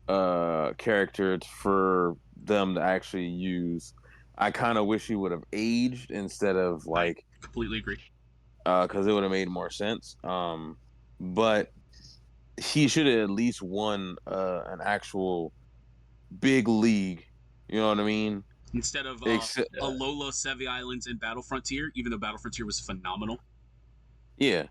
character for them to actually use. I kind of wish he would have aged instead of like
Completely agree.
because it would have made more sense. But he should have at least won an actual big league. You know what I mean?
Instead of Alola, Sevi Islands, and Battle Frontier, even though Battle Frontier was phenomenal.
Yeah.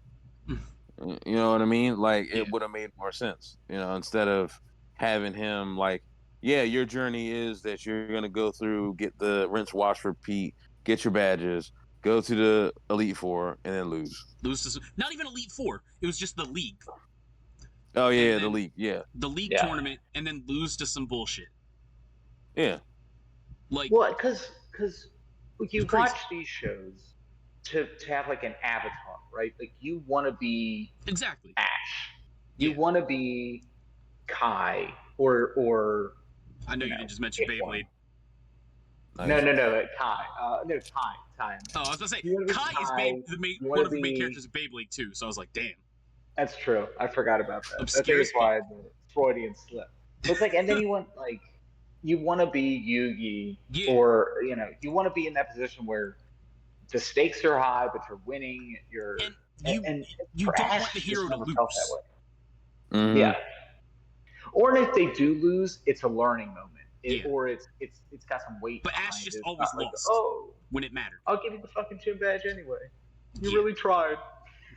You know what I mean? Like
Yeah.
it would have made more sense, you know, instead of having him like, yeah, your journey is that you're gonna go through, get the rinse, wash, repeat, get your badges, go to the Elite Four, and then lose.
Lose to not even Elite Four. It was just the league.
Oh yeah,
And
the
then-
league, yeah,
The league
Yeah.
tournament, and then lose to some bullshit.
yeah,
Like,
Well, because you
It's crazy.
watch these shows to have like an avatar, right? Like you want to be
exactly.
Ash, you
Yeah.
want to be Kai, or
I know you
know,
didn't just mention
pick one.
Beyblade.
Nice.
no, Kai, no Kai.
Oh, I was gonna say
You wanna be
Kai is
Kai, you
one
wanna
of the main
be-
characters of Beyblade too. So I was like, damn.
That's true. I forgot about that. I think
Obscure
it's why the Freudian slip. It's like, and then you want to be Yugi,
Yeah.
or you want to be in that position where the stakes are high, but you're winning.
And you
for
don't
Ash,
want the
it just
hero to
never
lose.
felt that way.
Mhm.
Yeah. Or if they do lose, it's a learning moment.
Yeah.
Or it's got some weight.
But Ash
behind
just
it. It's
always
not like,
lost.
oh,
When it mattered.
I'll give you the fucking gym badge anyway. You
Yeah.
really tried.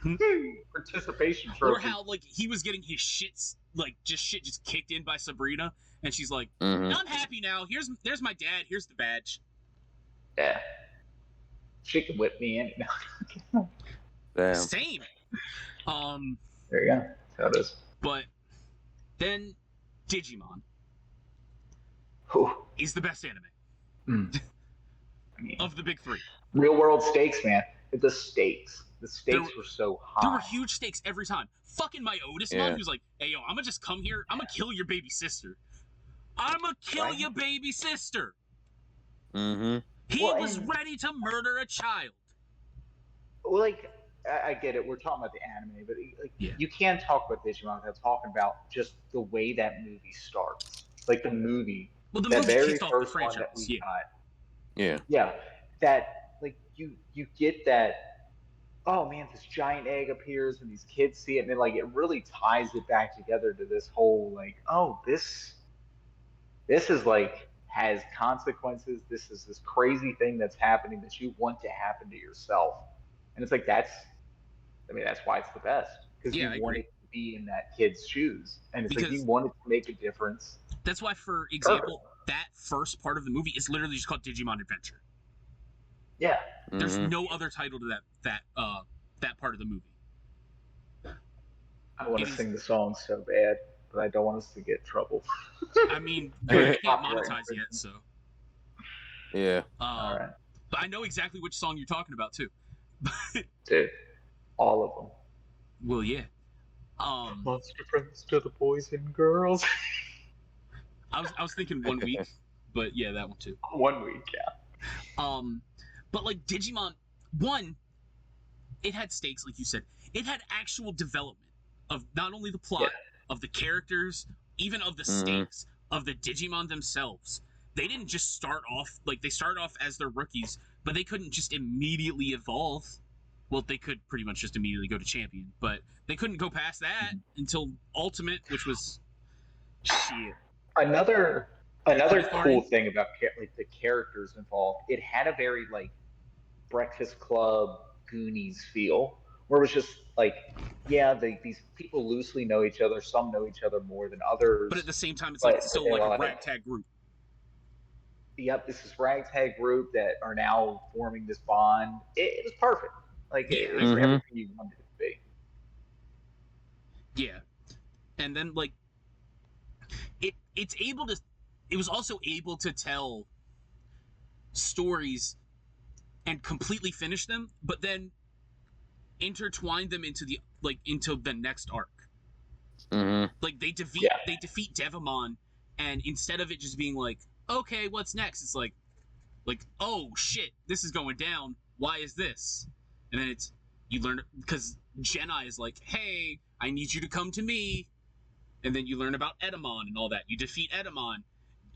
Mhm.
Participation
Or
trophy.
how like he was getting his shit just kicked in by Sabrina, and she's like,
Mhm.
"I'm happy now. There's my dad. Here's the badge."
Yeah. She can whip me in. No.
Damn.
Same.
There you go. That's how it is.
But then Digimon
Whew.
is the best anime
I mean,
of the big three.
real world stakes, man. The stakes. The stakes
There-
were so high.
There were huge stakes every time. Fucking my Otis mom,
Yeah.
who's like, "Hey yo, I'm gonna just come here. I'm gonna kill your baby sister. I'm gonna kill
Right.
your baby sister."
Mhm.
He
Well,
was
and-
ready to murder a child.
Well, like I get it. We're talking about the anime, but like
Yeah.
you can't talk about Digimon without talking about just the way that movie starts. Like the movie,
Well, the
that
movie
very
kicked off the
first one that
franchise.
we
Yeah.
got.
Yeah.
Yeah, that like you get that. Oh man, this giant egg appears and these kids see it, and then like it really ties it back together to this whole like, oh, this is like has consequences. This is this crazy thing that's happening that you want to happen to yourself, and it's like I mean, that's why it's the best because
Yeah,
you
I
wanted
agree.
to be in that kid's shoes, and it's like you
Because
wanted to make a difference.
that's why, for
Perfect.
example, that first part of the movie is literally just called Digimon Adventure.
Yeah,
There's
Mhm.
no other title to that part of the movie.
I want
It
to
is-
sing the song so bad, but I don't want us to get in trouble.
I mean,
Yeah.
you can't
Copyright
monetize yet,
infringement.
so.
Yeah.
All right,
But I know exactly which song you're talking about too.
dude, all of them.
Well, yeah.
Monster friends to the boys and girls.
I was thinking 1 week, but yeah, that one too.
1 week, yeah.
But like Digimon 1, it had stakes, like you said. It had actual development of not only the plot, of the characters, even of the stakes of the Digimon themselves. They didn't just start off like they started off as their rookies, but they couldn't just immediately evolve. Well, they could pretty much just immediately go to champion, but they couldn't go past that until Ultimate, which was shit.
Another
Honey
cool
Farting?
thing about like the characters involved, it had a very like Breakfast Club Goonies feel, where it was just like, yeah, these people loosely know each other. Some know each other more than others.
But at the same time, it's
But
like still
they're
like a
like,
ragtag group.
yep, this is ragtag group that are now forming this bond. It was perfect. Like
Yeah,
it
I
was
agree.
everything you wanted it to be.
Yeah, and then like it was also able to tell stories and completely finish them, but then intertwine them into the next arc.
Mhm.
Like they defeat
Yeah.
Devamon, and instead of it just being like, okay, what's next? It's like oh shit, this is going down. Why is this? And then it's you learn because Jedi is like, hey, I need you to come to me. And then you learn about Edamon and all that. You defeat Edamon,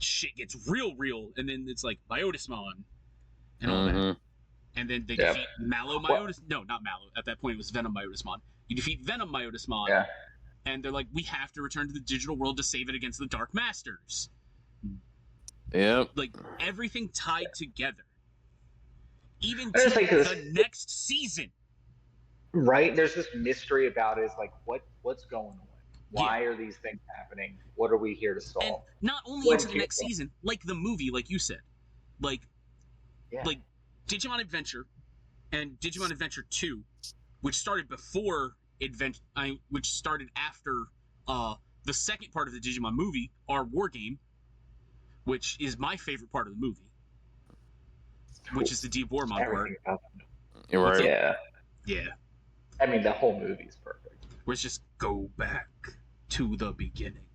shit gets real, and then it's like Myotismon and all that. And then they
Yeah.
defeat Mallow
Well-
Myotis. No, not Mallow. At that point, it was Venom Myotismon. You defeat Venom Myotismon,
Yeah.
and they're like, we have to return to the digital world to save it against the Dark Masters.
Yep.
Like everything tied together, even
I just
to
think this-
the next season.
Right? There's this mystery about it. It's like what's going on? Why are these things happening? What are we here to solve?
And not only
When
into the
you-
next season, like the movie, like you said, like
Yeah.
like Digimon Adventure and Digimon Adventure 2, which started before which started after the second part of the Digimon movie, our war game, which is my favorite part of the movie, which is the Diaboromon part.
Everything about
You're
What's
right.
up?
Yeah.
Yeah,
I mean, the whole movie is perfect.
where it's just go back to the beginning,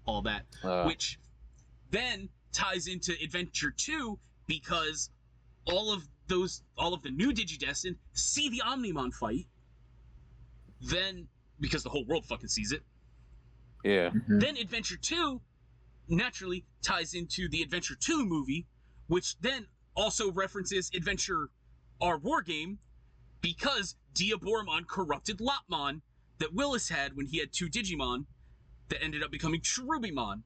all that, which then ties into Adventure 2 because all of the new Digidestined see the Omnimon fight. Then, because the whole world fucking sees it,
Yeah.
then Adventure 2 naturally ties into the Adventure 2 movie, which then also references Adventure our war game because Diaboromon corrupted Lopmon that Willis had when he had 2 Digimon that ended up becoming Cherubimon.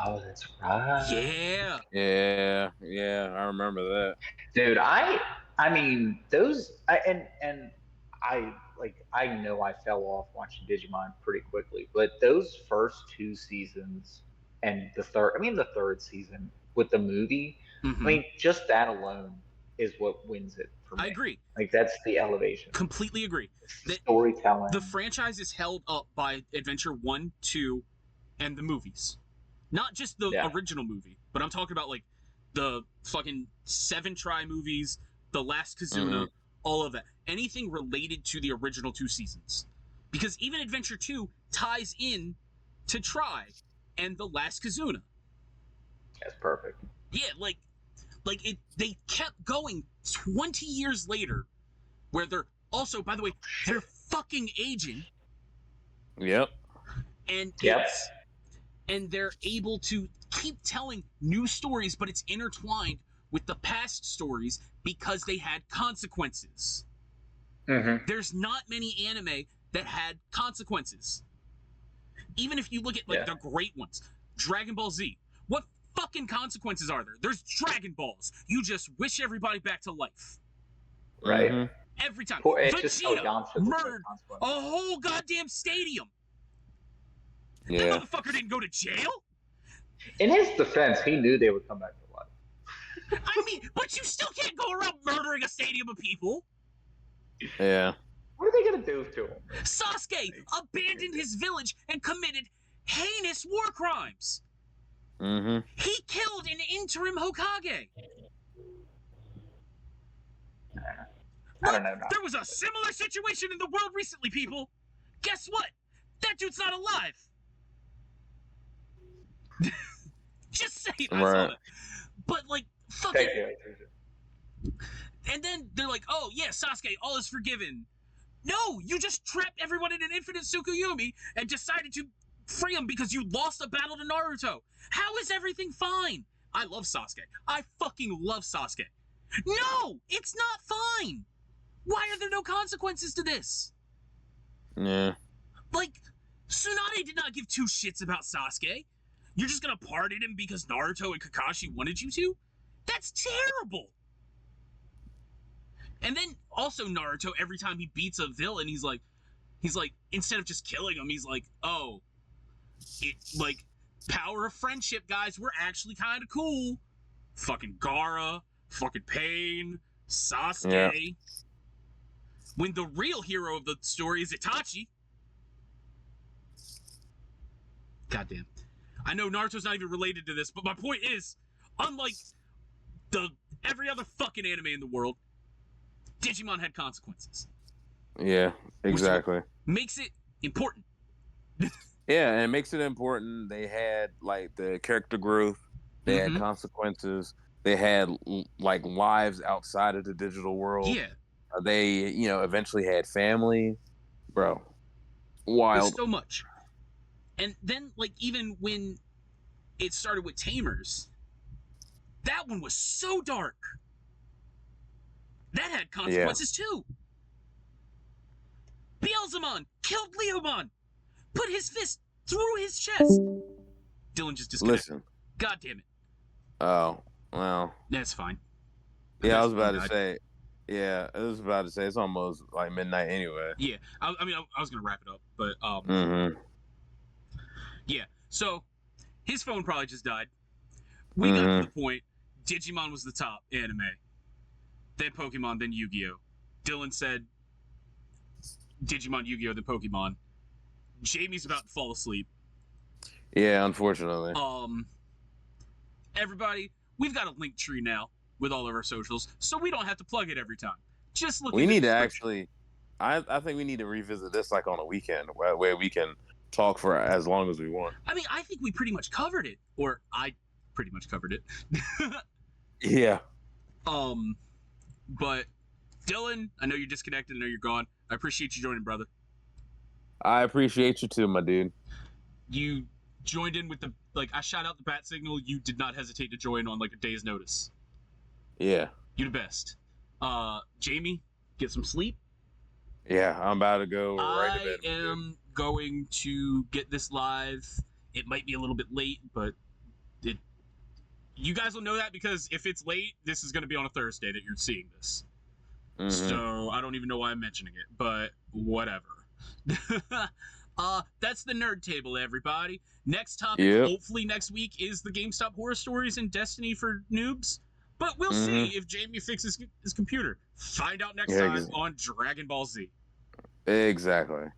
Oh, that's right.
Yeah.
Yeah. Yeah. I remember that.
Dude, I mean those and I like I know I fell off watching Digimon pretty quickly, but those first 2 seasons and the third season with the movie,
Mhm.
I mean just that alone is what wins it for me.
I agree.
Like that's the elevation.
Completely agree.
It's the
That-
storytelling.
The franchise is held up by Adventure 1, 2, and the movies. Not just the original movie, but I'm talking about like the fucking 7 Try movies, the Last Kazuna, all of that. Anything related to the original 2 seasons. Because even Adventure 2 ties in to Try and the Last Kazuna.
That's perfect.
Yeah, like it. They kept going 20 years later, where they're also, by the way, they're fucking aging,
Yep.
and
Yep.
they're able to keep telling new stories, but it's intertwined with the past stories because they had consequences.
Mm-hmm.
There's not many anime that had consequences. Even if you look at like the great ones, Dragon Ball Z. What fucking consequences are there? There's Dragon Balls. You just wish everybody back to life.
Right.
Mm-hmm.
Every time.
It's just so Yamcha
murdered a whole goddamn stadium.
Yeah.
That motherfucker didn't go to jail.
In his defense, he knew they would come back to life.
I mean, but you still can't go around murdering a stadium of people.
Yeah.
What are they gonna do to him?
Sasuke abandoned his village and committed heinous war crimes.
Mm-hmm.
He killed an interim Hokage.
I don't know.
There was a similar situation in the world recently, people. Guess what? That dude's not alive. Just saying, I saw that. But like, fucking. And then they're like, "Oh yeah, Sasuke, all is forgiven." No, you just trapped everyone in an infinite Tsukuyomi and decided to free him because you lost a battle to Naruto. How is everything fine? I love Sasuke. I fucking love Sasuke. No, it's not fine. Why are there no consequences to this?
Yeah.
Like, Tsunade did not give two shits about Sasuke. You're just gonna pardon him because Naruto and Kakashi wanted you to? That's terrible. And then also Naruto, every time he beats a villain, he's like, instead of just killing him, he's like, oh, like, power of friendship, guys, we're actually kind of cool. Fucking Gaara, fucking Pain, Sasuke. Yeah. When the real hero of the story is Itachi. Goddamn. I know Naruto's not even related to this, but my point is, unlike every other fucking anime in the world, Digimon had consequences.
Yeah, exactly.
Makes it important.
Yeah, and it makes it important. They had like the character growth. They had consequences. They had like lives outside of the digital world.
Yeah.
They, eventually had family. Bro, wild.
There's so much. And then, like, even when it started with Tamers, that one was so dark. That had consequences too. Beelzemon killed Leomon, put his fist through his chest. Dylan just disconnected.
Listen.
God damn it.
Oh, well.
That's fine.
Yeah, I was about to say. Yeah, I was about to say it's almost like midnight anyway.
Yeah, I was gonna wrap it up, but yeah. So his phone probably just died. We got to the point. Digimon was the top anime, then Pokemon, then Yu-Gi-Oh. Dylan said Digimon, Yu-Gi-Oh, then Pokemon. Jamie's about to fall asleep.
Yeah, unfortunately.
Everybody, we've got a link tree now with all of our socials, so we don't have to plug it every time. Just look.
We need to actually. I think we need to revisit this like on a weekend where we can talk for as long as we want.
I mean, I think we pretty much covered it, or I pretty much covered it.
Yeah.
But Dylan, I know you're disconnected. I know you're gone. I appreciate you joining, brother.
I appreciate you too, my dude.
You joined in with I shot out the bat signal. You did not hesitate to join on like a day's notice.
Yeah.
You're the best. Jamie, get some sleep.
Yeah, I'm about to go right to bed.
I am going to get this live. It might be a little bit late, but you guys will know that because if it's late, this is going to be on a Thursday that you're seeing this. So I don't even know why I'm mentioning it, but whatever. That's the Nerd Table, everybody. Next topic, hopefully next week, is the GameStop horror stories and Destiny for noobs. But we'll see if Jamie fixes his computer. Find out next time on Dragon Ball Z.
Exactly.